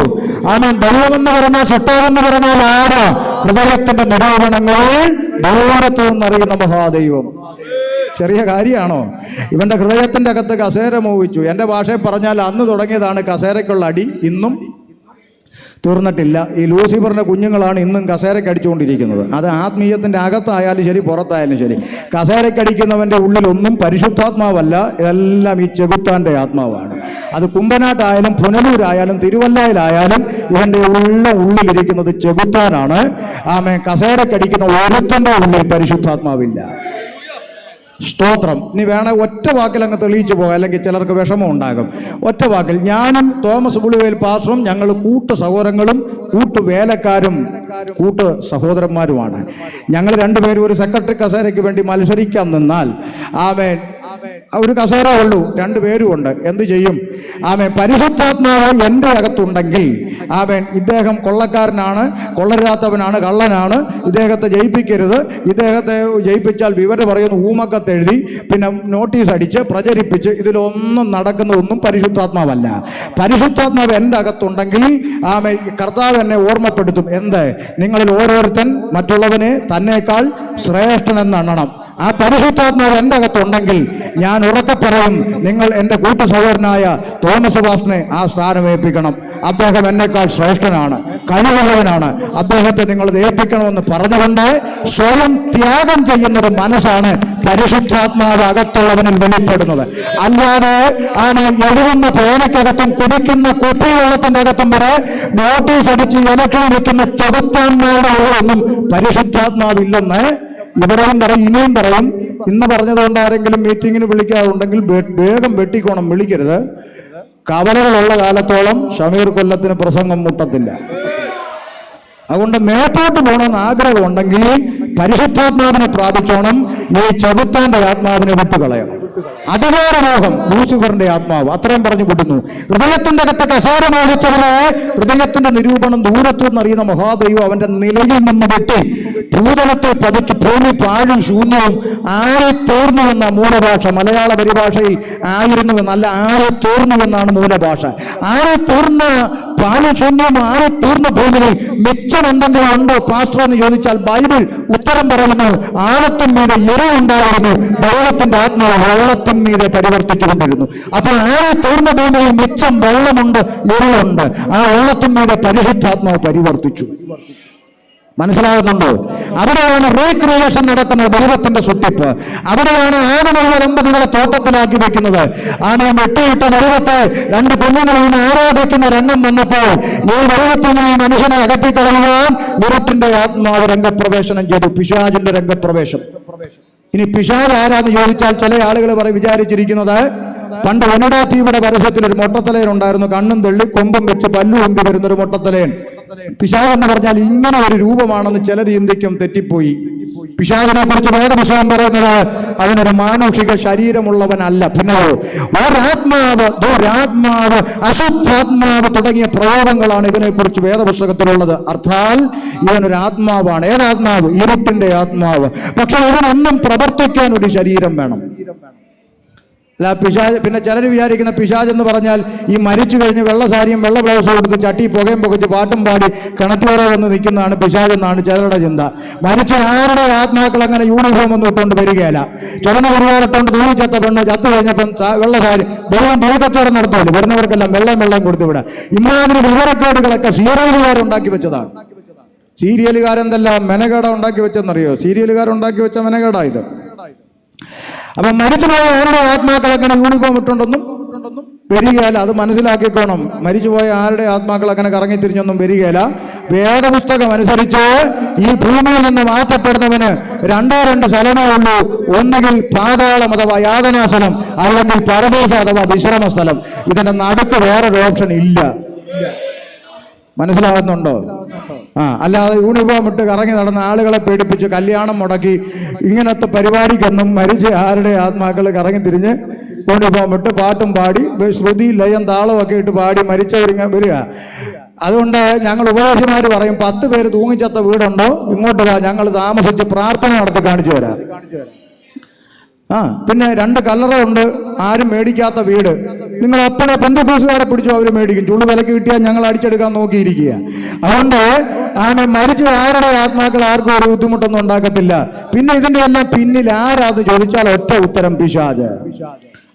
ആമേൻ. ദൈവമെന്ന് പറഞ്ഞാൽ സട്ടാവെന്ന് പറഞ്ഞാൽ ആരാ? ഹൃദയത്തിന്റെ നിരൂപണങ്ങളിൽ ദൂരത്ത് നിന്നറിയുന്ന മഹാദൈവം. ചെറിയ കാര്യമാണോ? ഇവന്റെ ഹൃദയത്തിന്റെ അകത്ത് കസേര മോഹിച്ചു. എൻ്റെ ഭാഷയിൽ പറഞ്ഞാൽ അന്ന് തുടങ്ങിയതാണ് കസേരയ്ക്കുള്ള അടി, ഇന്നും തീർന്നിട്ടില്ല. ഈ ലൂസിഫറിന്റെ കുഞ്ഞുങ്ങളാണ് ഇന്നും കസേരയ്ക്ക് അടിച്ചുകൊണ്ടിരിക്കുന്നത്. അത് ആത്മീയത്തിന്റെ അകത്തായാലും ശരി പുറത്തായാലും ശരി. കസേരയ്ക്കടിക്കുന്നവന്റെ ഉള്ളിലൊന്നും പരിശുദ്ധാത്മാവല്ല, ഇതെല്ലാം ഈ ചെകുത്താന്റെ ആത്മാവാണ്. അത് കുമ്പനാട്ടായാലും പുനലൂരായാലും തിരുവല്ലയിലായാലും ഇവന്റെ ഉള്ളിലിരിക്കുന്നത് ചെകുത്താനാണ്. ആമേ. കസേരയ്ക്കടിക്കുന്ന ഒരുത്തന്റെ ഉള്ളിൽ പരിശുദ്ധാത്മാവില്ല. സ്തോത്രം. ഇനി വേണേ ഒറ്റ വാക്കിൽ അങ്ങ് തെളിയിച്ചു പോകാം, അല്ലെങ്കിൽ ചിലർക്ക് വിഷമം ഉണ്ടാകും. ഒറ്റ വാക്കിൽ, ഞാനും തോമസ് പുളിവേൽ പാസ്റ്ററും ഞങ്ങൾ കൂട്ടു സഹോദരങ്ങളും കൂട്ടുവേലക്കാരും കൂട്ടു സഹോദരന്മാരുമാണ്. ഞങ്ങൾ രണ്ടുപേരും ഒരു സെക്രട്ടറി കസേരയ്ക്ക് വേണ്ടി മത്സരിക്കാൻ നിന്നാൽ ആമേൻ, ഒരു കസേര ഉള്ളൂ, രണ്ടുപേരും ഉണ്ട്. എന്ത് ചെയ്യും? ആമേൻ. പരിശുദ്ധാത്മാവ് എൻ്റെ അകത്തുണ്ടെങ്കിൽ ആമേൻ, ഇദ്ദേഹം കൊള്ളക്കാരനാണ്, കൊള്ളരുതാത്തവനാണ്, കള്ളനാണ്, ഇദ്ദേഹത്തെ ജയിപ്പിക്കരുത്, ഇദ്ദേഹത്തെ ജയിപ്പിച്ചാൽ വിവരം പറയുന്ന ഊമക്കത്തെഴുതി പിന്നെ നോട്ടീസ് അടിച്ച് പ്രചരിപ്പിച്ച് ഇതിലൊന്നും നടക്കുന്നതൊന്നും പരിശുദ്ധാത്മാവല്ല. പരിശുദ്ധാത്മാവ് എൻ്റെ അകത്തുണ്ടെങ്കിൽ ആമേൻ, കർത്താവ് എന്നെ ഓർമ്മപ്പെടുത്തും. എന്ത്? നിങ്ങളിൽ ഓരോരുത്തൻ മറ്റുള്ളവനെ തന്നേക്കാൾ ശ്രേഷ്ഠനെന്നെണ്ണണം. ആ പരിശുദ്ധാത്മാവ് എൻ്റെ അകത്തുണ്ടെങ്കിൽ ഞാൻ ഉറക്കെ പറയും, നിങ്ങൾ എൻ്റെ കൂട്ടു സഹോദരനായ തോമസ് പാസ്റ്ററിനെ ആ സ്ഥാനം ഏൽപ്പിക്കണം. അദ്ദേഹം എന്നെക്കാൾ ശ്രേഷ്ഠനാണ്, കഴിവുള്ളവനാണ്, അദ്ദേഹത്തെ നിങ്ങൾ ഏൽപ്പിക്കണമെന്ന് പറഞ്ഞുകൊണ്ട് സ്വയം ത്യാഗം ചെയ്യുന്നൊരു മനസ്സാണ് പരിശുദ്ധാത്മാവ് അകത്തുള്ളവനിൽ വെളിപ്പെടുന്നത്. അല്ലാതെ എഴുതുന്ന പേനക്കകത്തും കുടിക്കുന്ന കുപ്പിവെള്ളത്തിന്റെ അകത്തും വരെ നോട്ടീസ് അടിച്ച് ഇലക്ഷൻ വെക്കുന്ന ചെറുത്താന്മാരുടെ പരിശുദ്ധാത്മാവില്ലെന്ന് ഇവിടെയും പറയും, ഇനിയും പറയും. ഇന്ന് പറഞ്ഞതുകൊണ്ട് ആരെങ്കിലും മീറ്റിങ്ങിന് വിളിക്കാറുണ്ടെങ്കിൽ വേഗം വെട്ടിക്കോണം, വിളിക്കരുത്. കവലകളുള്ള കാലത്തോളം ഷമീർ കൊല്ലത്തിന് പ്രസംഗം മുട്ടത്തില്ല. അതുകൊണ്ട് മേപ്പോട്ട് പോകണമെന്ന് ആഗ്രഹമുണ്ടെങ്കിൽ പരിശുദ്ധാത്മാവിനെ പ്രാപിച്ചോണം. ഈ ചെകുത്താന്റെ ആത്മാവിനെ വിട്ടുകളയണം. അധികാരമോഹം ലൂസിഫറിന്റെ ആത്മാവ്, അത്രയും പറഞ്ഞു കൊടുക്കുന്നു. ഹൃദയത്തിന്റെ അകത്ത് കസേര മോഹിച്ചവരെ ഹൃദയത്തിന്റെ നിരൂപണം ദൂരത്തു നിന്നറിയുന്ന മഹാദൈവം അവന്റെ നിലയിൽ നിന്ന് വെട്ടി ഭൂതലത്തെ പതിച്ച് ഭൂമി പാഴും ശൂന്യവും ആയിത്തീർന്നുവെന്ന മൂലഭാഷ. മലയാള പരിഭാഷയിൽ ആയിരുന്നുവെന്നല്ല, ആയിത്തീർന്നുവെന്നാണ് മൂലഭാഷ. ആയിത്തീർന്ന പാഴും ശൂന്യവും ആയിത്തീർന്ന ഭൂമിയിൽ മിച്ചം എന്തെങ്കിലും ഉണ്ടോ പാസ്റ്റർ എന്ന് ചോദിച്ചാൽ ബൈബിൾ ഉത്തരം പറയുന്നു, ആഴത്തിൻ മീതെ ഇരവുണ്ടായിരുന്നു, ദൈവത്തിന്റെ ആത്മാവ് വെള്ളത്തിൻ മീതെ പരിവർത്തിച്ചുകൊണ്ടിരുന്നു. അപ്പോൾ ആയിത്തീർന്ന ഭൂമിയിൽ മിച്ചം വെള്ളമുണ്ട്, ഇരവുണ്ട്. ആ വെള്ളത്തിൻ മീതെ പരിശുദ്ധാത്മാവ് പരിവർത്തിച്ചു. മനസ്സിലാകുന്നുണ്ടോ? അവിടെയാണ് റീക്രിയേഷൻ നടക്കുന്നത്, ദൈവത്തിന്റെ സൃഷ്ടിപ്പ്. അവിടെയാണ് ആനമുള്ള ദമ്പതികളെ തോട്ടത്തിലാക്കി വെക്കുന്നത്. ആന വെട്ടിയിട്ട ദൈവത്തെ രണ്ട് കുഞ്ഞുങ്ങളിൽ ആരാധിക്കുന്ന രംഗം വന്നപ്പോൾ ഈ ദൈവത്തിൽ ഈ മനുഷ്യനെ അകറ്റിക്കളയുവാൻ നിറത്തിന്റെ ആത്മാവ് രംഗപ്രവേശനം ചെയ്തു. പിശാചിന്റെ രംഗപ്രവേശം. ഇനി പിശാച് ആരാന്ന് ചോദിച്ചാൽ ചില ആളുകൾ വിചാരിച്ചിരിക്കുന്നത്, പണ്ട് ഒനഡാത്തീവിടെ പരസ്യത്തിൽ ഒരു മൊട്ടത്തലയൻ ഉണ്ടായിരുന്നു, കണ്ണും തെള്ളി കൊമ്പും വെച്ച് പല്ലു കൊമ്പി വരുന്നൊരു മൊട്ടത്തലയൻ. പിശാച് എന്ന് പറഞ്ഞാൽ ഇങ്ങനെ ഒരു രൂപമാണെന്ന് ചിലർ ചിന്തിക്കും, തെറ്റിപ്പോയി. പിശാചിനെ കുറിച്ച് വേദപുസ്തകം പറയുന്നത് അവനൊരു മാനുഷിക ശരീരമുള്ളവനല്ല, പിന്നെ ഒരാത്മാവ്, ദുരാത്മാവ്, അശുദ്ധാത്മാവ് തുടങ്ങിയ പ്രയോഗങ്ങളാണ് ഇവനെ കുറിച്ച് വേദപുസ്തകത്തിലുള്ളത്. അർത്ഥാൽ ഇവനൊരു ആത്മാവാണ്. ഏതാത്മാവ്? ഇരുട്ടിന്റെ ആത്മാവ്. പക്ഷെ ഇവനെന്നും പ്രവർത്തിക്കാൻ ഒരു ശരീരം വേണം. അല്ല പിശാജ്. പിന്നെ ചിലർ വിചാരിക്കുന്ന പിശാജ് എന്ന് പറഞ്ഞാൽ ഈ മരിച്ചു കഴിഞ്ഞ് വെള്ള സാരിയും വെള്ള ബ്ലൗസും കൊടുത്ത് ചട്ടി പുകയും പുകച്ച് പാട്ടും പാടി കിണറ്റുവരെ വന്ന് നിൽക്കുന്നതാണ് പിശാജ് എന്നാണ് ചിലരുടെ ചിന്ത. മരിച്ച ആരുടെ ആത്മാക്കൾ അങ്ങനെ യൂണിഫോം ഒന്നും ഇട്ടുകൊണ്ട് വരികയില്ല. ചുവന്ന കറിയാറിട്ടുകൊണ്ട് തൂങ്ങിച്ചത്ത പെണ്ണ് ചത്തു കഴിഞ്ഞപ്പം വെള്ള സാരി ദൈവം തുണിക്കച്ചവടം നടത്തുമല്ലോ, വരുന്നവർക്കെല്ലാം വെള്ളം കൊടുത്തു വിടാം. ഇമാതിരി വിവരക്കേടുകളൊക്കെ സീരിയലുകാരുണ്ടാക്കി വെച്ചതാണ്. സീരിയലുകാരെന്തെല്ലാം മെനകേട ഉണ്ടാക്കി വെച്ചെന്നറിയോ? സീരിയലുകാരുണ്ടാക്കി വെച്ച മെനകേടാ ഇത്. അപ്പൊ മരിച്ചുപോയ ആരുടെ ആത്മാക്കൾ അങ്ങനെ യൂണിഫോം ഇട്ടുണ്ടെന്നും വരികയില്ല. അത് മനസ്സിലാക്കിക്കോണം. മരിച്ചുപോയ ആരുടെ ആത്മാക്കൾ അങ്ങനെ കറങ്ങിത്തിരിഞ്ഞൊന്നും വരികയില്ല. വേദപുസ്തകം അനുസരിച്ച് ഈ ഭൂമിയിൽ നിന്ന് മാറ്റപ്പെടുന്നവന് രണ്ട് സ്ഥലമേ ഉള്ളൂ. ഒന്നുകിൽ പാതാളം അഥവാ യാതനാസ്ഥലം, അല്ലെങ്കിൽ പരദേശം അഥവാ വിശ്രമ സ്ഥലം. ഇതിന്റെ നടുക്ക് വേറൊരു ഓപ്ഷൻ ഇല്ല. മനസ്സിലാകുന്നുണ്ടോ? അല്ലാതെ യൂണിഫോം ഇട്ട് കറങ്ങി നടന്ന ആളുകളെ പേടിപ്പിച്ച് കല്യാണം മുടക്കി ഇങ്ങനത്തെ പരിപാടിക്കൊന്നും മരിച്ച ആരുടെ ആത്മാക്കൾ കറങ്ങി തിരിഞ്ഞ് യൂണിഫോം ഇട്ട് പാട്ടും പാടി ശ്രുതി ലയം താളമൊക്കെ ഇട്ട് പാടി മരിച്ചവരിങ്ങനെ വരിക. അതുകൊണ്ട് ഞങ്ങൾ ഉപദേശിമാർ പറയും, 10 പേര് തൂങ്ങിച്ചത്ത വീടുണ്ടോ ഇങ്ങോട്ട് വാ, ഞങ്ങൾ താമസിച്ച് പ്രാർത്ഥന നടത്തി കാണിച്ചു തരാം. പിന്നെ 2 കല്ലറയുണ്ട്, ആരും മേടിക്കാത്ത വീട്. നിങ്ങൾ അപ്പനെ പെന്തക്കോസുകാരെ പിടിച്ചോ, അവർ മേടിക്കും. ചുള്ളു വിലക്ക് കിട്ടിയാൽ ഞങ്ങൾ അടിച്ചെടുക്കാൻ നോക്കിയിരിക്കുക. അതുകൊണ്ട് മരിച്ചു ആരുടെ ആത്മാക്കൾ ആർക്കും ഒരു ബുദ്ധിമുട്ടൊന്നും ഉണ്ടാക്കത്തില്ല. പിന്നെ ഇതിന്റെ എല്ലാം പിന്നിൽ ആരാന്ന് ചോദിച്ചാൽ ഒറ്റ ഉത്തരം, പിശാച്.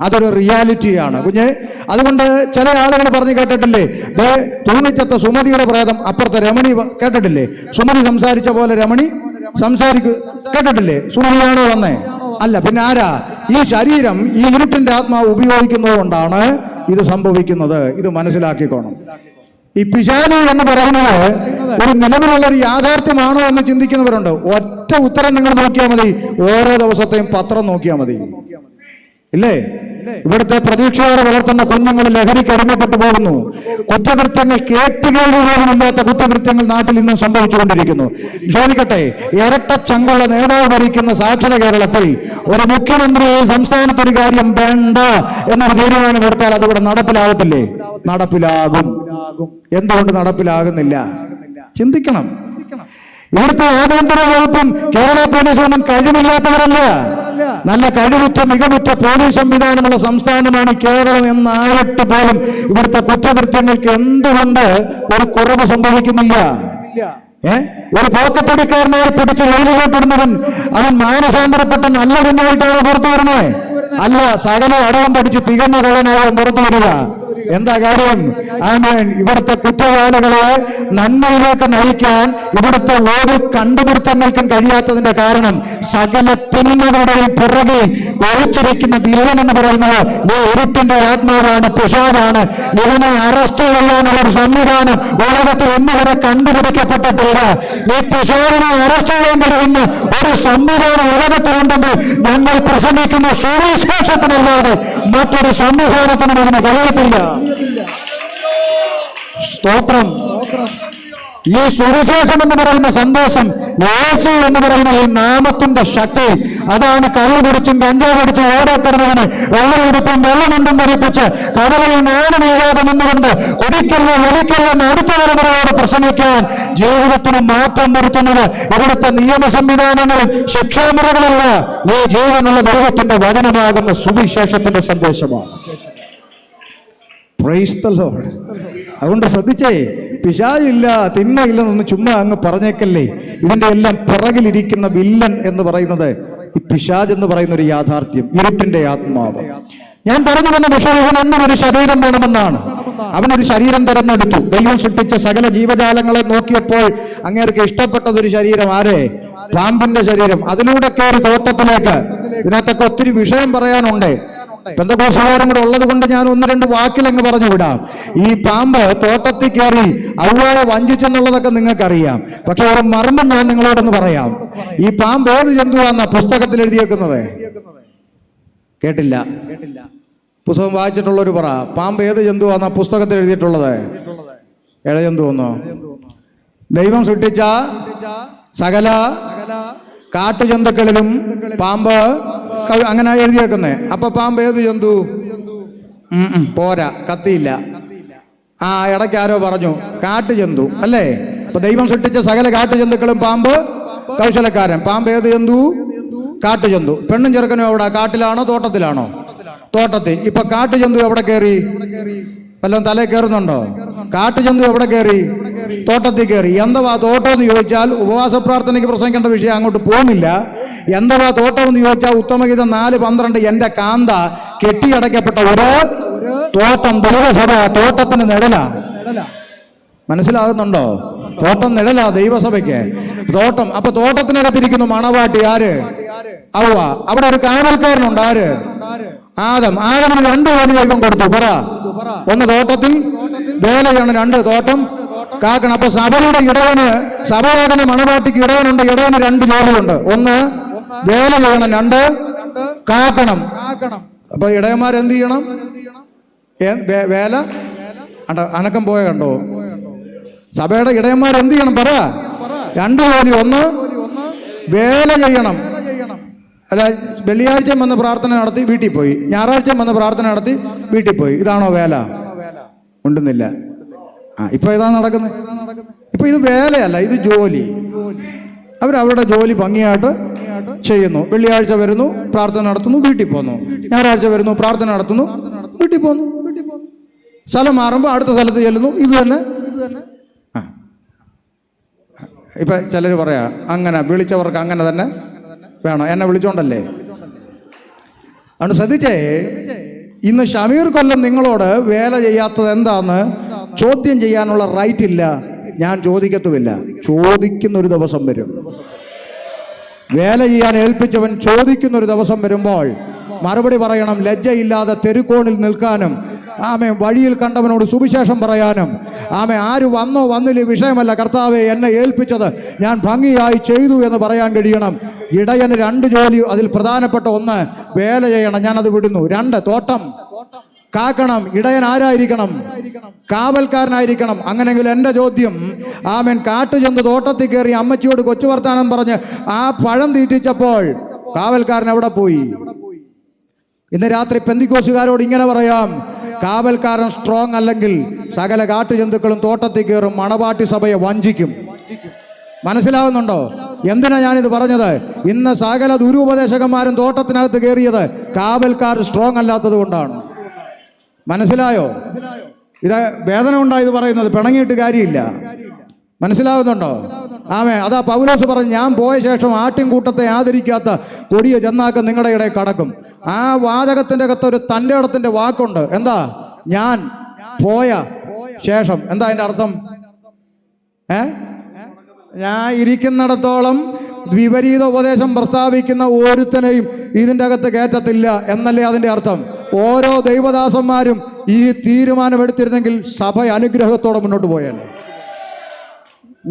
അതൊരു റിയാലിറ്റിയാണ് കുഞ്ഞെ. അതുകൊണ്ട് ചില ആളുകൾ പറഞ്ഞു കേട്ടിട്ടില്ലേ, തൂങ്ങിച്ചത്ത സുമതിയുടെ പ്രേതം അപ്പുറത്തെ രമണി കേട്ടിട്ടില്ലേ? സുമതി സംസാരിച്ച പോലെ രമണി കേട്ടിട്ടില്ലേ? സുമതിയാണോ വന്നേ? അല്ല, പിന്നെ ആരാ? ഈ ശരീരം ഈ ഇരുട്ടിന്റെ ആത്മാവ് ഉപയോഗിക്കുന്നത് കൊണ്ടാണ് ഇത് സംഭവിക്കുന്നത്. ഇത് മനസ്സിലാക്കിക്കോണം. ഈ പിശാച് എന്ന് പറയുന്നത് ഒരു നിലവിലുള്ള ഒരു യാഥാർത്ഥ്യമാണോ എന്ന് ചിന്തിക്കുന്നവരുണ്ട്. ഒറ്റ ഉത്തരം നിങ്ങൾ നോക്കിയാൽ മതി. ഓരോ ദിവസത്തെയും പത്രം നോക്കിയാൽ മതി. ഇല്ലേ? ഇവിടുത്തെ പ്രതീക്ഷയോടെ വളർത്തുന്ന കുഞ്ഞുങ്ങൾ ലഹരിക്ക് അടിമപ്പെട്ടു പോകുന്നു. കുറ്റകൃത്യങ്ങൾ കേട്ടുകേൾവില്ലാത്ത കുറ്റകൃത്യങ്ങൾ നാട്ടിൽ ഇന്നും സംഭവിച്ചുകൊണ്ടിരിക്കുന്നു. ചോദിക്കട്ടെ, ഇരട്ടച്ചങ്കുള്ള നേതാവ് ഭരിക്കുന്ന സാക്ഷര കേരളത്തിൽ ഒരു മുഖ്യമന്ത്രി സംസ്ഥാനത്തൊരു കാര്യം വേണ്ട എന്നൊരു തീരുമാനം എടുത്താൽ അതിവിടെ നടപ്പിലാകത്തില്ലേ? നടപ്പിലാകും. എന്തുകൊണ്ട് നടപ്പിലാകുന്നില്ല? ചിന്തിക്കണം. ഇവിടുത്തെ ആഭ്യന്തര വകുപ്പും കേരള പോലീസൊന്നും കഴിവില്ലാത്തവരല്ല. നല്ല കഴിവുറ്റ മികവുറ്റ പോലീസ് സംവിധാനമുള്ള സംസ്ഥാനമാണ് കേരളം എന്നായിട്ട് പോലും ഇവിടുത്തെ കുറ്റകൃത്യങ്ങൾക്ക് എന്തുകൊണ്ട് ഒരു കുറവ് സംഭവിക്കുന്നില്ല? ഒരു പോക്കപ്പടിക്കാരനായി പിടിച്ച് ജയിലിലോട്ടിടുന്നവൻ അവൻ മാനസാന്തരപ്പെട്ട നല്ല കുഞ്ഞായിട്ടാണ് പുറത്തു വരുന്നത്. അല്ല, സകല അടവും പഠിച്ച് തികഞ്ഞ കള്ളനാവും പുറത്തു വരിക. എന്താ കാര്യം? ഇവിടുത്തെ കുറ്റവാളികളെ നന്മയിലേക്ക് നയിക്കാൻ ഇവിടുത്തെ ഓരോ കണ്ടുപിടുത്തങ്ങൾക്കും കഴിയാത്തതിന്റെ കാരണം സകല തിന്മകളുടെയും പുറകെ ഒളിച്ചിരിക്കുന്ന വില്ലൻ എന്ന് പറയുന്നത് ഈ ഇരുട്ടിന്റെ ആത്മാവാണ്, പിശാചാണ്. ഇവനെ അറസ്റ്റ് ചെയ്യാനുള്ള ഒരു സംവിധാനം ഉലകത്തിൽ ഇന്നുവരെ കണ്ടുപിടിക്കപ്പെട്ടിട്ടില്ല. ഈ പിശാചിനെ അറസ്റ്റ് ചെയ്യാൻ കഴിയുന്ന ഒരു സംവിധാനം ഉലകത്തിലുണ്ടെങ്കിൽ ഞങ്ങൾ പ്രസംഗിക്കുന്ന സുവിശേഷത്തിനല്ലാതെ മറ്റൊരു സംവിധാനത്തിനും അതിന് കഴിയത്തില്ല. സ്തോത്രം. ഈ സുവിശേഷം എന്ന് പറയുന്ന സന്തോഷം, യേശു എന്ന് പറയുന്ന ഈ നാമത്തിന്റെ ശക്തി, അതാണ് കള്ളു പിടിച്ചും കഞ്ചാവ് പിടിച്ചും ഓടാക്കിടുന്നവന് വെള്ളമെടുപ്പും വെള്ളമുണ്ടും ധരിപ്പിച്ച് കടലിൽ നാണമില്ലാതെ നിന്നുകൊണ്ട് ഒരിക്കലും അടുത്ത തലമുറയോട് പ്രസംഗിക്കാൻ ജീവിതത്തിന് മാറ്റം വരുത്തുന്നത് ഇവിടുത്തെ നിയമ സംവിധാനങ്ങളും ശിക്ഷാമുറകളല്ല, ഈ ജീവനുള്ള ദൈവത്തിന്റെ വചനമാകുന്ന സുവിശേഷത്തിന്റെ സന്ദേശമാണ്. Praise the Lord. അതുകൊണ്ട് ശ്രദ്ധിച്ചേ, പിശാചില്ല തിന്മയില്ലെന്നൊന്ന് ചുമ്മാ അങ്ങ് പറഞ്ഞേക്കല്ലേ. ഇതിന്റെ എല്ലാം പിറകിലിരിക്കുന്ന വില്ലൻ എന്ന് പറയുന്നത് ഈ പിശാച് എന്ന് പറയുന്ന ഒരു യാഥാർത്ഥ്യം, ഇരുട്ടിന്റെ ആത്മാവ്. ഞാൻ പറഞ്ഞു വന്ന വിഷയം ഒരു ശരീരം വേണമെന്നാണ്. അവനൊരു ശരീരം തെരഞ്ഞെടുത്തു. ദൈവം സൃഷ്ടിച്ച സകല ജീവജാലങ്ങളെ നോക്കിയപ്പോൾ അങ്ങേർക്ക് ഇഷ്ടപ്പെട്ടതൊരു ശരീരം. ആരെ? പാമ്പിന്റെ ശരീരം. അതിലൂടെ കയറി തോട്ടത്തിലേക്ക്. ഇതിനകത്തൊക്കെ ഒത്തിരി വിഷയം പറയാനുണ്ട്. പെന്തക്കോസ്തുകാരും കൂടെ ഉള്ളത് കൊണ്ട് ഞാൻ 1-2 വാക്കിലങ്ങ് പറഞ്ഞു വിടാം. ഈ പാമ്പ് തോട്ടത്തിൽ കയറി അവളെ വഞ്ചിച്ചെന്നുള്ളതൊക്കെ നിങ്ങൾക്കറിയാം. പക്ഷെ ഒരു മർമ്മം ഞാൻ നിങ്ങളോടൊന്ന് പറയാം. ഈ പാമ്പ് ഏത് ജന്തുവാന്ന പുസ്തകത്തിൽ എഴുതിയേക്കുന്നത്? കേട്ടില്ല? പുസ്തകം വായിച്ചിട്ടുള്ളൊരു പറ. പാമ്പ് ഏത് ജന്തുവാന്ന പുസ്തകത്തിൽ എഴുതിയിട്ടുള്ളത്? ഇഴജന്തുവെന്നോ? ദൈവം സൃഷ്ടിച്ച സകല കാട്ടുജന്തുക്കളിലും പാമ്പ് അങ്ങനെ എഴുതിയേക്കുന്നേ. അപ്പൊ പാമ്പ് ഏത് ജന്തു? പോരാ, കത്തിയില്ല. ഇടയ്ക്ക് ആരോ പറഞ്ഞു കാട്ടുജന്തു അല്ലേ? അപ്പൊ ദൈവം സൃഷ്ടിച്ച സകല കാട്ടുജന്തുക്കളും പാമ്പ് കൗശലക്കാരൻ. പാമ്പ് ഏത് ജന്തു? കാട്ടുജന്തു. പെണ്ണും ചെറുക്കനും എവിടെ? കാട്ടിലാണോ തോട്ടത്തിലാണോ? തോട്ടത്തിൽ. ഇപ്പൊ കാട്ടുജന്തു എവിടെ കയറി? വല്ലതും തലയിൽ കയറുന്നുണ്ടോ? കാട്ടുജന്തു എവിടെ കയറി? തോട്ടത്തിൽ കയറി. എന്തുവാ തോട്ടം എന്ന് ചോദിച്ചാൽ ഉപവാസ പ്രാർത്ഥനയ്ക്ക് പ്രസംഗിക്കേണ്ട വിഷയം അങ്ങോട്ട് പോകുന്നില്ല. എന്തുവാ തോട്ടം എന്ന് ചോദിച്ചാൽ ഉത്തമഗീതം 4:12 എന്റെ കാന്ത കെട്ടിയടയ്ക്കപ്പെട്ട ഒരു തോട്ടം, ദൈവസഭ തോട്ടത്തിന് നിഴലാ. മനസ്സിലാകുന്നുണ്ടോ? തോട്ടം നിഴലാ ദൈവസഭയ്ക്ക്. തോട്ടം. അപ്പൊ തോട്ടത്തിനകത്തിരിക്കുന്നു മണവാട്ടി ആര്? അവ്വ. അവിടെ ഒരു കാവൽക്കാരനുണ്ട് ആര്? ആദം. ആദമിന് 2 ജോലി ദൈവം കൊടുത്തു. പറ. ഒന്ന് തോട്ടത്തിൽ വേല ചെയ്യണം, 2 തോട്ടം കാക്കണം. അപ്പൊ സഭയുടെ ഇടവന്, സഭയാകുന്ന മണവാട്ടിക്ക് ഇടവനുണ്ട്. ഇടവന് 2 ജോലിയുണ്ട്. ഒന്ന് വേല ചെയ്യണം, 2 കാക്കണം. അപ്പൊ ഇടയന്മാരെന്ത് ചെയ്യണം? വേല. അനക്കം പോയ കണ്ടോ? സഭയുടെ ഇടയന്മാരെന്ത് ചെയ്യണം? പറ. 2 ജോലി. ഒന്ന് വേല ചെയ്യണം. അല്ല, വെള്ളിയാഴ്ച വന്ന് പ്രാർത്ഥന നടത്തി വീട്ടിൽ പോയി, ഞായറാഴ്ച വന്ന് പ്രാർത്ഥന നടത്തി വീട്ടിൽ പോയി. ഇതാണോ വേല? ഉണ്ടെന്നില്ല. ഇപ്പൊ ഇതാ നടക്കുന്നത്. ഇപ്പൊ ഇത് വേലയല്ല, ഇത് ജോലി. അവരവരുടെ ജോലി ഭംഗിയായിട്ട് ചെയ്യുന്നു. വെള്ളിയാഴ്ച വരുന്നു, പ്രാർത്ഥന നടത്തുന്നു, വീട്ടിൽ പോന്നു. ഞായറാഴ്ച വരുന്നു, പ്രാർത്ഥന നടത്തുന്നു, വീട്ടിൽ പോന്നു. സ്ഥലം മാറുമ്പോൾ അടുത്ത സ്ഥലത്ത് ചെല്ലുന്നു. ഇത് തന്നെ. ഇപ്പൊ ചിലർ പറയാ അങ്ങനെ വിളിച്ചവർക്ക് അങ്ങനെ തന്നെ വേണം. എന്നെ വിളിച്ചോണ്ടല്ലേ? ആണ് ശ്രദ്ധിച്ചേ. ഇന്ന് ഷമീർ കൊല്ലം നിങ്ങളോട് വേല ചെയ്യാത്തത് എന്താന്ന് ചോദ്യം ചെയ്യാനുള്ള റൈറ്റ് ഇല്ല. ഞാൻ ചോദിക്കത്തുമില്ല. ചോദിക്കുന്നൊരു ദിവസം വരും. വേല ചെയ്യാൻ ഏൽപ്പിച്ചവൻ ചോദിക്കുന്നൊരു ദിവസം വരുമ്പോൾ മറുപടി പറയണം. ലജ്ജയില്ലാതെ തെരുക്കോണിൽ നിൽക്കാനും, ആമേ വഴിയിൽ കണ്ടവനോട് സുവിശേഷം പറയാനും, ആമേ ആര് വന്നോ വന്നില്ല വിഷയമല്ല, കർത്താവെ എന്നെ ഏൽപ്പിച്ചത് ഞാൻ ഭംഗിയായി ചെയ്തു എന്ന് പറയാൻ കഴിയണം. ഇടയന് 2 ജോലി. അതിൽ പ്രധാനപ്പെട്ട ഒന്ന് വേല ചെയ്യണം. ഞാനത് വിടുന്നു. 2 തോട്ടം കാക്കണം. ഇടയൻ ആരായിരിക്കണം? കാവൽക്കാരനായിരിക്കണം. അങ്ങനെങ്കിൽ എൻ്റെ ചോദ്യം, ആമേൻ കാട്ടുചെന്ന് തോട്ടത്തിൽ കയറി അമ്മച്ചിയോട് കൊച്ചു വർത്താനം പറഞ്ഞ് ആ പഴം തീറ്റിച്ചപ്പോൾ കാവൽക്കാരൻ എവിടെ പോയി? ഇന്ന് രാത്രി പെന്തിക്കോസുകാരോട് ഇങ്ങനെ പറയാം, കാവൽക്കാരൻ സ്ട്രോങ് അല്ലെങ്കിൽ സകല കാട്ടുജന്തുക്കളും തോട്ടത്തിൽ കയറും, മണവാട്ടി സഭയെ വഞ്ചിക്കും. മനസ്സിലാവുന്നുണ്ടോ എന്തിനാ ഞാനിത് പറഞ്ഞത്? ഇന്ന് സകല ദുരുപദേശകന്മാരും തോട്ടത്തിനകത്ത് കയറിയത് കാവൽക്കാർ സ്ട്രോങ് അല്ലാത്തത് കൊണ്ടാണ്. മനസ്സിലായോ? ഇത് വേദന ഉണ്ടായത് പറയുന്നത്, പിണങ്ങിയിട്ട് കാര്യമില്ല. മനസ്സിലാവുന്നുണ്ടോ? ആമേ. അതാ പൗലോസ് പറഞ്ഞു, ഞാൻ പോയ ശേഷം ആട്ടിൻകൂട്ടത്തെ ആദരിക്കാത്ത കൊടിയ ജന്നാക്കം നിങ്ങളുടെ ഇടയിൽ കടക്കും. ആ വാചകത്തിന്റെ അകത്ത് ഒരു തൻ്റെ ഇടത്തിന്റെ വാക്കുണ്ട്. എന്താ? ഞാൻ പോയ ശേഷം. എന്താ അതിന്റെ അർത്ഥം? ഞാൻ ഇരിക്കുന്നിടത്തോളം വിപരീത ഉപദേശം പ്രസ്താവിക്കുന്ന ഒരുത്തനെയും ഇതിൻ്റെ അകത്ത് കയറ്റത്തില്ല എന്നല്ലേ അതിൻ്റെ അർത്ഥം? ഓരോ ദൈവദാസന്മാരും ഈ തീരുമാനമെടുത്തിരുന്നെങ്കിൽ സഭ അനുഗ്രഹത്തോടെ മുന്നോട്ട് പോയാൽ.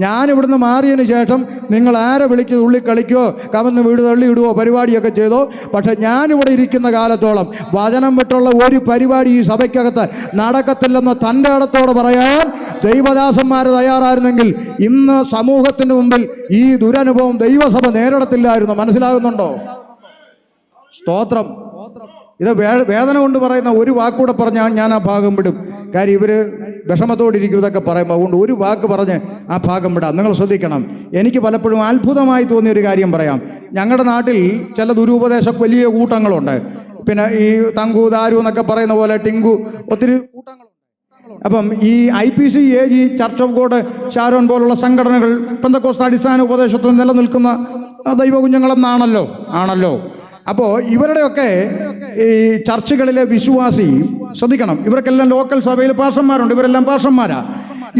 ഞാനിവിടുന്ന് മാറിയതിന് ശേഷം നിങ്ങൾ ആരെ വിളിച്ച് ഉള്ളി കളിക്കോ കവന്ന് വീട് തള്ളി ഇടുവോ പരിപാടിയൊക്കെ ചെയ്തോ, പക്ഷെ ഞാനിവിടെ ഇരിക്കുന്ന കാലത്തോളം വചനം വിട്ടുള്ള ഒരു പരിപാടി ഈ സഭയ്ക്കകത്ത് നടക്കത്തില്ലെന്ന് തൻ്റെ ഇടത്തോടെ പറയാൻ ദൈവദാസന്മാർ തയ്യാറായിരുന്നെങ്കിൽ ഇന്ന് സമൂഹത്തിന് മുമ്പിൽ ഈ ദുരനുഭവം ദൈവസഭ നേരിടത്തില്ലായിരുന്നു. മനസ്സിലാകുന്നുണ്ടോ? സ്തോത്രം. ഇത് വേദന കൊണ്ട് പറയുന്ന ഒരു വാക്കൂടെ പറഞ്ഞാൽ ഞാൻ ആ ഭാഗം വിടും. കാര്യം ഇവർ വിഷമത്തോടിരിക്കും ഇതൊക്കെ പറയുമ്പോൾ. അതുകൊണ്ട് ഒരു വാക്ക് പറഞ്ഞ് ആ ഭാഗം വിടാം. നിങ്ങൾ ശ്രദ്ധിക്കണം. എനിക്ക് പലപ്പോഴും അത്ഭുതമായി തോന്നിയൊരു കാര്യം പറയാം. ഞങ്ങളുടെ നാട്ടിൽ ചില ദുരുപദേശ വലിയ കൂട്ടങ്ങളുണ്ട്. പിന്നെ ഈ തങ്കു ദാരു എന്നൊക്കെ പറയുന്ന പോലെ ടിങ്കു, ഒത്തിരി കൂട്ടങ്ങളുണ്ട്. അപ്പം ഈ IPC AG church of God Sharon പോലുള്ള സംഘടനകൾ പെന്തക്കോസ്ത് അടിസ്ഥാന ഉപദേശത്തിൽ നിലനിൽക്കുന്ന ദൈവകുഞ്ഞുങ്ങളെന്നാണല്ലോ ആണല്ലോ. അപ്പോൾ ഇവരുടെയൊക്കെ ഈ ചർച്ചുകളിലെ വിശ്വാസി ശ്രദ്ധിക്കണം, ഇവർക്കെല്ലാം ലോക്കൽ സഭയിൽ പാസ്റ്റർമാരുണ്ട്. ഇവരെല്ലാം പാസ്റ്റർമാരാ.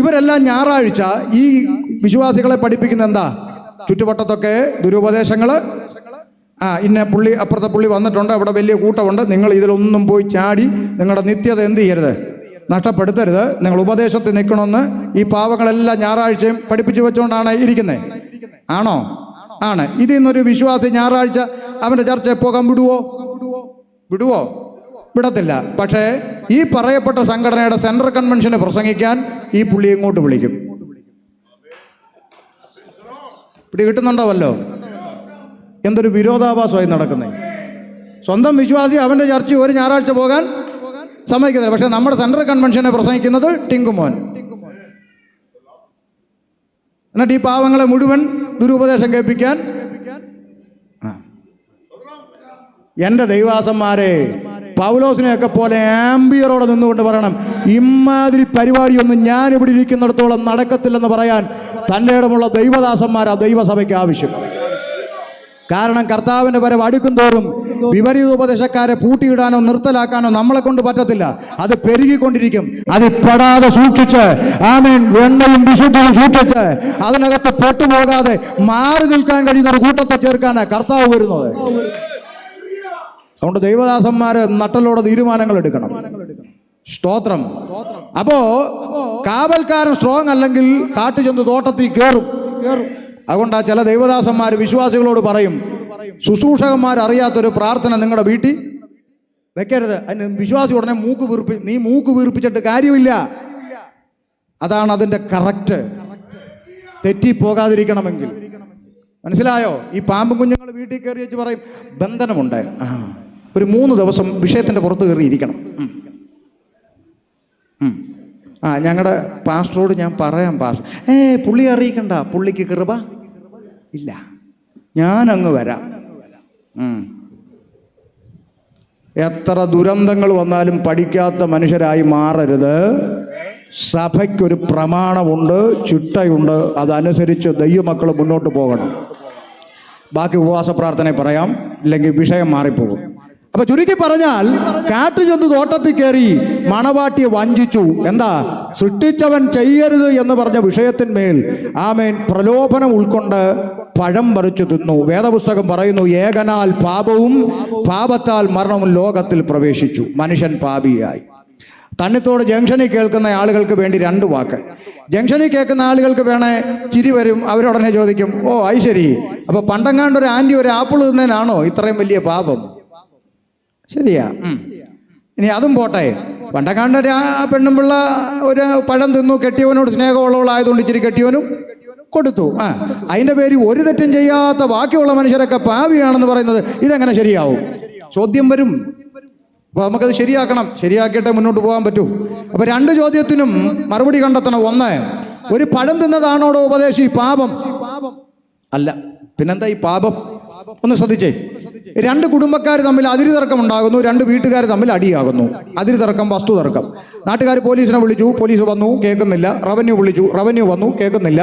ഇവരെല്ലാം ഞായറാഴ്ച ഈ വിശ്വാസികളെ പഠിപ്പിക്കുന്ന എന്താ? ചുറ്റുവട്ടത്തൊക്കെ ദുരുപദേശങ്ങൾ. ഇന്ന പുള്ളി അപ്പുറത്തെ പുള്ളി വന്നിട്ടുണ്ട്, അവിടെ വലിയ കൂട്ടമുണ്ട്, നിങ്ങൾ ഇതിലൊന്നും പോയി ചാടി നിങ്ങളുടെ നിത്യത എന്ത് ചെയ്യരുത്, നഷ്ടപ്പെടുത്തരുത്, നിങ്ങൾ ഉപദേശത്തിൽ നിൽക്കണമെന്ന് ഈ പാവങ്ങളെല്ലാം ഞായറാഴ്ചയും പഠിപ്പിച്ചു വെച്ചുകൊണ്ടാണ് ഇരിക്കുന്നത്. ആണോ? ആണ്. ഇതിൽ നിന്നൊരു വിശ്വാസി ഞായറാഴ്ച അവൻ്റെ ചർച്ചയിൽ പോകാൻ വിടുവോ? വിടത്തില്ല. പക്ഷേ ഈ പറയപ്പെട്ട സംഘടനയുടെ സെൻട്രൽ കൺവെൻഷന് പ്രസംഗിക്കാൻ ഈ പുള്ളി ഇങ്ങോട്ട് വിളിക്കും. പിടി കിട്ടുന്നുണ്ടാവല്ലോ? എന്തൊരു വിരോധാഭാസമായി നടക്കുന്നത്. സ്വന്തം വിശ്വാസി അവൻ്റെ ചർച്ച ഒരു ഞായറാഴ്ച പോകാൻ സമ്മതിക്കുന്നില്ല. പക്ഷെ നമ്മുടെ സെൻട്രൽ കൺവെൻഷനെ പ്രസംഗിക്കുന്നത് ടിങ്കുമോൻ. എന്നിട്ട് ഈ പാവങ്ങളെ മുഴുവൻ ദുരുപദേശം കേൾപ്പിക്കാൻ. എൻ്റെ ദൈവാസന്മാരെ, പൗലോസിനെയൊക്കെ പോലെ ആംബിയറോടെ നിന്നുകൊണ്ട് പറയണം, ഇമാതിരി പരിപാടിയൊന്നും ഞാൻ ഇവിടെ ഇരിക്കുന്നിടത്തോളം നടക്കത്തില്ലെന്ന് പറയാൻ തൻ്റെ ഇടമുള്ള ദൈവദാസന്മാർ ആ ദൈവസഭയ്ക്ക് ആവശ്യം. കാരണം കർത്താവിൻ്റെ വരവ് അടുക്കും തോറും വിപരീത ഉപദേശക്കാരെ പൂട്ടിയിടാനോ നിർത്തലാക്കാനോ നമ്മളെ കൊണ്ട് പറ്റത്തില്ല. അത് പെരുകിക്കൊണ്ടിരിക്കും. അത് പെടാതെ സൂക്ഷിച്ച്, ആമേൻ, വെണ്ണയും വിശുദ്ധിയും സൂക്ഷിച്ച് അതിനകത്ത് പൊട്ടുപോകാതെ മാറി നിൽക്കാൻ കഴിയുന്ന ഒരു കൂട്ടത്തെ ചേർക്കാനാണ് കർത്താവ് വരുന്നത്. അതുകൊണ്ട് ദൈവദാസന്മാര് നട്ടലോടെ തീരുമാനങ്ങൾ എടുക്കണം. സ്തോത്രം. അപ്പോ കാവൽക്കാരൻ സ്ട്രോങ് അല്ലെങ്കിൽ കാട്ടുചെന്ന് തോട്ടത്തിൽ കയറും. അതുകൊണ്ടാ ചില ദൈവദാസന്മാർ വിശ്വാസികളോട് പറയും, ശുശ്രൂഷകന്മാർ അറിയാത്തൊരു പ്രാർത്ഥന നിങ്ങളുടെ വീട്ടിൽ വെക്കരുത്. അതിന് വിശ്വാസി ഉടനെ നീ മൂക്ക് വീർപ്പിച്ചിട്ട് കാര്യമില്ല. അതാണ് അതിൻ്റെ കറക്റ്റ്. തെറ്റിപ്പോകാതിരിക്കണമെങ്കിൽ മനസ്സിലായോ? ഈ പാമ്പും കുഞ്ഞുങ്ങൾ വീട്ടിൽ കയറി വെച്ച് പറയും ബന്ധനമുണ്ട്, ഒരു 3 ദിവസം വിഷയത്തിൻ്റെ പുറത്ത് കയറിയിരിക്കണം. ഞങ്ങളുടെ പാസ്റ്ററോട് ഞാൻ പറയാം, പാസ്റ്റർ പുള്ളി അറിയിക്കണ്ട, പുള്ളിക്ക് കൃപ ഇല്ല, ഞാനങ്ങ് വരാം. എത്ര ദുരന്തങ്ങൾ വന്നാലും പഠിക്കാത്ത മനുഷ്യരായി മാറരുത്. സഭയ്ക്കൊരു പ്രമാണമുണ്ട്, ചിട്ടയുണ്ട്. അതനുസരിച്ച് ദൈവമക്കൾ മുന്നോട്ട് പോകണം. ബാക്കി ഉപവാസ പ്രാർത്ഥന പറയാം, ഇല്ലെങ്കിൽ വിഷയം മാറിപ്പോകും. അപ്പൊ ചുരുക്കി പറഞ്ഞാൽ, കാട്ടുചെന്ന് തോട്ടത്തിൽ കയറി മണവാട്ടിയെ വഞ്ചിച്ചു. എന്താ? സൃഷ്ടിച്ചവൻ ചെയ്യരുത് എന്ന് പറഞ്ഞ വിഷയത്തിന്മേൽ ആമേൻ പ്രലോഭനം ഉൾക്കൊണ്ട് പഴം പറിച്ചു തിന്നു. വേദപുസ്തകം പറയുന്നു, ഏകനാൽ പാപവും പാപത്താൽ മരണവും ലോകത്തിൽ പ്രവേശിച്ചു, മനുഷ്യൻ പാപിയായി. തണ്ണിത്തോട് ജംഗ്ഷനിൽ കേൾക്കുന്ന ആളുകൾക്ക് വേണ്ടി 2 വാക്ക്. ജംഗ്ഷനിൽ കേൾക്കുന്ന ആളുകൾക്ക് വേണേ ചിരി വരും. അവരുടനെ ചോദിക്കും, ഓ അത് ശരി, അപ്പൊ പണ്ടങ്ങാണ്ട് ഒരു ആൻറ്റി ഒരു ആപ്പിൾ തിന്നതിനാണോ ഇത്രയും വലിയ പാപം? ശരിയാ. ഇനി അതും പോട്ടെ, പണ്ടങ്ങാണ്ട് ഒരു പെണ്ണുമ്പിള്ള ഒരു പഴം തിന്നു, കെട്ടിയവനോട് സ്നേഹമുള്ളവളായതുകൊണ്ട് ഇച്ചിരി കെട്ടിയവനും കൊടുത്തു. അതിൻ്റെ പേര് ഒരു തെറ്റും ചെയ്യാത്ത ബാക്കിയുള്ള മനുഷ്യരൊക്കെ പാവിയാണെന്ന് പറയുന്നത് ഇതെങ്ങനെ ശരിയാവും? ചോദ്യം വരും. അപ്പോൾ നമുക്കത് ശരിയാക്കണം. ശരിയാക്കിയിട്ടേ മുന്നോട്ട് പോകാൻ പറ്റൂ. അപ്പോൾ 2 ചോദ്യത്തിനും മറുപടി കണ്ടെത്തണം. 1, ഒരു പഴം തിന്നതാണോടോ ഉപദേശി പാപം? അല്ല, പിന്നെന്താ ഈ പാപം? ഒന്ന് ശ്രദ്ധിച്ചേ. 2 കുടുംബക്കാർ തമ്മിൽ അതിര് തർക്കം ഉണ്ടാകുന്നു, 2 വീട്ടുകാർ തമ്മിൽ അടിയാകുന്നു. അതിര് തർക്കം, വസ്തു തർക്കം. നാട്ടുകാർ പോലീസിനെ വിളിച്ചു, പോലീസ് വന്നു, കേൾക്കുന്നില്ല. റവന്യൂ വിളിച്ചു, റവന്യൂ വന്നു, കേൾക്കുന്നില്ല.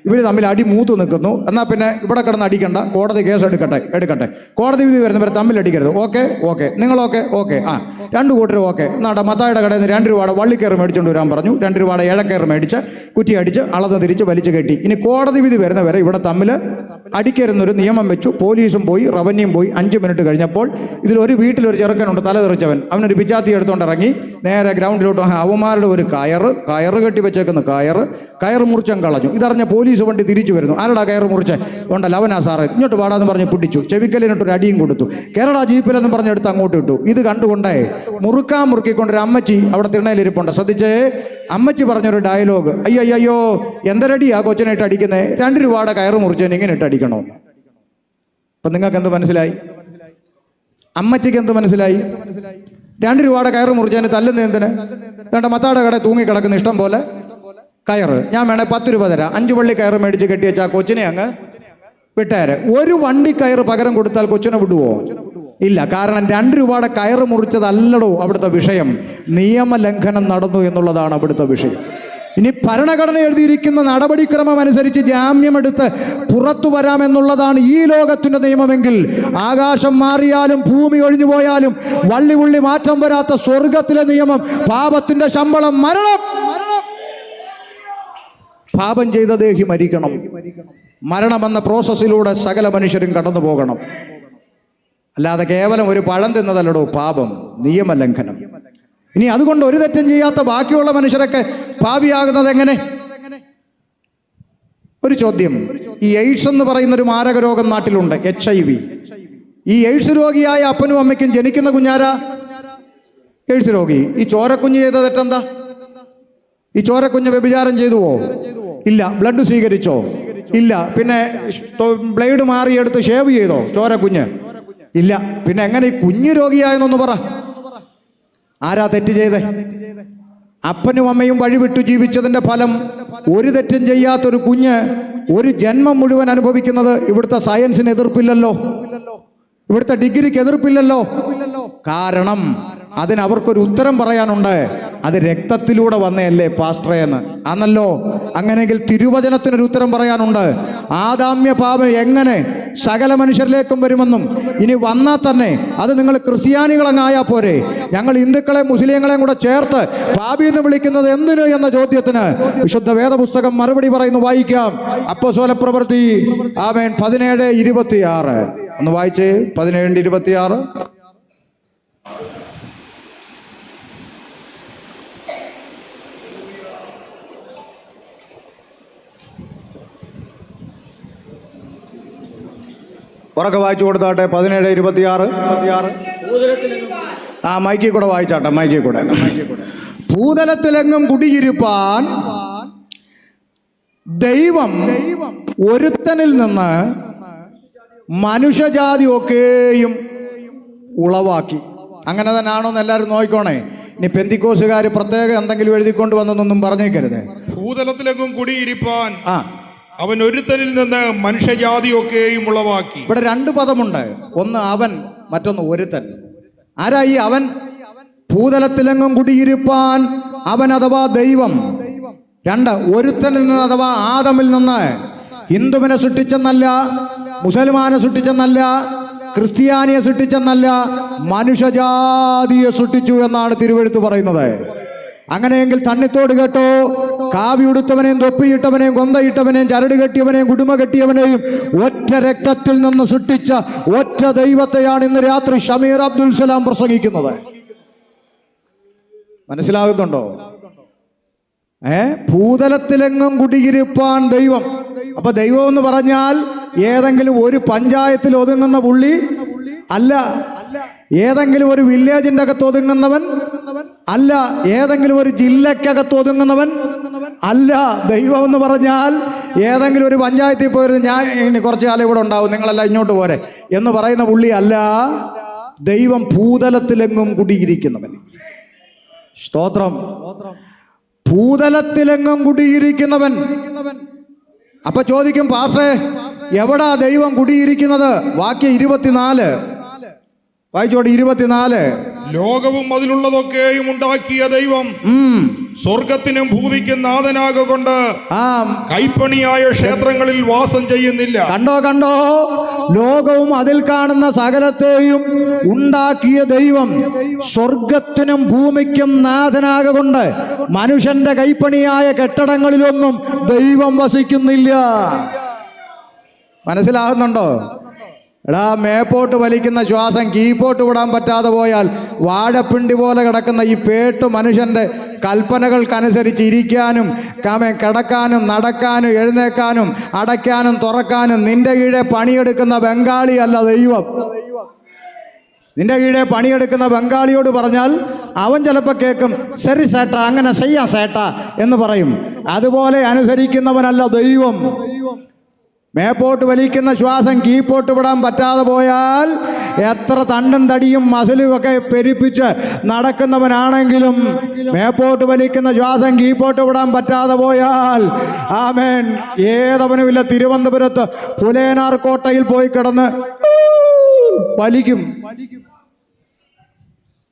ഇവർ തമ്മിൽ അടി മൂത്ത് നിൽക്കുന്നു. എന്നാൽ പിന്നെ ഇവിടെ കിടന്ന് അടിക്കണ്ട, കോടതി കേസ് എടുക്കട്ടെ. കോടതി വിധി വരുന്നവരെ തമ്മിൽ അടിക്കരുത്. ഓക്കെ നിങ്ങളൊക്കെ ഓക്കെ. 2 കൂട്ടരും ഓക്കെ. എന്നാട്ടെ മത്തായുടെ കടയിൽ നിന്ന് 2 രൂപയുടെ വള്ളിക്കയറ് മേടിച്ചുകൊണ്ട് വരാൻ പറഞ്ഞു. 2 രൂപയുടെ ഏഴക്കയറ് മേടിച്ച് കുറ്റി അടിച്ച് അളന്ന് തിരിച്ച് വലിച്ചു കെട്ടി. ഇനി കോടതി വിധി വരുന്നവരെ ഇവിടെ തമ്മിൽ അടിക്കരുന്നൊരു നിയമം വെച്ചു. പോലീസും പോയി, റവന്യൂയും പോയി. 5 മിനിറ്റ് കഴിഞ്ഞപ്പോൾ ഇതിലൊരു വീട്ടിലൊരു ചെറുക്കനുണ്ട്, തല തെറിച്ചവൻ. അവനൊരു പിച്ചാത്തി എടുത്തുകൊണ്ട് ഇറങ്ങി നേരെ ഗ്രൗണ്ടിലോട്ട്. അവന്മാരുടെ ഒരു കയറ് കെട്ടി വെച്ചേക്കുന്ന കയറ് മുറിച്ചം കളഞ്ഞു. ഇതറിഞ്ഞ പോലീസ് വണ്ടി തിരിച്ചു വരുന്നു. ആരുടെ കയറ് മുറിച്ച്? ഉണ്ടല്ലോ അവനാ സാറേ, ഇങ്ങോട്ട് പാടാന്ന് പറഞ്ഞ് പിടിച്ചു. ചെവിക്കലിനൊട്ടൊരു അടിയും കൊടുത്തു. കേരള ജീപ്പിലെന്ന് പറഞ്ഞെടുത്ത് അങ്ങോട്ട് ഇട്ടു. ഇത് കണ്ടുകൊണ്ടേ മുറുക്കിക്കൊണ്ടൊരു അമ്മച്ചി അവിടെ തിണ്ണയിലിരിപ്പുണ്ട്. ശ്രദ്ധിച്ചേ, അമ്മച്ചി പറഞ്ഞൊരു ഡയലോഗ്, അയ്യോ എന്തരടിയാ കൊച്ചിനായിട്ട് അടിക്കുന്നേ? 2 രൂപയുടെ കയറ് മുറിച്ചതിന് ഇങ്ങനെ ഇട്ട് അടിക്കണോ? അപ്പം നിങ്ങൾക്ക് എന്ത് മനസ്സിലായി? അമ്മച്ചിക്ക് എന്ത് മനസ്സിലായി? 2 രൂപയുടെ കയറ് മുറിച്ചതിന് തല്ലുന്ന എന്തിന്? വേണ്ട, മത്താടെ കട തൂങ്ങിക്കിടക്കുന്ന ഇഷ്ടം പോലെ കയറ്. ഞാൻ വേണേ 10 രൂപ തരാം. 5 വള്ളി കയറ് മേടിച്ച് കെട്ടി വെച്ചാൽ കൊച്ചിനെ അങ്ങ് വിട്ടേരെ. ഒരു വണ്ടി കയറ് പകരം കൊടുത്താൽ കൊച്ചിനെ വിടുവോ? ഇല്ല. കാരണം 2 രൂപയുടെ കയറ് മുറിച്ചതല്ലടോ അവിടുത്തെ വിഷയം. നിയമലംഘനം നടന്നു എന്നുള്ളതാണ് അവിടുത്തെ വിഷയം. ഇനി ഭരണഘടന എഴുതിയിരിക്കുന്ന നടപടിക്രമം അനുസരിച്ച് ജാമ്യമെടുത്ത് പുറത്തു വരാമെന്നുള്ളതാണ് ഈ ലോകത്തിന്റെ നിയമമെങ്കിൽ, ആകാശം മാറിയാലും ഭൂമി ഒഴിഞ്ഞു പോയാലും വള്ളി മാറ്റം വരാത്ത സ്വർഗത്തിലെ നിയമം, പാപത്തിന്റെ ശമ്പളം മരണം. പാപം ചെയ്ത ദേഹി മരിക്കണം. മരണമെന്ന പ്രോസസ്സിലൂടെ സകല മനുഷ്യരും കടന്നു പോകണം. അല്ലാതെ കേവലം ഒരു പഴം തിന്നതല്ലടോ പാപം, നിയമലംഘനം. ഇനി അതുകൊണ്ട് ഒരു തെറ്റും ചെയ്യാത്ത ബാക്കിയുള്ള മനുഷ്യരൊക്കെ പാപിയാകുന്നത് എങ്ങനെ? ഒരു ചോദ്യം. ഈ എയ്ഡ്സ് എന്ന് പറയുന്ന ഒരു മാരക രോഗം നാട്ടിലുണ്ട്, HIV. ഈ എയ്ഡ്സ് രോഗിയായ അപ്പനും അമ്മയ്ക്കും ജനിക്കുന്ന കുഞ്ഞാരാ? എയ്ഡ്സ് രോഗി. ഈ ചോരക്കുഞ്ഞ് ചെയ്ത തെറ്റെന്താ? ഈ ചോരക്കുഞ്ഞ് വ്യഭിചാരം ചെയ്തുവോ? ഇല്ല. ബ്ലഡ് സ്വീകരിച്ചോ? ഇല്ല. പിന്നെ ബ്ലേഡ് മാറിയെടുത്ത് ഷേവ് ചെയ്തോ ചോരക്കുഞ്ഞ്? ഇല്ല. പിന്നെ എങ്ങനെ ഈ കുഞ്ഞ് രോഗിയായെന്നൊന്ന് പറ. ആരാ തെറ്റ് ചെയ്തേ? അപ്പനും അമ്മയും വഴിവിട്ടു ജീവിച്ചതിന്റെ ഫലം ഒരു തെറ്റും ചെയ്യാത്തൊരു കുഞ്ഞ് ഒരു ജന്മം മുഴുവൻ അനുഭവിക്കുന്നത്. ഇവിടുത്തെ സയൻസിന് എതിർപ്പില്ലല്ലോ, ഇവിടുത്തെ ഡിഗ്രിക്ക് എതിർപ്പില്ലല്ലോ. കാരണം അതിന് അവർക്കൊരു ഉത്തരം പറയാനുണ്ട്. അത് രക്തത്തിലൂടെ വന്നതല്ലേ പാസ്റ്ററെ എന്ന്. ആണല്ലോ. അങ്ങനെയെങ്കിൽ തിരുവചനത്തിനൊരു ഉത്തരം പറയാനുണ്ട്. ആദാമ്യ പാപം എങ്ങനെ സകല മനുഷ്യരിലേക്കും വരുമെന്നും ഇനി വന്നാൽ തന്നെ അത് നിങ്ങൾ ക്രിസ്ത്യാനികളങ്ങായാൽ പോരെ, ഞങ്ങൾ ഹിന്ദുക്കളെ മുസ്ലിങ്ങളെയും കൂടെ ചേർത്ത് പാപി എന്ന് വിളിക്കുന്നത് എന്തിനു എന്ന ചോദ്യത്തിന് വിശുദ്ധ വേദപുസ്തകം മറുപടി പറയുന്നു. വായിക്കാം. അപ്പോസ്തല പ്രവൃത്തി 17:26 ഒന്ന് വായിച്ചേ. 17:26. ഉറക്കെ വായിച്ചു കൊടുത്താട്ടെ. 17:26. ആ മൈക്കിൽ കൂടെ വായിച്ചാട്ടെ. മൈക്കിൽ കൂടെ. ഭൂതലത്തിലെങ്ങും കുടിയിരിപ്പാൻ ദൈവം ഒരുത്തനിൽ നിന്ന് മനുഷ്യജാതി ഒക്കെയും ഉളവാക്കി. അങ്ങനെ തന്നെയാണോ എന്ന് എല്ലാവരും നോക്കിക്കോണേ. ഇനി പെന്തിക്കോസുകാർ പ്രത്യേകം എന്തെങ്കിലും എഴുതിക്കൊണ്ട് വന്നതൊന്നും പറഞ്ഞേക്കരുത്. ഭൂതലത്തിലെങ്ങും കുടിയിരിപ്പാൻ അവൻ ഒരുത്തനിൽ നിന്ന് മനുഷ്യജാതിയൊക്കെയും ഉളവാക്കി. ഇവിടെ രണ്ട് പദമുണ്ട്. ഒന്ന് അവൻ, മറ്റൊന്ന് ഒരുത്തൻ. ആരാ ഈ അവൻ? ഭൂതലത്തിലെങ്ങും കുടിയിരിപ്പാൻ അവൻ അഥവാ ദൈവം. രണ്ട്, ഒരുത്തനിൽ നിന്ന് അഥവാ ആദമിൽ നിന്ന്. ഹിന്ദുവിനെ സൃഷ്ടിച്ചെന്നല്ല, മുസൽമാനെ സൃഷ്ടിച്ചെന്നല്ല, ക്രിസ്ത്യാനിയെ സൃഷ്ടിച്ചെന്നല്ല, മനുഷ്യജാതിയെ സൃഷ്ടിച്ചു എന്നാണ് തിരുവെഴുത്ത് പറയുന്നത്. അങ്ങനെയെങ്കിൽ തണ്ണിത്തോട് കേട്ടോ, കാവിയുടുത്തവനെയും തൊപ്പിയിട്ടവനെയും കൊന്തയിട്ടവനെയും ചരട് കെട്ടിയവനെയും കുടുംബ കെട്ടിയവനെയും ഒറ്റ രക്തത്തിൽ നിന്ന് സൃഷ്ടിച്ച ഒറ്റ ദൈവത്തെയാണ് ഇന്ന് രാത്രി ഷമീർ അബ്ദുൽ സലാം പ്രസംഗിക്കുന്നത്. മനസ്സിലാകുന്നുണ്ടോ? ഭൂതലത്തിലെങ്ങും കുടിയിരിപ്പാൻ ദൈവം. അപ്പൊ ദൈവം എന്ന് പറഞ്ഞാൽ ഏതെങ്കിലും ഒരു പഞ്ചായത്തിൽ ഒതുങ്ങുന്ന പുള്ളി അല്ല, ഏതെങ്കിലും ഒരു വില്ലേജിന്റെ അകത്ത് ഒതുങ്ങുന്നവൻ അല്ല, ഏതെങ്കിലും ഒരു ജില്ലക്കകത്ത് ഒതുങ്ങുന്നവൻ അല്ല. ദൈവം എന്ന് പറഞ്ഞാൽ ഏതെങ്കിലും ഒരു പഞ്ചായത്തിൽ പോയിരുന്നു, ഞാൻ ഇനി കുറച്ച് കാലം ഇവിടെ ഉണ്ടാവും, നിങ്ങളെല്ലാം ഇങ്ങോട്ട് പോരെ എന്ന് പറയുന്ന പുള്ളി അല്ല. ദൈവം ഭൂതലത്തിലെങ്ങും കുടിയിരിക്കുന്നവൻ. സ്തോത്രം. ഭൂതലത്തിലെങ്ങും കുടിയിരിക്കുന്നവൻ. അപ്പൊ ചോദിക്കും, പാസ്റ്ററെ എവിടാ ദൈവം കുടിയിരിക്കുന്നത്? വാക്യം 24 വായിച്ചോട്ടെ. 24. ലോകവും അതിലുള്ളതൊക്കെയും ഉണ്ടാക്കിയ ദൈവം സ്വർഗത്തിനും ഭൂമിക്കും നാഥനാകൊണ്ട് കൈപ്പണിയായ ക്ഷേത്രങ്ങളിൽ വാസം ചെയ്യുന്നില്ല. കണ്ടോ, ലോകവും അതിൽ കാണുന്ന സകലത്തെയും ഉണ്ടാക്കിയ ദൈവം സ്വർഗത്തിനും ഭൂമിക്കും നാഥനാകൊണ്ട് മനുഷ്യന്റെ കൈപ്പണിയായ കെട്ടിടങ്ങളിലൊന്നും ദൈവം വസിക്കുന്നില്ല. മനസ്സിലാകുന്നുണ്ടോ? എടാ, മേപ്പോട്ട് വലിക്കുന്ന ശ്വാസം കീപ്പോട്ട് വിടാൻ പറ്റാതെ പോയാൽ വാഴപ്പിണ്ടി പോലെ കിടക്കുന്ന ഈ പേട്ട് മനുഷ്യൻ്റെ കൽപ്പനകൾക്കനുസരിച്ച് ഇരിക്കാനും കിടക്കാനും നടക്കാനും എഴുന്നേക്കാനും അടയ്ക്കാനും തുറക്കാനും നിന്റെ കീഴെ പണിയെടുക്കുന്ന ബംഗാളി അല്ല ദൈവം. നിന്റെ കീഴെ പണിയെടുക്കുന്ന ബംഗാളിയോട് പറഞ്ഞാൽ അവൻ ചിലപ്പോൾ കേൾക്കും, ശരി സേട്ടാ, അങ്ങനെ ചെയ്യാം സേട്ടാ എന്ന് പറയും. അതുപോലെ അനുസരിക്കുന്നവനല്ല ദൈവം. മേപ്പോട്ട് വലിക്കുന്ന ശ്വാസം കീപ്പോട്ട് വിടാൻ പറ്റാതെ പോയാൽ എത്ര തണ്ടും തടിയും മസിലും ഒക്കെ പെരുപ്പിച്ച് നടക്കുന്നവനാണെങ്കിലും മേപ്പോട്ട് വലിക്കുന്ന ശ്വാസം കീപ്പോട്ട് വിടാൻ പറ്റാതെ പോയാൽ ആമേൻ ഏതവനുമില്ല തിരുവനന്തപുരത്ത് പുലേനാർ കോട്ടയിൽ പോയി കിടന്ന് വലിക്കും.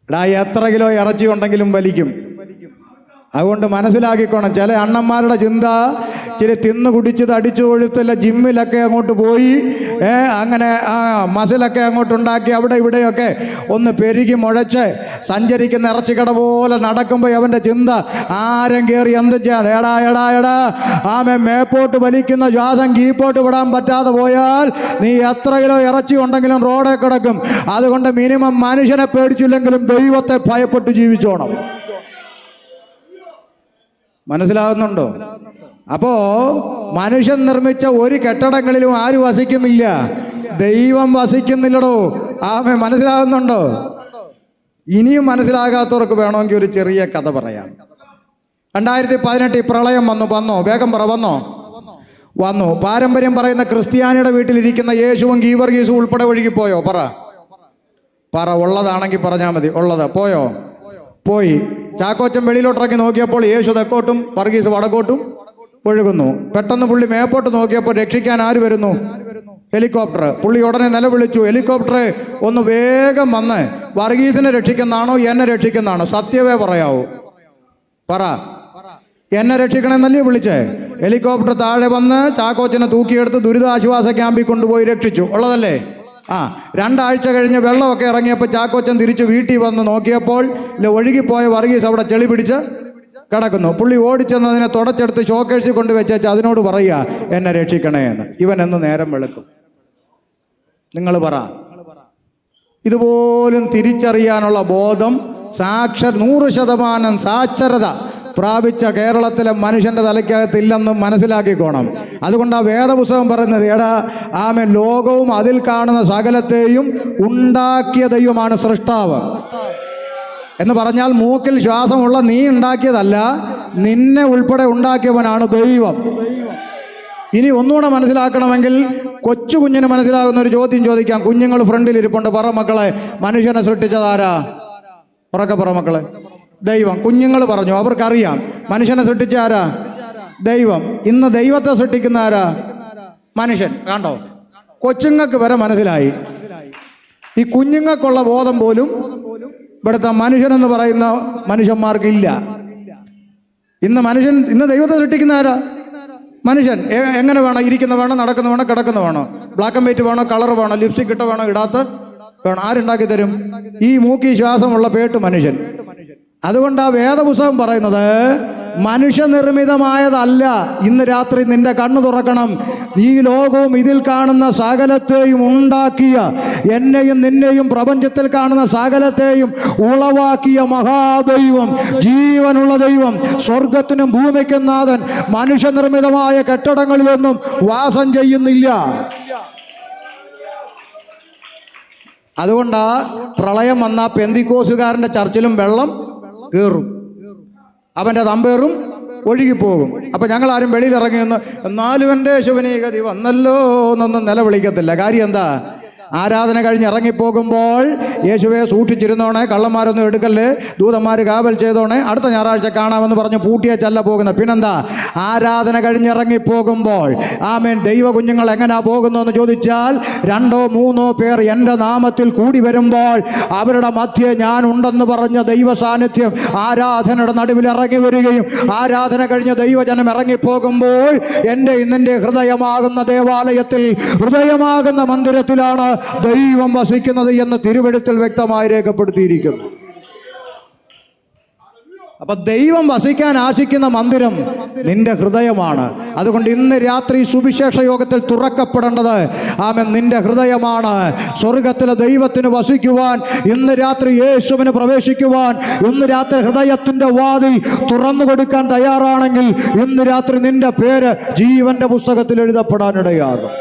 എടാ, എത്ര കിലോ ഇറച്ചി ഉണ്ടെങ്കിലും വലിക്കും. അതുകൊണ്ട് മനസ്സിലാക്കിക്കോണം, ചില അണ്ണന്മാരുടെ ചിന്ത ഇച്ചിരി തിന്ന് കുടിച്ചത് അടിച്ചു കൊഴുത്തല്ല ജിമ്മിലൊക്കെ അങ്ങോട്ട് പോയി അങ്ങനെ മസിലൊക്കെ അങ്ങോട്ടുണ്ടാക്കി അവിടെ ഇവിടെയൊക്കെ ഒന്ന് പെരുകി മുഴച്ച് സഞ്ചരിക്കുന്ന ഇറച്ചിക്കട പോലെ നടക്കുമ്പോൾ അവൻ്റെ ചിന്ത ആരും കയറി എന്ത് ചെയ്യാൻ, എടാ ആമേ മേപ്പോട്ട് വലിക്കുന്ന ശ്വാസം കീപ്പോട്ട് വിടാൻ പറ്റാതെ പോയാൽ നീ എത്ര കിലോ ഇറച്ചി ഉണ്ടെങ്കിലും റോഡേ കിടക്കും. അതുകൊണ്ട് മിനിമം മനുഷ്യനെ പേടിച്ചില്ലെങ്കിലും ദൈവത്തെ ഭയപ്പെട്ട് ജീവിച്ചോണം. മനസ്സിലാകുന്നുണ്ടോ? അപ്പോ മനുഷ്യൻ നിർമ്മിച്ച ഒരു കെട്ടിടങ്ങളിലും ആരും വസിക്കുന്നില്ല, ദൈവം വസിക്കുന്നില്ലടോ. ആമേ, മനസ്സിലാകുന്നുണ്ടോ? ഇനിയും മനസ്സിലാകാത്തവർക്ക് വേണമെങ്കിൽ ഒരു ചെറിയ കഥ പറയാം. 2018 പ്രളയം വന്നോ? വേഗം പറ. വന്നു. പാരമ്പര്യം പറയുന്ന ക്രിസ്ത്യാനിയുടെ വീട്ടിലിരിക്കുന്ന യേശുവും ഗീവർഗീസും ഉൾപ്പെടെ ഒഴുകിപ്പോയോ? പറ. ഉള്ളതാണെങ്കിൽ പറഞ്ഞാൽ മതി. ഉള്ളത് പോയോ? പോയി. ചാക്കോച്ചൻ വെളിയിലോട്ടിറങ്ങി നോക്കിയപ്പോൾ യേശു തെക്കോട്ടും വർഗീസ് വടക്കോട്ടും ഒഴുകുന്നു. പെട്ടെന്ന് പുള്ളി മേപ്പോട്ട് നോക്കിയപ്പോൾ രക്ഷിക്കാൻ ആര് വരുന്നു? ഹെലികോപ്റ്റർ. പുള്ളി ഉടനെ നിലവിളിച്ചു, ഹെലികോപ്റ്റർ ഒന്ന് വേഗം വന്ന് വർഗീസിനെ രക്ഷിക്കുന്നതാണോ എന്നെ രക്ഷിക്കുന്നതാണോ? സത്യമേ പറയാവൂ, പറ. എന്നെ രക്ഷിക്കണമെന്നല്ലേ വിളിച്ചേ? ഹെലികോപ്റ്റർ താഴെ വന്ന് ചാക്കോച്ചനെ തൂക്കിയെടുത്ത് ദുരിതാശ്വാസ ക്യാമ്പിൽ കൊണ്ടുപോയി രക്ഷിച്ചു, ഉള്ളതല്ലേ? 2 ആഴ്ച കഴിഞ്ഞ് വെള്ളമൊക്കെ ഇറങ്ങിയപ്പോൾ ചാക്കോച്ചൻ തിരിച്ച് വീട്ടിൽ വന്ന് നോക്കിയപ്പോൾ ഒഴുകിപ്പോയ വർഗീസ് അവിടെ ചെളി പിടിച്ച് കിടക്കുന്നു. പുള്ളി ഓടിച്ചെന്നതിനെ തുടച്ചെടുത്ത് ഷോക്കേഴ്സിൽ കൊണ്ട് വെച്ചേച്ച് അതിനോട് പറയുക എന്നെ രക്ഷിക്കണേ എന്ന്. ഇവൻ എന്ന് നേരം വെളുക്കും? നിങ്ങൾ പറ. ഇതുപോലും തിരിച്ചറിയാനുള്ള ബോധം 100% സാക്ഷരത പ്രാപിച്ച കേരളത്തിലെ മനുഷ്യൻ്റെ തലയ്ക്കകത്തില്ലെന്നും മനസ്സിലാക്കിക്കോണം. അതുകൊണ്ട് ആ വേദപുസ്തകം പറയുന്നത്, എടാ ആമേൻ, ലോകവും അതിൽ കാണുന്ന സകലത്തെയും ഉണ്ടാക്കിയ ദൈവമാണ് സൃഷ്ടാവ് എന്ന് പറഞ്ഞാൽ മൂക്കിൽ ശ്വാസമുള്ള നീ ഉണ്ടാക്കിയതല്ല, നിന്നെ ഉൾപ്പെടെ ഉണ്ടാക്കിയവനാണ് ദൈവം. ഇനി ഒന്നുകൂടെ മനസ്സിലാക്കണമെങ്കിൽ കൊച്ചു കുഞ്ഞിന് മനസ്സിലാകുന്ന ഒരു ചോദ്യം ചോദിക്കാം. കുഞ്ഞുങ്ങൾ ഫ്രണ്ടിൽ ഇരിപ്പുണ്ട്. പറ മക്കളെ, മനുഷ്യനെ സൃഷ്ടിച്ചതാരാ? ഉറക്കെ പറ മക്കളെ. ദൈവം. കുഞ്ഞുങ്ങൾ പറഞ്ഞു, അവർക്കറിയാം മനുഷ്യനെ സൃഷ്ടിച്ച ആരാ? ദൈവം. ഇന്ന് ദൈവത്തെ സൃഷ്ടിക്കുന്ന ആരാ? മനുഷ്യൻ. കണ്ടോ, കൊച്ചുങ്ങൾക്ക് വരെ മനസ്സിലായി. ഈ കുഞ്ഞുങ്ങൾക്കുള്ള ബോധം പോലും ഇവിടുത്തെ മനുഷ്യനെന്ന് പറയുന്ന മനുഷ്യന്മാർക്കില്ല. ഇന്ന് ദൈവത്തെ സൃഷ്ടിക്കുന്ന ആരാ? മനുഷ്യൻ. എങ്ങനെ വേണം? ഇരിക്കുന്ന വേണം, നടക്കുന്ന വേണം, കിടക്കുന്ന വേണം, ബ്ലാക്ക് ആൻഡ് വൈറ്റ് വേണോ, കളർ വേണോ, ലിപ്സ്റ്റിക് ഇട്ട വേണോ, ഇടാത്ത വേണം? ആരുണ്ടാക്കി തരും? ഈ മൂക്കി ശ്വാസമുള്ള പേട്ട് മനുഷ്യൻ. അതുകൊണ്ട് ആ വേദപുസ്തകം പറയുന്നത് മനുഷ്യനിർമ്മിതമായതല്ല. ഇന്ന് രാത്രി നിന്റെ കണ്ണു തുറക്കണം. ഈ ലോകവും ഇതിൽ കാണുന്ന സകലത്തെയും ഉണ്ടാക്കിയ, എന്നെയും നിന്നെയും പ്രപഞ്ചത്തിൽ കാണുന്ന സകലത്തെയും ഉളവാക്കിയ മഹാദൈവം, ജീവനുള്ള ദൈവം, സ്വർഗത്തിനും ഭൂമിക്കും നാഥൻ, മനുഷ്യനിർമ്മിതമായ കെട്ടിടങ്ങളിലൊന്നും വാസം ചെയ്യുന്നില്ല. അതുകൊണ്ടാ പ്രളയം വന്ന പെന്തിക്കോസുകാരൻ്റെ ചർച്ചിലും വെള്ളം കയറും, അവൻ്റെ തമ്പേറും ഒഴുകിപ്പോകും. അപ്പം ഞങ്ങളാരും വെളിയിലിറങ്ങിയെന്ന് എന്നാലും എൻ്റെ ശിവനീഗതി വന്നല്ലോ എന്നൊന്നും നിലവിളിക്കത്തില്ല. കാര്യം എന്താ? ആരാധന കഴിഞ്ഞ് ഇറങ്ങിപ്പോകുമ്പോൾ യേശുവെ സൂക്ഷിച്ചിരുന്നോണേ, കള്ളന്മാരൊന്നും എടുക്കല്ലേ, ദൂതന്മാർ കാവൽ ചെയ്തോണേ, അടുത്ത ഞായറാഴ്ച കാണാമെന്ന് പറഞ്ഞ് പൂട്ടിയച്ചല്ല പോകുന്നത്. പിന്നെന്താ? ആരാധന കഴിഞ്ഞിറങ്ങിപ്പോകുമ്പോൾ ആമേൻ, ദൈവ കുഞ്ഞുങ്ങൾ എങ്ങനെയാ പോകുന്നു എന്ന് ചോദിച്ചാൽ 2 3 പേർ എൻ്റെ നാമത്തിൽ കൂടി വരുമ്പോൾ അവരുടെ മധ്യേ ഞാൻ ഉണ്ടെന്ന് പറഞ്ഞ ദൈവ സാന്നിധ്യം ആരാധനയുടെ നടുവിൽ ഇറങ്ങി വരികയും, ആരാധന കഴിഞ്ഞ് ദൈവജനം ഇറങ്ങിപ്പോകുമ്പോൾ എൻ്റെ ഇന്നെൻ്റെ ഹൃദയമാകുന്ന ദേവാലയത്തിൽ, ഹൃദയമാകുന്ന മന്ദിരത്തിലാണ് ദൈവം വസിക്കുന്നത് എന്ന് തിരുവെഴുത്തിൽ വ്യക്തമായി രേഖപ്പെടുത്തിയിരിക്കുന്നു. അപ്പൊ ദൈവം വസിക്കാൻ ആശിക്കുന്ന മന്ദിരം നിന്റെ ഹൃദയമാണ്. അതുകൊണ്ട് ഇന്ന് രാത്രി സുവിശേഷ യോഗത്തിൽ തുറക്കപ്പെടേണ്ടത് ആമേൻ നിന്റെ ഹൃദയമാണ്. സ്വർഗത്തിലെ ദൈവത്തിന് വസിക്കുവാൻ, ഇന്ന് രാത്രി യേശുവിന് പ്രവേശിക്കുവാൻ, ഇന്ന് രാത്രി ഹൃദയത്തിന്റെ വാതിൽ തുറന്നു കൊടുക്കാൻ തയ്യാറാണെങ്കിൽ ഇന്ന് രാത്രി നിന്റെ പേര് ജീവന്റെ പുസ്തകത്തിൽ എഴുതപ്പെടാനിടയാകും.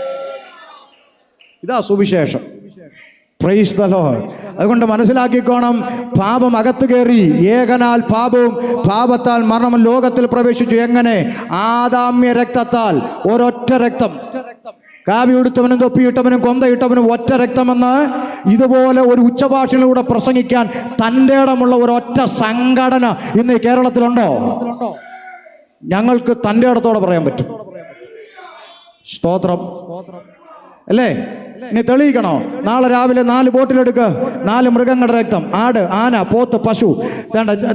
ഇതാ സുവിശേഷം. Price the Lord. അതുകൊണ്ട് മനസ്സിലാക്കിക്കോണം, പാപം അകത്ത് കയറി, ഏകനാൽ പാപവും പാപത്താൽ മരണവും ലോകത്തിൽ പ്രവേശിച്ചു. എങ്ങനെ? ആദാമ്യ രക്തത്താൽ. ഒരൊറ്റ രക്തം. കാവി ഉടുത്തവനും തൊപ്പിയിട്ടവനും കൊന്തയിട്ടവനും ഒറ്റ രക്തമെന്ന് ഇതുപോലെ ഒരു ഉച്ചഭാഷയിലൂടെ പ്രസംഗിക്കാൻ തൻ്റെ ഇടമുള്ള ഒരൊറ്റ സംഘടന ഇന്ന് കേരളത്തിലുണ്ടോ? ഞങ്ങൾക്ക് തൻ്റെ ഇടത്തോടെ പറയാൻ പറ്റും. സ്തോത്രം അല്ലേ? ഇനി തെളിയിക്കണോ? നാളെ രാവിലെ 4 ബോട്ടിലെടുക്കുക, 4 മൃഗങ്ങളുടെ രക്തം, ആട്, ആന, പോത്ത്, പശു,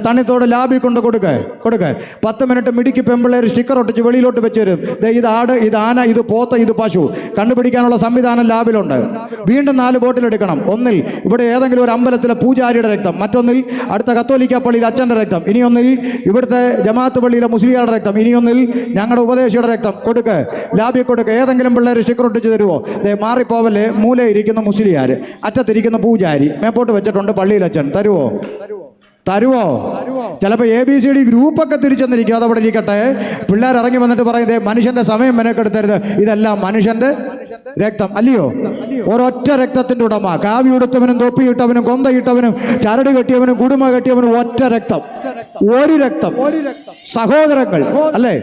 തണ്ണിത്തോട് ലാബിൽ കൊണ്ട് കൊടുക്കുക. 10 മിനിറ്റ് മിടുക്കി പെമ്പിള്ളേർ സ്റ്റിക്കർ ഒട്ടിച്ച് വെളിയിലോട്ട് വെച്ച് തരും. ഇത് ആട്, ഇത് ആന, ഇത് പോത്ത്, ഇത് പശു. കണ്ടുപിടിക്കാനുള്ള സംവിധാനം ലാബിലുണ്ട്. വീണ്ടും 4 ബോട്ടിലെടുക്കണം. ഒന്നിൽ ഇവിടെ ഏതെങ്കിലും ഒരു അമ്പലത്തിലെ പൂജാരിയുടെ രക്തം, മറ്റൊന്നിൽ അടുത്ത കത്തോലിക്ക പള്ളിയിൽ അച്ഛൻ്റെ രക്തം, ഇനിയൊന്നിൽ ഇവിടുത്തെ ജമാഅത്ത് പള്ളിയിലെ മുസ്ലിയാരുടെ രക്തം, ഇനിയൊന്നിൽ ഞങ്ങളുടെ ഉപദേശിയുടെ രക്തം. കൊടുക്കുക, ലാബിൽ കൊടുക്കുക. ഏതെങ്കിലും പിള്ളേർ സ്റ്റിക്കർ ഒട്ടിച്ച് തരുമോ? മാറിപ്പോവല്ലേ? മൂലയിൽ ഇരിക്കുന്ന മുസ്ലിയാർ, അറ്റത്തിരിക്കുന്ന പൂജാരി, മേപ്പോട്ട് വെച്ചിട്ടുണ്ട് പള്ളിയിൽ അച്ഛൻ. തരുവോ? ചിലപ്പോൾ ABCD ഗ്രൂപ്പൊക്കെ തിരിച്ചെന്നിരിക്കും. അതവിടെ ഇരിക്കട്ടെ. പിള്ളേർ ഇറങ്ങി വന്നിട്ട് പറയുന്നത് മനുഷ്യന്റെ സമയം മെനക്കെടുത്തരുത്, ഇതെല്ലാം മനുഷ്യന്റെ രക്തം അല്ലയോ? ഒരൊറ്റ രക്തത്തിന്റെ ഉടമ. കാവി ഉടുത്തവനും തൊപ്പിയിട്ടവനും കൊന്തയിട്ടവനും ചരട് കെട്ടിയവനും കുടുംബ കെട്ടിയവനും ഒറ്റ രക്തം. ഒരു രക്തം. സഹോദരങ്ങൾ അല്ലേ?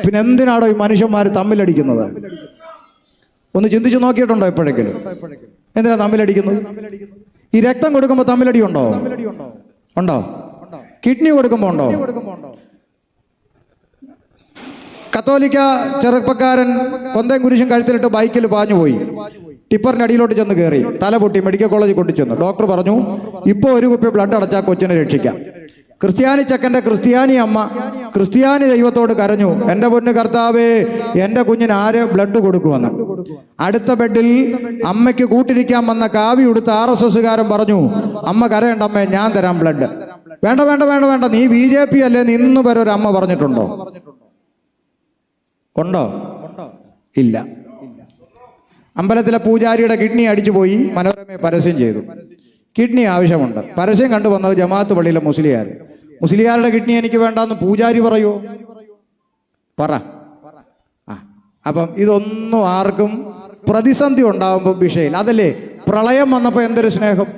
പിന്നെ എന്തിനാണോ ഈ മനുഷ്യന്മാർ തമ്മിലടിക്കുന്നത്? ഒന്ന് ചിന്തിച്ചു നോക്കിയിട്ടുണ്ടോ എപ്പോഴെങ്കിലും? എന്തിനാ തമ്മിലടിക്കുന്നത്? ഈ രക്തം കൊടുക്കുമ്പോൾ തമ്മിലടി ഉണ്ടോ? കിഡ്നി കൊടുക്കുമ്പോൾ ഉണ്ടോ? കത്തോലിക്ക ചെറുപ്പക്കാരൻ കൊന്തയും കുരിശും കഴുത്തിലിട്ട് ബൈക്കിൽ പാഞ്ഞു പോയി. ടിപ്പറിന്റെ അടിയിലോട്ട് ചെന്ന് കയറി, തല പൊട്ടി മെഡിക്കൽ കോളേജിൽ കൊണ്ടുചെന്നു. ഡോക്ടർ പറഞ്ഞു, ഇപ്പോൾ ഒരു കുപ്പി ബ്ലഡ് അടച്ചാൽ കൊച്ചിനെ രക്ഷിക്കാം. ക്രിസ്ത്യാനി ചെക്കൻ്റെ ക്രിസ്ത്യാനി അമ്മ ക്രിസ്ത്യാനി ദൈവത്തോട് കരഞ്ഞു, എൻ്റെ പൊന്ന് കർത്താവേ, എൻ്റെ കുഞ്ഞിന് ആര് ബ്ലഡ് കൊടുക്കുമെന്ന്. അടുത്ത ബെഡിൽ അമ്മയ്ക്ക് കൂട്ടിരിക്കാൻ വന്ന കാവി ഉടുത്ത RSSകാരൻ പറഞ്ഞു, അമ്മ കരയണ്ട അമ്മേ, ഞാൻ തരാം ബ്ലഡ്. വേണ്ട വേണ്ട വേണ്ട വേണ്ട, നീ BJP അല്ലേ, നിന്ന് വരെ ഒരു അമ്മ പറഞ്ഞിട്ടുണ്ടോ? ഉണ്ടോ? ഇല്ല. അമ്പലത്തിലെ പൂജാരിയുടെ കിഡ്നി അടിച്ചു പോയി, മനോരമയെ പരസ്യം ചെയ്തു. കിഡ്നി ആവശ്യമുണ്ട്. പരസ്യം കണ്ടുവന്നത് ജമാഅത്ത് പള്ളിയിലെ മുസ്ലിയാർ. മുസ്ലിയാരുടെ കിഡ്നി എനിക്ക് വേണ്ടാന്ന് പൂജാരി പറയുമോ? പറ. അപ്പം ഇതൊന്നും ആർക്കും പ്രതിസന്ധി ഉണ്ടാകുമ്പോൾ വിഷയമില്ല. അതല്ലേ പ്രളയം വന്നപ്പോൾ എന്തൊരു സ്നേഹം.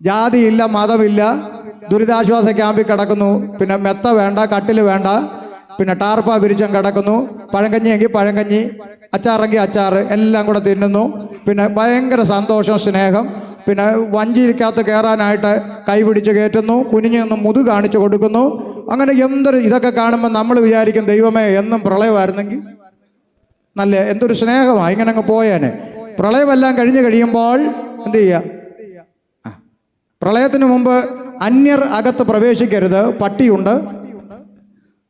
ജാതിയില്ല, മതമില്ല, ദുരിതാശ്വാസ ക്യാമ്പിൽ കിടക്കുന്നു. പിന്നെ മെത്ത വേണ്ട, കട്ടിൽ വേണ്ട, പിന്നെ ടാർപ്പ വിരിച്ചം കിടക്കുന്നു. പഴങ്കഞ്ഞിയെങ്കിൽ പഴങ്കഞ്ഞി, അച്ചാറെങ്കിൽ അച്ചാറ്, എല്ലാം കൂടെ തിന്നുന്നു. പിന്നെ ഭയങ്കര സന്തോഷം, സ്നേഹം. പിന്നെ വഞ്ചിക്കകത്ത് കയറാനായിട്ട് കൈപിടിച്ച് കയറ്റുന്നു, കുനിഞ്ഞു നിന്ന് മുതു കാണിച്ചു കൊടുക്കുന്നു. അങ്ങനെ എന്തൊരു ഇതൊക്കെ കാണുമ്പോൾ നമ്മൾ വിചാരിക്കും, ദൈവമേ എന്നും പ്രളയമായിരുന്നെങ്കിൽ നല്ല എന്തൊരു സ്നേഹമാണ്, ഇങ്ങനെ അങ്ങ് പോയേനെ. പ്രളയമെല്ലാം കഴിഞ്ഞ് കഴിയുമ്പോൾ എന്ത് ചെയ്യുക? പ്രളയത്തിന് മുമ്പ് അന്യർ അകത്ത് പ്രവേശിക്കരുത്, പട്ടിയുണ്ട്,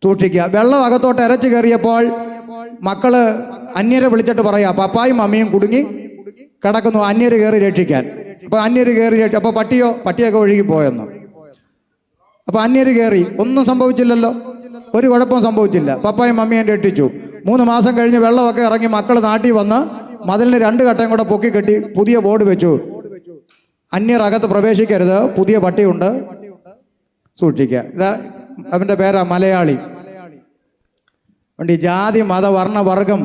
സൂക്ഷിക്കുക. വെള്ളം അകത്തോട്ട് ഇരച്ചു കയറിയപ്പോൾ മക്കള് അന്യരെ വിളിച്ചിട്ട് പറയാ, പപ്പായും മമ്മിയും കുടുങ്ങി കിടക്കുന്നു, അന്യര് കയറി രക്ഷിക്കാൻ. അപ്പൊ അന്യര് കയറി അപ്പൊ പട്ടിയൊക്കെ ഒഴുകി പോയെന്ന്. അപ്പൊ അന്യര് കയറി, ഒന്നും സംഭവിച്ചില്ലല്ലോ, ഒരു കുഴപ്പവും സംഭവിച്ചില്ല. പപ്പായും മമ്മിയും രക്ഷിച്ചു. 3 മാസം കഴിഞ്ഞ് വെള്ളമൊക്കെ ഇറങ്ങി മക്കൾ നാട്ടിൽ വന്ന് മതിലിന് 2 കട്ടയും കൂടെ പൊക്കി കെട്ടി പുതിയ ബോർഡ് വെച്ചു, അന്യർ അകത്ത് പ്രവേശിക്കരുത്, പുതിയ പട്ടിയുണ്ട്, സൂക്ഷിക്കുക. ഇതാ അവന്റെ പേരാ മലയാളി. ഈ ജാതി മത വർണ്ണ വർഗം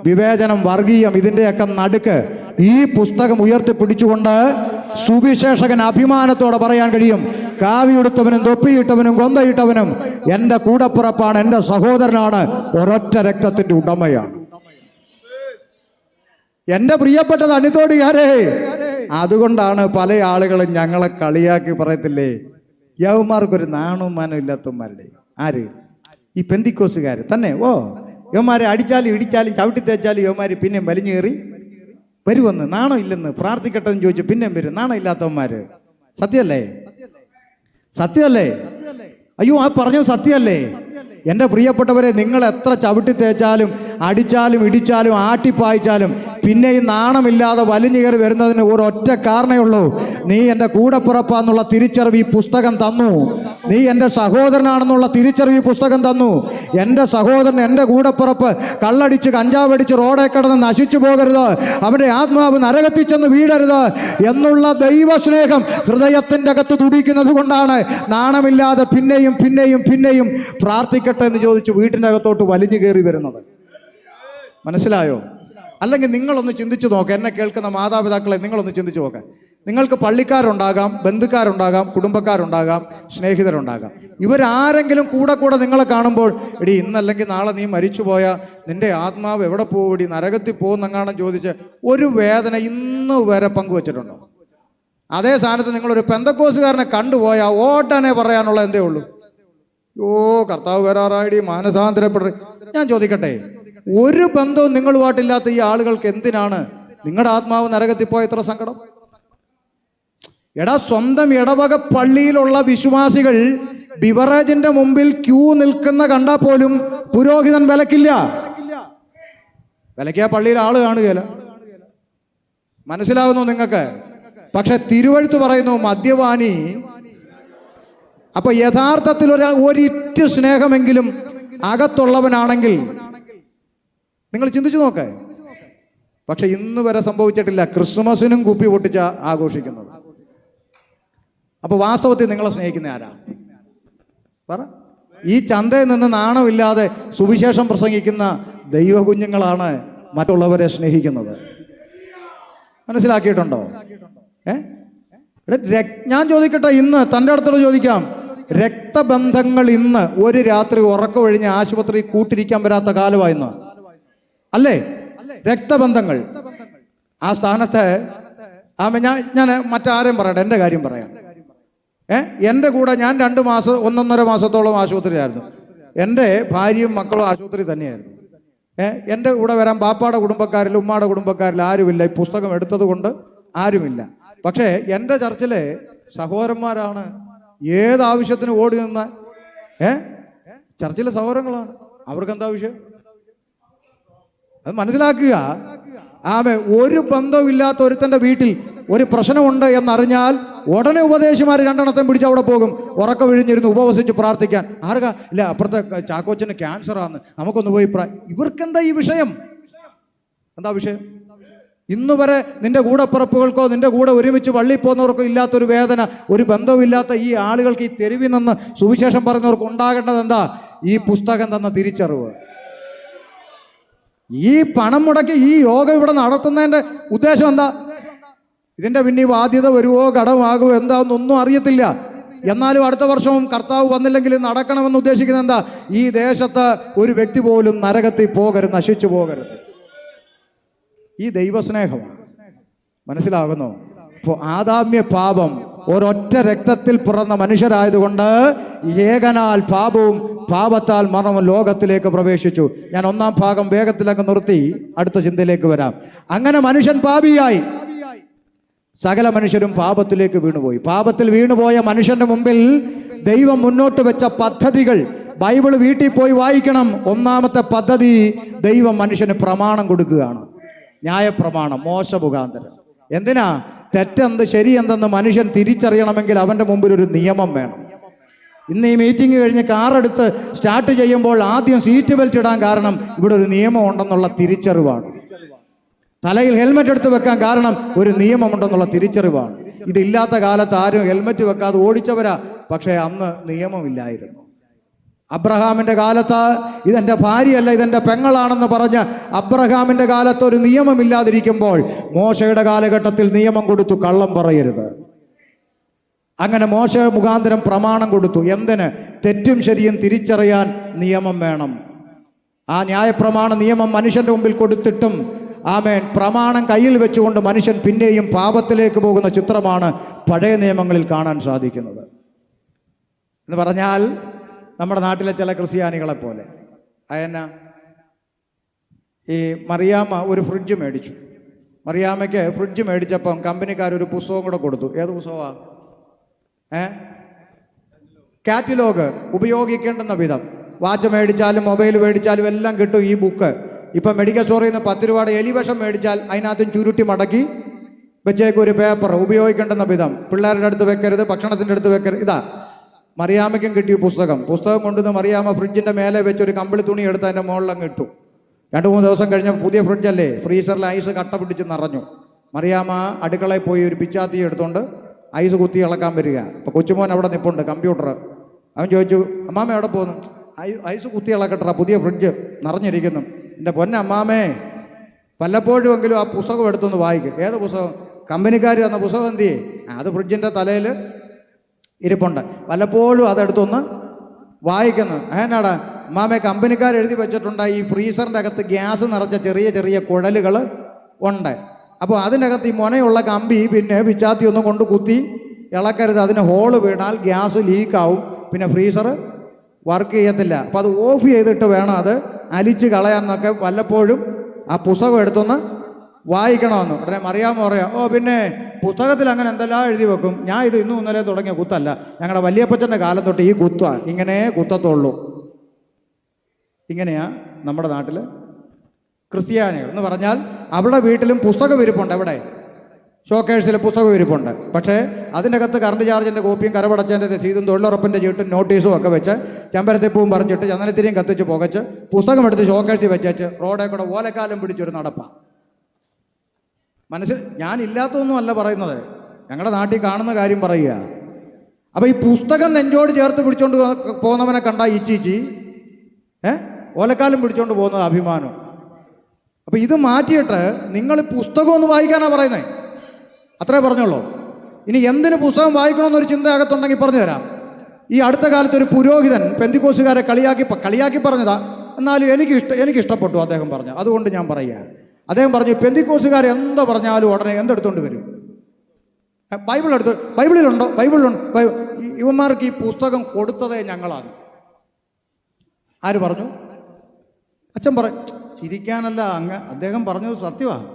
വിവേചനം വർഗീയം ഇതിൻ്റെയൊക്കെ നടുക്ക് ഈ പുസ്തകം ഉയർത്തിപ്പിടിച്ചുകൊണ്ട് സുവിശേഷകൻ അഭിമാനത്തോടെ പറയാൻ കഴിയും, കാവിയുടുത്തവനും തൊപ്പിയിട്ടവനും കൊന്തയിട്ടവനും എൻ്റെ കൂടപ്പുറപ്പാണ്, എൻ്റെ സഹോദരനാണ്, ഒരൊറ്റ രക്തത്തിൻ്റെ ഉടമയാണ്. എൻ്റെ പ്രിയപ്പെട്ടത് അണിത്തോടുകാരേ, അതുകൊണ്ടാണ് പല ആളുകളും ഞങ്ങളെ കളിയാക്കി പറയത്തില്ലേ, യവന്മാർക്കൊരു നാണവും മാനവും ഇല്ലാത്തവന്മാരുടെ. ആര്? ഈ പെന്തിക്കോസുകാർ തന്നെ. ഓ, യവന്മാരെ അടിച്ചാലും ഇടിച്ചാലും ചവിട്ടി തേച്ചാലും യവന്മാർ പിന്നെയും വലിഞ്ഞേറി വരുമെന്ന്, നാണം ഇല്ലെന്ന് പ്രാർത്ഥിക്കട്ടെ എന്ന് ചോദിച്ചു പിന്നെയും വരും. നാണം ഇല്ലാത്തവന്മാര്. സത്യമല്ലേ? സത്യമല്ലേ? അയ്യോ, ആ പറഞ്ഞത് സത്യമല്ലേ? എൻ്റെ പ്രിയപ്പെട്ടവരെ, നിങ്ങൾ എത്ര ചവിട്ടി തേച്ചാലും അടിച്ചാലും ഇടിച്ചാലും ആട്ടിപ്പായിച്ചാലും പിന്നെയും നാണമില്ലാതെ വലിഞ്ഞു കയറി വരുന്നതിന് ഒരൊറ്റ കാരണമേ ഉള്ളൂ, നീ എൻ്റെ കൂടപ്പിറപ്പാന്നുള്ള തിരിച്ചറിവ് ഈ പുസ്തകം തന്നു. നീ എൻ്റെ സഹോദരനാണെന്നുള്ള തിരിച്ചറിവ് ഈ പുസ്തകം തന്നു. എൻ്റെ സഹോദരൻ, എൻ്റെ കൂടപ്പിറപ്പ് കള്ളടിച്ച് കഞ്ചാവടിച്ച് റോഡേ കിടന്ന് നശിച്ചു പോകരുത്, അവൻ്റെ ആത്മാവ് നരകത്തിൽ ചെന്ന് വീഴരുത് എന്നുള്ള ദൈവസ്നേഹം ഹൃദയത്തിൻ്റെ അകത്ത് തുടിക്കുന്നത് കൊണ്ടാണ് നാണമില്ലാതെ പിന്നെയും പിന്നെയും പിന്നെയും പ്രാർത്ഥിക്കട്ടെ എന്ന് ചോദിച്ചു വീട്ടിൻ്റെ അകത്തോട്ട് വലിഞ്ഞു കയറി വരുന്നത്. മനസ്സിലായോ? അല്ലെങ്കിൽ നിങ്ങളൊന്ന് ചിന്തിച്ചു നോക്കുക, എന്നെ കേൾക്കുന്ന മാതാപിതാക്കളെ നിങ്ങളൊന്ന് ചിന്തിച്ചു നോക്കുക. നിങ്ങൾക്ക് പള്ളിക്കാരുണ്ടാകാം, ബന്ധുക്കാരുണ്ടാകാം, കുടുംബക്കാരുണ്ടാകാം, സ്നേഹിതരുണ്ടാകാം. ഇവരാരെങ്കിലും കൂടെ നിങ്ങളെ കാണുമ്പോൾ, എടി ഇന്നല്ലെങ്കിൽ നാളെ നീ മരിച്ചുപോയാൽ നിന്റെ ആത്മാവ് എവിടെ പോവുടി, നരകത്തിൽ പോകുന്നെങ്ങാണെന്ന് ചോദിച്ച് ഒരു വേദന ഇന്ന് വരെ പങ്കുവച്ചിട്ടുണ്ടോ? അതേ സ്ഥാനത്ത് നിങ്ങളൊരു പെന്തക്കോസുകാരനെ കണ്ടുപോയാൽ ഓട്ടനെ പറയാനുള്ള എന്തേ ഉള്ളൂ, യോ കർത്താവ് വരാറായി മാനസാന്തരപ്പെടുക. ഞാൻ ചോദിക്കട്ടെ, ഒരു ബന്ധവും നിങ്ങളുമായിട്ടില്ലാത്ത ഈ ആളുകൾക്ക് എന്തിനാണ് നിങ്ങളുടെ ആത്മാവ് നരകത്തിൽ പോയ ഇത്ര സങ്കടം? എടാ, സ്വന്തം ഇടവക പള്ളിയിലുള്ള വിശ്വാസികൾ ബിവറേജിന്റെ മുമ്പിൽ ക്യൂ നിൽക്കുന്ന കണ്ടാൽ പോലും പുരോഹിതൻ വിലക്കില്ല. വിലക്കിയ പള്ളിയിൽ ആള് കാണുകയില്ല. മനസ്സിലാവുന്നു നിങ്ങൾക്ക്? പക്ഷെ തിരുവഴുത്ത് പറയുന്നു മദ്യപാനി. അപ്പൊ യഥാർത്ഥത്തിൽ ഒരിറ്റ് സ്നേഹമെങ്കിലും അകത്തുള്ളവനാണെങ്കിൽ നിങ്ങൾ ചിന്തിച്ചു നോക്കേ. പക്ഷെ ഇന്ന് വരെ സംഭവിച്ചിട്ടില്ല. ക്രിസ്മസിനും കുപ്പി പൊട്ടിച്ച ആഘോഷിക്കുന്നത്. അപ്പൊ വാസ്തവത്തിൽ നിങ്ങളെ സ്നേഹിക്കുന്ന ആരാ? പറ. ഈ ചന്തയിൽ നിന്ന് നാണമില്ലാതെ സുവിശേഷം പ്രസംഗിക്കുന്ന ദൈവ കുഞ്ഞുങ്ങളാണ് മറ്റുള്ളവരെ സ്നേഹിക്കുന്നത്. മനസ്സിലാക്കിയിട്ടുണ്ടോ? ഞാൻ ചോദിക്കട്ടെ, ഇന്ന് തൻ്റെ അടുത്തോട് ചോദിക്കാം, രക്തബന്ധങ്ങൾ ഇന്ന് ഒരു രാത്രി ഉറക്കമൊഴിഞ്ഞ് ആശുപത്രി കൂട്ടിരിക്കാൻ വരാത്ത കാലമായിന്ന് അല്ലേ? രക്തബന്ധങ്ങൾ. ആ സ്ഥാനത്ത് ഞാൻ മറ്റാരെയും പറയട്ടെ, എൻ്റെ കാര്യം പറയാം. എൻ്റെ കൂടെ ഞാൻ 2 മാസം 1.5 മാസത്തോളം ആശുപത്രിയിലായിരുന്നു. എൻ്റെ ഭാര്യയും മക്കളും ആശുപത്രി തന്നെയായിരുന്നു. എൻ്റെ കൂടെ വരാൻ ബാപ്പാടെ കുടുംബക്കാരിൽ ഉമ്മാടെ കുടുംബക്കാരിൽ ആരുമില്ല. ഈ പുസ്തകം എടുത്തത് കൊണ്ട് ആരുമില്ല. പക്ഷേ എൻ്റെ ചർച്ചിലെ സഹോദരന്മാരാണ് ഏതാവശ്യത്തിന് ഓടി നിന്ന ചർച്ചിലെ സഹോദരങ്ങളാണ്. അവർക്കെന്താ വിഷയം? അത് മനസ്സിലാക്കുക. ഒരു ബന്ധവും ഇല്ലാത്ത ഒരുത്തൻ്റെ വീട്ടിൽ ഒരു പ്രശ്നമുണ്ട് എന്നറിഞ്ഞാൽ ഉടനെ ഉപദേശിമാർ രണ്ടെണ്ണത്തെ പിടിച്ച് അവിടെ പോകും. ഉറക്കം വിഴിഞ്ഞിരുന്ന് ഉപവസിച്ച് പ്രാർത്ഥിക്കാൻ. ആർക്കാ ഇല്ല, അപ്പുറത്തെ ചാക്കോച്ചന് ക്യാൻസറാന്ന്, നമുക്കൊന്ന് പോയി ഇവർക്കെന്താ ഈ വിഷയം? എന്താ വിഷയം? ഇന്ന് വരെ നിന്റെ കൂടപ്പിറപ്പുകൾക്കോ നിന്റെ കൂടെ ഒരുമിച്ച് വള്ളി പോകുന്നവർക്കോ ഇല്ലാത്തൊരു വേദന, ഒരു ബന്ധമില്ലാത്ത ഈ ആളുകൾക്ക്, ഈ തെരുവിൽ നിന്ന് സുവിശേഷം പറയുന്നവർക്ക് ഉണ്ടാകേണ്ടത് എന്താ? ഈ പുസ്തകം തന്ന തിരിച്ചറിവ്. ഈ പണം മുടക്കി ഈ യോഗം ഇവിടെ നടത്തുന്നതിൻ്റെ ഉദ്ദേശം എന്താ? ഇതിൻ്റെ പിന്നെ ബാധ്യത വരുമോ കടമാകുമോ എന്താണെന്നൊന്നും അറിയത്തില്ല. എന്നാലും അടുത്ത വർഷവും കർത്താവ് വന്നില്ലെങ്കിൽ നടക്കണമെന്ന് ഉദ്ദേശിക്കുന്നത് എന്താ? ഈ ദേശത്ത് ഒരു വ്യക്തി പോലും നരകത്തിൽ പോകരുത്, നശിച്ചു പോകരുത്. ഈ ദൈവസ്നേഹമാണ്. മനസ്സിലാകുന്നു? ഇപ്പോൾ ആദാമ്യ പാപം ഒരൊറ്റ രക്തത്തിൽ പിറന്ന മനുഷ്യരായതുകൊണ്ട് ഏകനാൽ പാപവും പാപത്താൽ മരണവും ലോകത്തിലേക്ക് പ്രവേശിച്ചു. ഞാൻ ഒന്നാം ഭാഗം വേഗത്തിലങ്ങ് നിർത്തി അടുത്ത ചിന്തയിലേക്ക് വരാം. അങ്ങനെ മനുഷ്യൻ പാപിയായി, സകല മനുഷ്യരും പാപത്തിലേക്ക് വീണുപോയി. പാപത്തിൽ വീണുപോയ മനുഷ്യന്റെ മുമ്പിൽ ദൈവം മുന്നോട്ട് വെച്ച പദ്ധതികൾ ബൈബിൾ വീട്ടിൽ പോയി വായിക്കണം. ഒന്നാമത്തെ പദ്ധതി, ദൈവം മനുഷ്യന് പ്രമാണം കൊടുക്കുകയാണ്. ന്യായപ്രമാണം മോശ മുഖാന്തരം. എന്തിനാ? തെറ്റെന്ത് ശരിയെന്തെന്ന് മനുഷ്യൻ തിരിച്ചറിയണമെങ്കിൽ അവൻ്റെ മുമ്പിൽ ഒരു നിയമം വേണം. ഇന്ന് ഈ മീറ്റിംഗ് കഴിഞ്ഞ് കാറെടുത്ത് സ്റ്റാർട്ട് ചെയ്യുമ്പോൾ ആദ്യം സീറ്റ് ബെൽറ്റ് ഇടാൻ കാരണം ഇവിടെ ഒരു നിയമം ഉണ്ടെന്നുള്ള തിരിച്ചറിവാണ്. തലയിൽ ഹെൽമെറ്റ് എടുത്ത് വെക്കാൻ കാരണം ഒരു നിയമമുണ്ടെന്നുള്ള തിരിച്ചറിവാണ്. ഇതില്ലാത്ത കാലത്ത് ആരും ഹെൽമെറ്റ് വെക്കാതെ ഓടിച്ചവരാ. പക്ഷേ അന്ന് നിയമമില്ലായിരുന്നു. അബ്രഹാമിൻ്റെ കാലത്ത് ഇതെൻ്റെ ഭാര്യയല്ല, ഇതെൻ്റെ പെങ്ങളാണെന്ന് പറഞ്ഞ് അബ്രഹാമിൻ്റെ കാലത്ത് ഒരു നിയമമില്ലാതിരിക്കുമ്പോൾ മോശയുടെ കാലഘട്ടത്തിൽ നിയമം കൊടുത്തു, കള്ളം പറയരുത്. അങ്ങനെ മോശ മുഖാന്തരം പ്രമാണം കൊടുത്തു. എന്തിന്? തെറ്റും ശരിയും തിരിച്ചറിയാൻ നിയമം വേണം. ആ ന്യായപ്രമാണ നിയമം മനുഷ്യൻ്റെ മുമ്പിൽ കൊടുത്തിട്ടും പ്രമാണം കയ്യിൽ വെച്ചുകൊണ്ട് മനുഷ്യൻ പിന്നെയും പാപത്തിലേക്ക് പോകുന്ന ചിത്രമാണ് പഴയ നിയമങ്ങളിൽ കാണാൻ സാധിക്കുന്നത്. എന്ന് പറഞ്ഞാൽ നമ്മുടെ നാട്ടിലെ ചില ക്രിസ്ത്യാനികളെ പോലെ ഈ മറിയാമ്മ ഒരു ഫ്രിഡ്ജ് മേടിച്ചു. മറിയാമ്മയ്ക്ക് ഫ്രിഡ്ജ് മേടിച്ചപ്പം കമ്പനിക്കാരൊരു പുസ്തകം കൂടെ കൊടുത്തു. ഏത് പുസ്തകമാണ്? കാറ്റലോഗ്, ഉപയോഗിക്കേണ്ടുന്ന വിധം. വാച്ച് മേടിച്ചാലും മൊബൈൽ മേടിച്ചാലും എല്ലാം കിട്ടും ഈ ബുക്ക്. ഇപ്പം മെഡിക്കൽ സ്റ്റോറിൽ നിന്ന് 10 രൂപയുടെ എലിവിഷം മേടിച്ചാൽ അതിനകത്തും ചുരുട്ടി മടക്കി വെച്ചേക്ക് ഒരു പേപ്പർ, ഉപയോഗിക്കേണ്ടുന്ന വിധം. പിള്ളേരുടെ അടുത്ത് വെക്കരുത്, ഭക്ഷണത്തിൻ്റെ അടുത്ത് വെക്കരുത്. ഇതാ മറിയാമ്മയ്ക്കും കിട്ടിയ പുസ്തകം. പുസ്തകം കൊണ്ടുവന്ന് മറിയാമ്മ ഫ്രിഡ്ജിൻ്റെ മേലെ വെച്ച് ഒരു കമ്പിളി തുണി എടുത്ത് അതിൻ്റെ മുകളിലങ്ങ് ഇട്ടു. 2-3 ദിവസം കഴിഞ്ഞ പുതിയ ഫ്രിഡ്ജല്ലേ, ഫ്രീസറിൽ ഐസ് കട്ട പിടിച്ച് നിറഞ്ഞു. മറിയാമ്മ അടുക്കളയിൽ പോയി ഒരു പിച്ചാത്തി എടുത്തുകൊണ്ട് ഐസ് കുത്തി ഇളക്കാൻ വരിക. അപ്പോൾ കൊച്ചുമോൻ അവിടെ നിൽപ്പുണ്ട്, കമ്പ്യൂട്ടർ. അവൻ ചോദിച്ചു, അമ്മാമ്മ എവിടെ പോകുന്നു? ഐസ് കുത്തി ഇളക്കട്ട, പുതിയ ഫ്രിഡ്ജ് നിറഞ്ഞിരിക്കുന്നു. എൻ്റെ പൊന്നമ്മാമേ, വല്ലപ്പോഴുമെങ്കിലും ആ പുസ്തകം എടുത്തൊന്ന് വായിക്കും. ഏത് പുസ്തകം? കമ്പനിക്കാർ തന്ന പുസ്തകം. എന്ത് ചെയ്യേ? അത് ഫ്രിഡ്ജിൻ്റെ തലയിൽ ഇരിപ്പുണ്ട്. വല്ലപ്പോഴും അതെടുത്തൊന്ന് വായിക്കുന്നു. എന്നാടാ അമ്മാമേ, കമ്പനിക്കാർ എഴുതി വെച്ചിട്ടുണ്ട് ഈ ഫ്രീസറിൻ്റെ അകത്ത് ഗ്യാസ് നിറച്ച ചെറിയ ചെറിയ കുഴലുകൾ ഉണ്ട്. അപ്പോൾ അതിനകത്ത് ഈ മുനയുള്ള കമ്പി പിന്നെ പിച്ചാത്തി ഒന്നും കൊണ്ട് കുത്തി ഇളക്കരുത്. അതിന് ഹോള് വീണാൽ ഗ്യാസ് ലീക്കാവും, പിന്നെ ഫ്രീസർ വർക്ക് ചെയ്യത്തില്ല. അപ്പോൾ അത് ഓഫ് ചെയ്തിട്ട് വേണം അത് അലിച്ച് കളയാന്നൊക്കെ വല്ലപ്പോഴും ആ പുസ്തകം എടുത്തൊന്ന് വായിക്കണമെന്ന്. ഉടനെ മറിയാമ്മ പറയാം, പിന്നെ പുസ്തകത്തിൽ അങ്ങനെ എന്തെല്ലാം എഴുതി വെക്കും. ഞാൻ ഇത് ഇന്നും ഇന്നലെ തുടങ്ങിയ കുത്തല്ല, ഞങ്ങളുടെ വലിയപ്പച്ചൻ്റെ കാലം തൊട്ട് ഈ കുത്താണ്, ഇങ്ങനെ കുത്തത്തുള്ളൂ. ഇങ്ങനെയാ നമ്മുടെ നാട്ടിൽ ക്രിസ്ത്യാനികൾ എന്ന് പറഞ്ഞാൽ. അവരുടെ വീട്ടിലും പുസ്തകം ഇരിപ്പുണ്ട്, എവിടെ? ഷോക്കേഴ്സിൽ പുസ്തകം ഇരിപ്പുണ്ട്. പക്ഷേ അതിൻ്റെ അകത്ത് കറണ്ട് ചാർജിൻ്റെ കോപ്പിയും കരമടച്ചതിൻ്റെ രസീതും തൊഴിലുറപ്പിൻ്റെ ചീട്ടും നോട്ടീസും ഒക്കെ വെച്ച് ചെമ്പരത്തിപ്പൂവും പറിച്ചിട്ട് ചന്ദനത്തിരിയും കത്തിച്ച് പുകച്ച് പുസ്തകം എടുത്ത് ഷോക്കേഴ്സിൽ വെച്ചേച്ച് റോഡേ കൂടെ ഓലക്കാലം പിടിച്ചൊരു നടപ്പാണ്. മനസ്സിൽ ഞാനില്ലാത്തതൊന്നും അല്ല പറയുന്നത്, ഞങ്ങളുടെ നാട്ടിൽ കാണുന്ന കാര്യം പറയുക. അപ്പോൾ ഈ പുസ്തകം നെഞ്ചോട് ചേർത്ത് പിടിച്ചോണ്ട് പോകുന്നവനെ കണ്ടാൽ ഇച്ചീച്ചി, ഓലക്കാലം പിടിച്ചോണ്ട് പോകുന്നത് അഭിമാനം. അപ്പോൾ ഇത് മാറ്റിയിട്ട് നിങ്ങൾ പുസ്തകം ഒന്ന് വായിക്കാനാണ് പറയുന്നത്. അത്രേ പറഞ്ഞുള്ളൂ. ഇനി എന്തിന് പുസ്തകം വായിക്കണമെന്നൊരു ചിന്ത അകത്തുണ്ടെങ്കിൽ പറഞ്ഞു തരാം. ഈ അടുത്ത കാലത്ത് ഒരു പുരോഹിതൻ പെന്തിക്കോസുകാരെ കളിയാക്കി പറഞ്ഞതാ, എന്നാലും എനിക്കിഷ്ടപ്പെട്ടു അദ്ദേഹം പറഞ്ഞു. അതുകൊണ്ട് ഞാൻ പറയുക. അദ്ദേഹം പറഞ്ഞു, പെന്തിക്കോസുകാർ എന്താ പറഞ്ഞാലും ഉടനെ എന്തെടുത്തോണ്ട് വരും? ബൈബിളിലുണ്ടോ? ഇവന്മാർക്ക് ഈ പുസ്തകം കൊടുത്തതേ ഞങ്ങളാണ്. ആര് പറഞ്ഞു? അച്ഛൻ പറയും. ചിരിക്കാനല്ല, അദ്ദേഹം പറഞ്ഞത് സത്യമാണ്.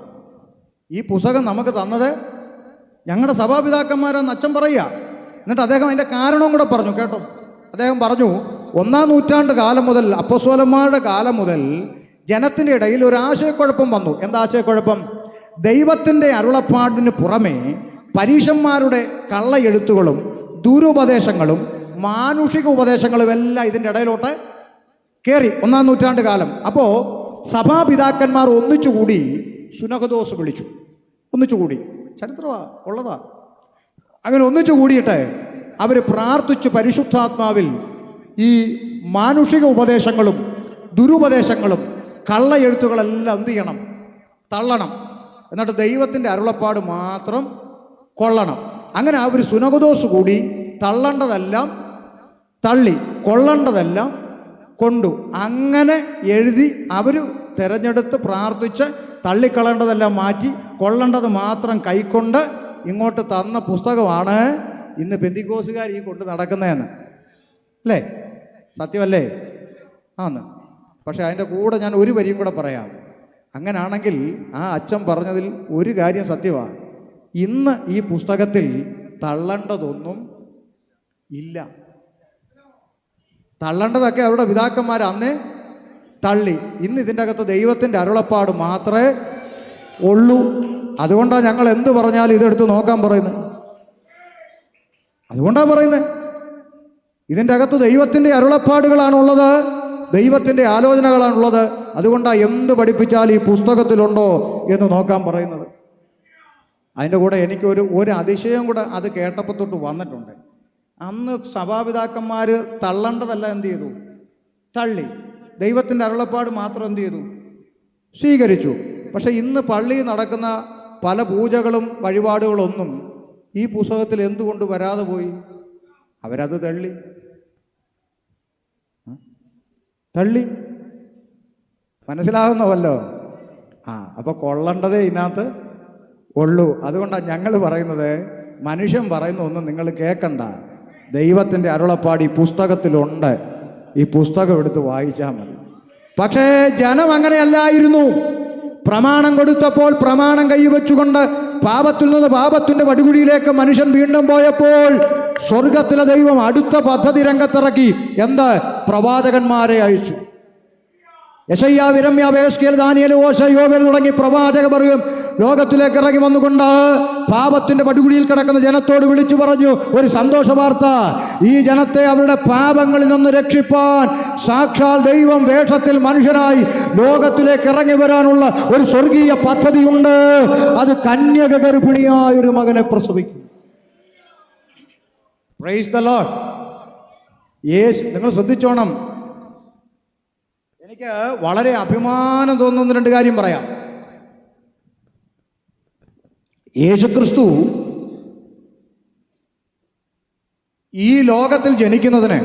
ഈ പുസ്തകം നമുക്ക് തന്നത് ഞങ്ങളുടെ സഭാപിതാക്കന്മാരെന്ന് അച്ഛൻ പറയുക. എന്നിട്ട് അദ്ദേഹം അതിൻ്റെ കാരണവും കൂടെ പറഞ്ഞു. കേട്ടോ, അദ്ദേഹം പറഞ്ഞു, 1-ാം നൂറ്റാണ്ട് കാലം മുതൽ, അപ്പോസ്തലന്മാരുടെ കാലം മുതൽ ജനത്തിൻ്റെ ഇടയിൽ ഒരു ആശയക്കുഴപ്പം വന്നു. എന്താ ആശയക്കുഴപ്പം? ദൈവത്തിൻ്റെ അരുളപ്പാടിന് പുറമേ പരീശന്മാരുടെ കള്ള എഴുത്തുകളും ദുരുപദേശങ്ങളും മാനുഷിക ഉപദേശങ്ങളും എല്ലാം ഇതിൻ്റെ ഇടയിലോട്ട് കയറി 1-ാം നൂറ്റാണ്ട് കാലം. അപ്പോൾ സഭാപിതാക്കന്മാർ ഒന്നിച്ചുകൂടി സുനഹദോസ് വിളിച്ചു. ഒന്നിച്ചുകൂടി, ചരിത്രമാ ഉള്ളതാ. അങ്ങനെ ഒന്നിച്ചു കൂടിയിട്ട് അവർ പ്രാർത്ഥിച്ചു, പരിശുദ്ധാത്മാവിൽ ഈ മാനുഷിക ഉപദേശങ്ങളും ദുരുപദേശങ്ങളും കള്ള എഴുത്തുകളെല്ലാം എന്ത് ചെയ്യണം? തള്ളണം. എന്നിട്ട് ദൈവത്തിൻ്റെ അരുളപ്പാട് മാത്രം കൊള്ളണം. അങ്ങനെ അവർ സുനഹദോസ് കൂടി തള്ളേണ്ടതെല്ലാം തള്ളി, കൊള്ളേണ്ടതെല്ലാം കൊണ്ടു. അങ്ങനെ എഴുതി അവർ തിരഞ്ഞെടുത്ത് പ്രാർത്ഥിച്ച് തള്ളിക്കളയേണ്ടതെല്ലാം മാറ്റി കൊള്ളേണ്ടത് മാത്രം കൈക്കൊണ്ട് ഇങ്ങോട്ട് തന്ന പുസ്തകമാണ് ഇന്ന് പെന്തിക്കോസുകാർ ഈ കൊണ്ട് നടക്കുന്നതെന്ന്. അല്ലേ? സത്യമല്ലേ? ആന്ന്. പക്ഷെ അതിൻ്റെ കൂടെ ഞാൻ ഒരു വരിയും കൂടെ പറയാം. അങ്ങനാണെങ്കിൽ ആ അച്ഛൻ പറഞ്ഞതിൽ ഒരു കാര്യം സത്യമാണ്. ഇന്ന് ഈ പുസ്തകത്തിൽ തള്ളേണ്ടതൊന്നും ഇല്ല. തള്ളേണ്ടതൊക്കെ അവിടെ പിതാക്കന്മാർ അന്നേ തള്ളി. ഇന്ന് ഇതിൻ്റെ അകത്ത് ദൈവത്തിൻ്റെ അരുളപ്പാട് മാത്രമേ ഉള്ളൂ. അതുകൊണ്ടാണ് ഞങ്ങൾ എന്ത് പറഞ്ഞാലും ഇതെടുത്ത് നോക്കാൻ പറയുന്നത്. അതുകൊണ്ടാണ് പറയുന്നത്. ഇതിൻ്റെ അകത്ത് ദൈവത്തിൻ്റെ അരുളപ്പാടുകളാണുള്ളത്, ദൈവത്തിൻ്റെ ആലോചനകളാണുള്ളത്. അതുകൊണ്ടാണ് എന്ത് പഠിപ്പിച്ചാലും ഈ പുസ്തകത്തിലുണ്ടോ എന്ന് നോക്കാൻ പറയുന്നത്. അതിൻ്റെ കൂടെ എനിക്കൊരു അതിശയം കൂടെ അത് കേട്ടപ്പോൾ തൊട്ട് വന്നിട്ടുണ്ട്. അന്ന് സഭാപിതാക്കന്മാർ തള്ളേണ്ടതല്ല എന്ത് ചെയ്തു? തള്ളി. ദൈവത്തിൻ്റെ അരുളപ്പാട് മാത്രം എന്ത് ചെയ്തു? സ്വീകരിച്ചു. പക്ഷെ ഇന്ന് പള്ളിയിൽ നടക്കുന്ന പല പൂജകളും വഴിപാടുകളൊന്നും ഈ പുസ്തകത്തിൽ എന്തുകൊണ്ട് വരാതെ പോയി? അവരത് തള്ളി. മനസ്സിലാകുന്നവല്ലോ? അപ്പോൾ കൊള്ളേണ്ടതേ ഇതിനകത്ത് ഉള്ളൂ. അതുകൊണ്ടാണ് ഞങ്ങൾ പറയുന്നത്, മനുഷ്യൻ പറയുന്ന ഒന്നും നിങ്ങൾ കേൾക്കണ്ട. ദൈവത്തിൻ്റെ അരുളപ്പാട് ഈ പുസ്തകത്തിലുണ്ട്. ഈ പുസ്തകം എടുത്ത് വായിച്ചാൽ മതി. പക്ഷേ ജനം അങ്ങനെയല്ലായിരുന്നു. പ്രമാണം കൊടുത്തപ്പോൾ പ്രമാണം കൈവച്ചുകൊണ്ട് പാപത്തിൽ നിന്ന് പാപത്തിൻ്റെ പടുകുഴിയിലേക്ക് മനുഷ്യൻ വീണ്ടും പോയപ്പോൾ സ്വർഗത്തിലെ ദൈവം അടുത്ത പദ്ധതി രംഗത്തിറക്കി. എന്ത്? പ്രവാചകന്മാരെ അയച്ചു. യെശയ്യാവ്, യിരെമ്യാവ്, യെഹെസ്കേൽ, ദാനിയേൽ, ഓശയ, യോവേൽ തുടങ്ങി പ്രവാചകവർഗ്ഗം ലോകത്തിലേക്ക് ഇറങ്ങി വന്നുകൊണ്ട് പാപത്തിന്റെ പടുകുഴിയിൽ കിടക്കുന്ന ജനത്തോട് വിളിച്ചു പറഞ്ഞു ഒരു സന്തോഷ വാർത്ത. ഈ ജനത്തെ അവരുടെ പാപങ്ങളിൽ നിന്ന് രക്ഷിപ്പാൻ സാക്ഷാൽ ദൈവം വേഷത്തിൽ മനുഷ്യനായി ലോകത്തിലേക്ക് ഇറങ്ങി വരാനുള്ള ഒരു സ്വർഗീയ പദ്ധതിയുണ്ട്. അത് കന്യക ഗർഭിണിയായ ഒരു മകനെ പ്രസവിക്കും. Praise the Lord. നിങ്ങൾ ശ്രദ്ധിച്ചോണം. എനിക്ക് വളരെ അഭിമാനം തോന്നുന്ന രണ്ട് കാര്യം പറയാം. യേശുക്രിസ്തു ഈ ലോകത്തിൽ ജനിക്കുന്നതിന്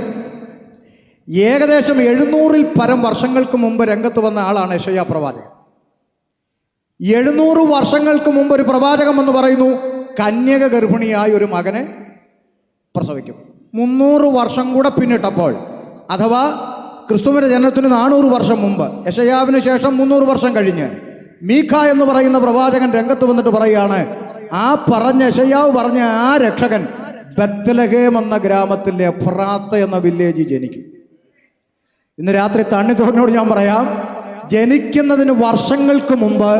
ഏകദേശം 700-ൽ പരം വർഷങ്ങൾക്ക് മുമ്പ് രംഗത്ത് വന്ന ആളാണ് യെശയ്യാ പ്രവാചകൻ. 700 വർഷങ്ങൾക്ക് മുമ്പ് ഒരു പ്രവാചകൻ എന്ന് പറയുന്നു കന്യക ഗർഭിണിയായ ഒരു മകനെ പ്രസവിക്കും. 300 വർഷം കൂടെ പിന്നിട്ടപ്പോൾ, അഥവാ ക്രിസ്തുവിന്റെ ജനനത്തിന് 400 വർഷം മുമ്പ്, യെശയ്യാവിന് ശേഷം 300 വർഷം കഴിഞ്ഞ് മീഖ എന്ന് പറയുന്ന പ്രവാചകൻ രംഗത്ത് വന്നിട്ട് പറയുകയാണ്, ആ പറഞ്ഞ യെശയ്യാവ് പറഞ്ഞ ആ രക്ഷകൻ ബത്ലഹേം എന്ന ഗ്രാമത്തിലെ എഫ്രാത്ത എന്ന വില്ലേജിൽ ജനിക്കും. ഇന്ന് രാത്രി തണ്ണിത്തോടിനോട് ഞാൻ പറയാം, ജനിക്കുന്നതിന് വർഷങ്ങൾക്ക് മുമ്പ്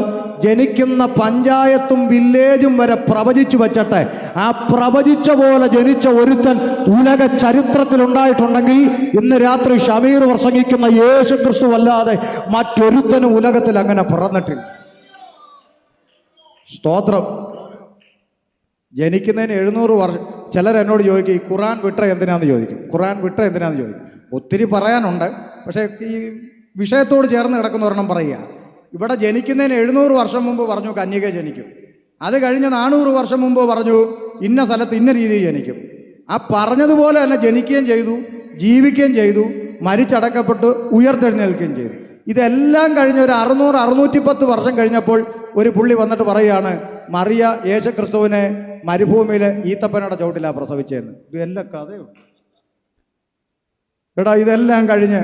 ജനിക്കുന്ന പഞ്ചായത്തും വില്ലേജും വരെ പ്രവചിച്ചു വച്ചിട്ട് ആ പ്രവചിച്ച പോലെ ജനിച്ച ഒരുത്തൻ ഉലക ചരിത്രത്തിൽ ഉണ്ടായിട്ടുണ്ടെങ്കിൽ ഇന്ന് രാത്രി ഷമീർ പ്രസംഗിക്കുന്ന യേശു ക്രിസ്തു അല്ലാതെ മറ്റൊരുത്തനും ഉലകത്തിൽ അങ്ങനെ പിറന്നിട്ടില്ല. സ്തോത്രം. ജനിക്കുന്നതിന് 700 വർഷം. ചിലർ എന്നോട് ചോദിക്കും, ഈ ഖുർആൻ വിട്ട എന്തിനാന്ന് ചോദിക്കും. ഖുർആൻ വിട്ട എന്തിനാന്ന് ചോദിക്കും. ഒത്തിരി പറയാനുണ്ട്, പക്ഷേ ഈ വിഷയത്തോട് ചേർന്ന് കിടക്കുന്ന ഒരെണ്ണം പറയുക. ഇവിടെ ജനിക്കുന്നതിന് 700 വർഷം മുമ്പ് പറഞ്ഞു കന്യക ജനിക്കും. അത് കഴിഞ്ഞ് 400 വർഷം മുമ്പ് പറഞ്ഞു ഇന്ന സ്ഥലത്ത് ഇന്ന രീതിയിൽ ജനിക്കും. ആ പറഞ്ഞതുപോലെ തന്നെ ജനിക്കുകയും ചെയ്തു, ജീവിക്കുകയും ചെയ്തു, മരിച്ചടക്കപ്പെട്ട് ഉയർത്തെഴുന്നേൽക്കുകയും ചെയ്തു. ഇതെല്ലാം കഴിഞ്ഞ് ഒരു 600-610 വർഷം കഴിഞ്ഞപ്പോൾ ഒരു പുള്ളി വന്നിട്ട് പറയുകയാണ്, മറിയ യേശുക്രിസ്തുവിനെ മരുഭൂമിയിൽ ഈത്തപ്പനയുടെ ചവിട്ടിലാണ് പ്രസവിച്ചതെന്ന്. ഇതെല്ലാം കഥയുണ്ട്. എടാ, ഇതെല്ലാം കഴിഞ്ഞ്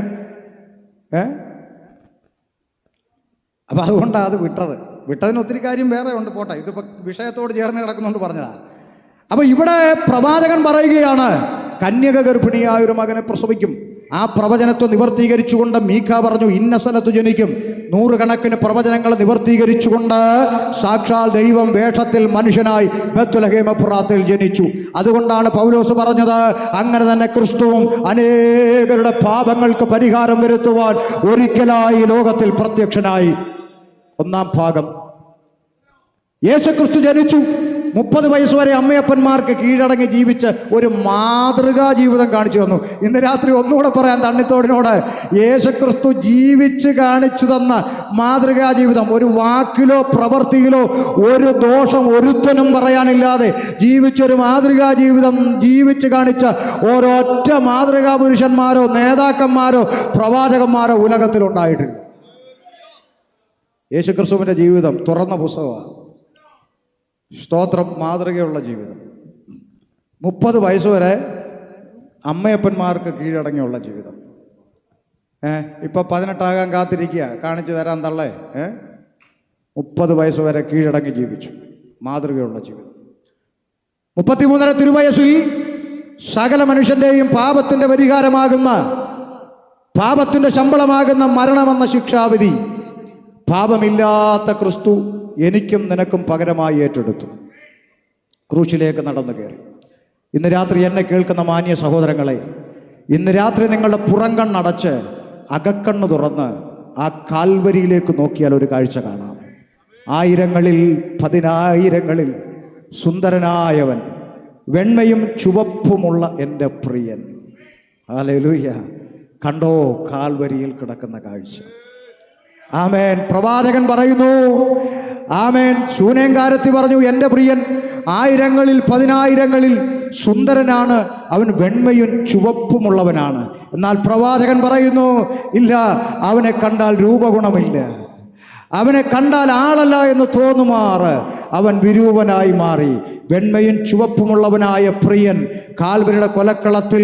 അപ്പം അതുകൊണ്ടാണ് അത് വിട്ടതിന് ഒത്തിരി കാര്യം വേറെ ഉണ്ട്, പോട്ടെ, ഇതിപ്പോൾ വിഷയത്തോട് ചേർന്ന് കിടക്കുന്നുകൊണ്ട് പറഞ്ഞതാണ്. അപ്പോൾ ഇവിടെ പ്രവാചകൻ പറയുകയാണ്, കന്യക ഗർഭിണിയായ ഒരു മകനെ പ്രസവിക്കും. ആ പ്രവചനത്തെ നിവർത്തീകരിച്ചുകൊണ്ട് മീഖ പറഞ്ഞു, ഇന്ന സ്ഥലത്ത് ജനിക്കും. 100 കണക്കിന് പ്രവചനങ്ങൾ നിവർത്തീകരിച്ചുകൊണ്ട് സാക്ഷാൽ ദൈവം വേഷത്തിൽ മനുഷ്യനായി ബത്ലഹേം എഫ്രാത്തിൽ ജനിച്ചു. അതുകൊണ്ടാണ് പൗലോസ് പറഞ്ഞത്, അങ്ങനെ തന്നെ ക്രിസ്തുവും അനേകരുടെ പാപങ്ങൾക്ക് പരിഹാരം വരുത്തുവാൻ ഒരിക്കലായി ലോകത്തിൽ പ്രത്യക്ഷനായി. 1-ാം ഭാഗം, യേശുക്രിസ്തു ജനിച്ചു. 30 വയസ്സ് വരെ അമ്മയപ്പന്മാർക്ക് കീഴടങ്ങി ജീവിച്ച് ഒരു മാതൃകാ ജീവിതം കാണിച്ചു തന്നു. ഇന്ന് രാത്രി ഒന്നുകൂടെ പറയാൻ തണ്ണിത്തോടിനോട്, യേശുക്രിസ്തു ജീവിച്ച് കാണിച്ചു തന്ന മാതൃകാ ജീവിതം, ഒരു വാക്കിലോ പ്രവൃത്തിയിലോ ഒരു ദോഷം ഒരുത്തനും പറയാനില്ലാതെ ജീവിച്ചൊരു മാതൃകാ ജീവിതം ജീവിച്ച് കാണിച്ച ഓരോറ്റ മാതൃകാ പുരുഷന്മാരോ നേതാക്കന്മാരോ പ്രവാചകന്മാരോ ഉലകത്തിലുണ്ടായിട്ടില്ല. യേശുക്രിസ്തുവിൻ്റെ ജീവിതം തുറന്ന പുസ്തകമാണ്. സ്തോത്രം. മാതൃകയുള്ള ജീവിതം. 30 വയസ്സ് വരെ അമ്മയപ്പന്മാർക്ക് കീഴടങ്ങിയുള്ള ജീവിതം. ഇപ്പം 18 കാത്തിരിക്കുക, കാണിച്ചു തരാൻ തള്ളേ. 30 വയസ്സ് വരെ കീഴടങ്ങി ജീവിച്ചു. മാതൃകയുള്ള ജീവിതം. 33 തിരുവയസ്സിൽ സകല മനുഷ്യൻ്റെയും പാപത്തിൻ്റെ പരിഹാരമാകുന്ന, പാപത്തിൻ്റെ ശമ്പളമാകുന്ന മരണമെന്ന ശിക്ഷാവിധി പാപമില്ലാത്ത ക്രിസ്തു എനിക്കും നിനക്കും പകരമായി ഏറ്റെടുത്തു. ക്രൂശിലേക്ക് നടന്നു കയറി. ഇന്ന് രാത്രി എന്നെ കേൾക്കുന്ന മാന്യ സഹോദരങ്ങളെ, ഇന്ന് രാത്രി നിങ്ങളുടെ പുറംകണ്ണടച്ച് അകക്കണ്ണ് തുറന്ന് ആ കാൽവരിയിലേക്ക് നോക്കിയാൽ ഒരു കാഴ്ച കാണാം. ആയിരങ്ങളിൽ 10,000ങ്ങളിൽ സുന്ദരനായവൻ, വെണ്മയും ചുവപ്പുമുള്ള എൻ്റെ പ്രിയൻ. ഹല്ലേലൂയ. കണ്ടോ കാൽവരിയിൽ കിടക്കുന്ന കാഴ്ച. ആമേൻ. പ്രവാചകൻ പറയുന്നു, ആമേൻ. ശൂനേങ്കാരത്തി പറഞ്ഞു, എൻ്റെ പ്രിയൻ 1000ങ്ങളിൽ 10,000ങ്ങളിൽ സുന്ദരനാണ്, അവൻ വെണ്മയും ചുവപ്പുമുള്ളവനാണ്. എന്നാൽ പ്രവാചകൻ പറയുന്നു, ഇല്ല, അവനെ കണ്ടാൽ രൂപഗുണമില്ല, അവനെ കണ്ടാൽ ആളല്ല എന്ന് തോന്നുമാറ് അവൻ വിരൂപനായി മാറി. വെണ്മയും ചുവപ്പുമുള്ളവനായ പ്രിയൻ കാൽവരിയുടെ കൊലക്കളത്തിൽ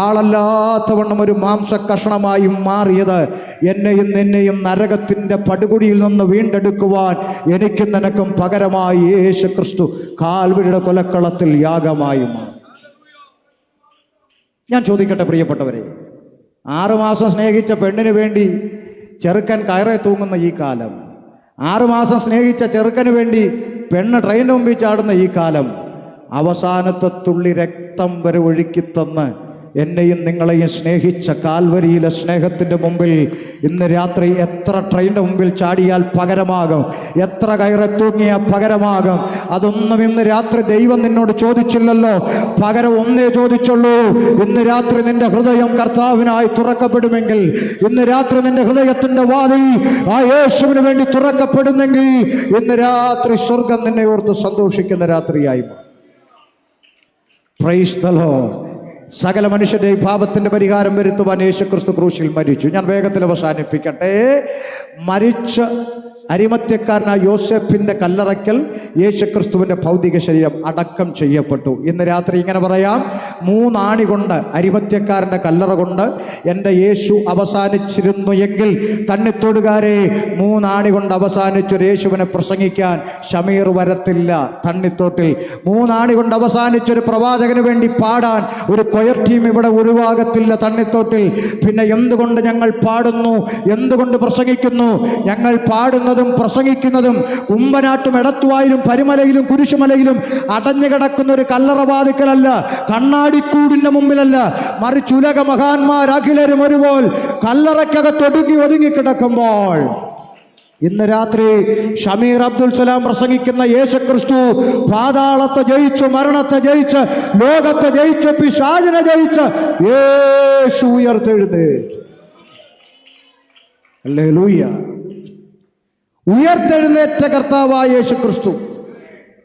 ആളല്ലാത്തവണ്ണം ഒരു മാംസ കഷണമായി മാറിയത് എന്നെയും നിന്നെയും നരകത്തിൻ്റെ പടുകുടിയിൽ നിന്ന് വീണ്ടെടുക്കുവാൻ എനിക്കും നിനക്കും പകരമായി യേശു ക്രിസ്തു കാൽവരിയുടെ കൊലക്കളത്തിൽ യാഗമായി മാറി. ഞാൻ ചോദിക്കട്ടെ പ്രിയപ്പെട്ടവരെ, 6 മാസം സ്നേഹിച്ച പെണ്ണിന് വേണ്ടി ചെറുക്കൻ കയറെ തൂങ്ങുന്ന ഈ കാലം, 6 മാസം സ്നേഹിച്ച ചെറുക്കന് വേണ്ടി പെണ്ണ് ട്രെയിനിന് മുമ്പിൽ ചാടുന്ന ഈ കാലം, അവസാനത്തെ തുള്ളി രക്തം വരെ ഒഴുക്കിത്തന്ന് എന്നെയും നിങ്ങളെയും സ്നേഹിച്ച കാൽവരിയിലെ സ്നേഹത്തിൻ്റെ മുമ്പിൽ ഇന്ന് രാത്രി എത്ര ട്രെയിനിൻ്റെ മുമ്പിൽ ചാടിയാൽ പകരമാകും, എത്ര കയറെ തൂങ്ങിയാൽ പകരമാകും? അതൊന്നും ഇന്ന് രാത്രി ദൈവം നിന്നോട് ചോദിച്ചില്ലല്ലോ, പകരം ഒന്നേ ചോദിച്ചുള്ളൂ. ഇന്ന് രാത്രി നിന്റെ ഹൃദയം കർത്താവിനായി തുറക്കപ്പെടുമെങ്കിൽ, ഇന്ന് രാത്രി നിന്റെ ഹൃദയത്തിൻ്റെ വാതിൽ ആ യേശുവിന് വേണ്ടി തുറക്കപ്പെടുന്നെങ്കിൽ, ഇന്ന് രാത്രി സ്വർഗം നിന്നെ ഓർത്ത് സന്തോഷിക്കുന്ന രാത്രിയായി മാറും. Price the Lord. സകല മനുഷ്യരുടെയും പാപത്തിൻ്റെ പരിഹാരം വരുത്തുവാൻ യേശുക്രിസ്തു ക്രൂശിൽ മരിച്ചു. ഞാൻ വേഗത്തിൽ അവസാനിപ്പിക്കട്ടെ. മരിച്ച അരിമത്യക്കാരനായ യോസേഫിൻ്റെ കല്ലറയ്ക്കൽ യേശുക്രിസ്തുവിൻ്റെ ഭൗതിക ശരീരം അടക്കം ചെയ്യപ്പെട്ടു. ഇന്ന് രാത്രി ഇങ്ങനെ പറയാം, 3 ആണി കൊണ്ട്, അരിമത്യക്കാരൻ്റെ കല്ലറ കൊണ്ട് എൻ്റെ യേശു അവസാനിച്ചിരുന്നു എങ്കിൽ, തണ്ണിത്തോടുകാരെ 3 ആണി കൊണ്ട് അവസാനിച്ചൊരു യേശുവിനെ പ്രസംഗിക്കാൻ ഷമീർ വരത്തില്ല. തണ്ണിത്തോട്ടിൽ 3 ആണി കൊണ്ട് അവസാനിച്ചൊരു പ്രവാചകന് വേണ്ടി പാടാൻ ഒരു കൊയർ ടീം ഇവിടെ ഉരുവാകത്തില്ല തണ്ണിത്തോട്ടിൽ. പിന്നെ എന്തുകൊണ്ട് ഞങ്ങൾ പാടുന്നു, എന്തുകൊണ്ട് പ്രസംഗിക്കുന്നു? ഞങ്ങൾ പാടുന്നതും പ്രസംഗിക്കുന്നതും കുമ്പനാട്ടും എടത്തുവായിലും പരിമലയിലും കുരിശുമലയിലും അടഞ്ഞു കിടക്കുന്ന ഒരു കല്ലറവാതിക്കലല്ല, കണ്ണാടിക്കൂടിൻ്റെ മുമ്പിലല്ല, മറിച്ച് ഉലക മഹാന്മാരഖിലരും ഒരുപോൽ കല്ലറയ്ക്കകത്തൊടുങ്ങി ഒതുങ്ങിക്കിടക്കുമ്പോൾ ഇന്ന് രാത്രി ഷമീർ അബ്ദുൽ സലാം പ്രസംഗിക്കുന്ന യേശുക്രിസ്തു പാതാളത്തെ ജയിച്ചു, മരണത്തെ ജയിച്ച്, ലോകത്തെ ജയിച്ച്, പിശാചിനെ ജയിച്ച് യേശു ഉയർത്തെഴുന്നേറ്റു. ഹല്ലേലൂയ. ഉയർത്തെഴുന്നേറ്റ കർത്താവായ യേശുക്രിസ്തു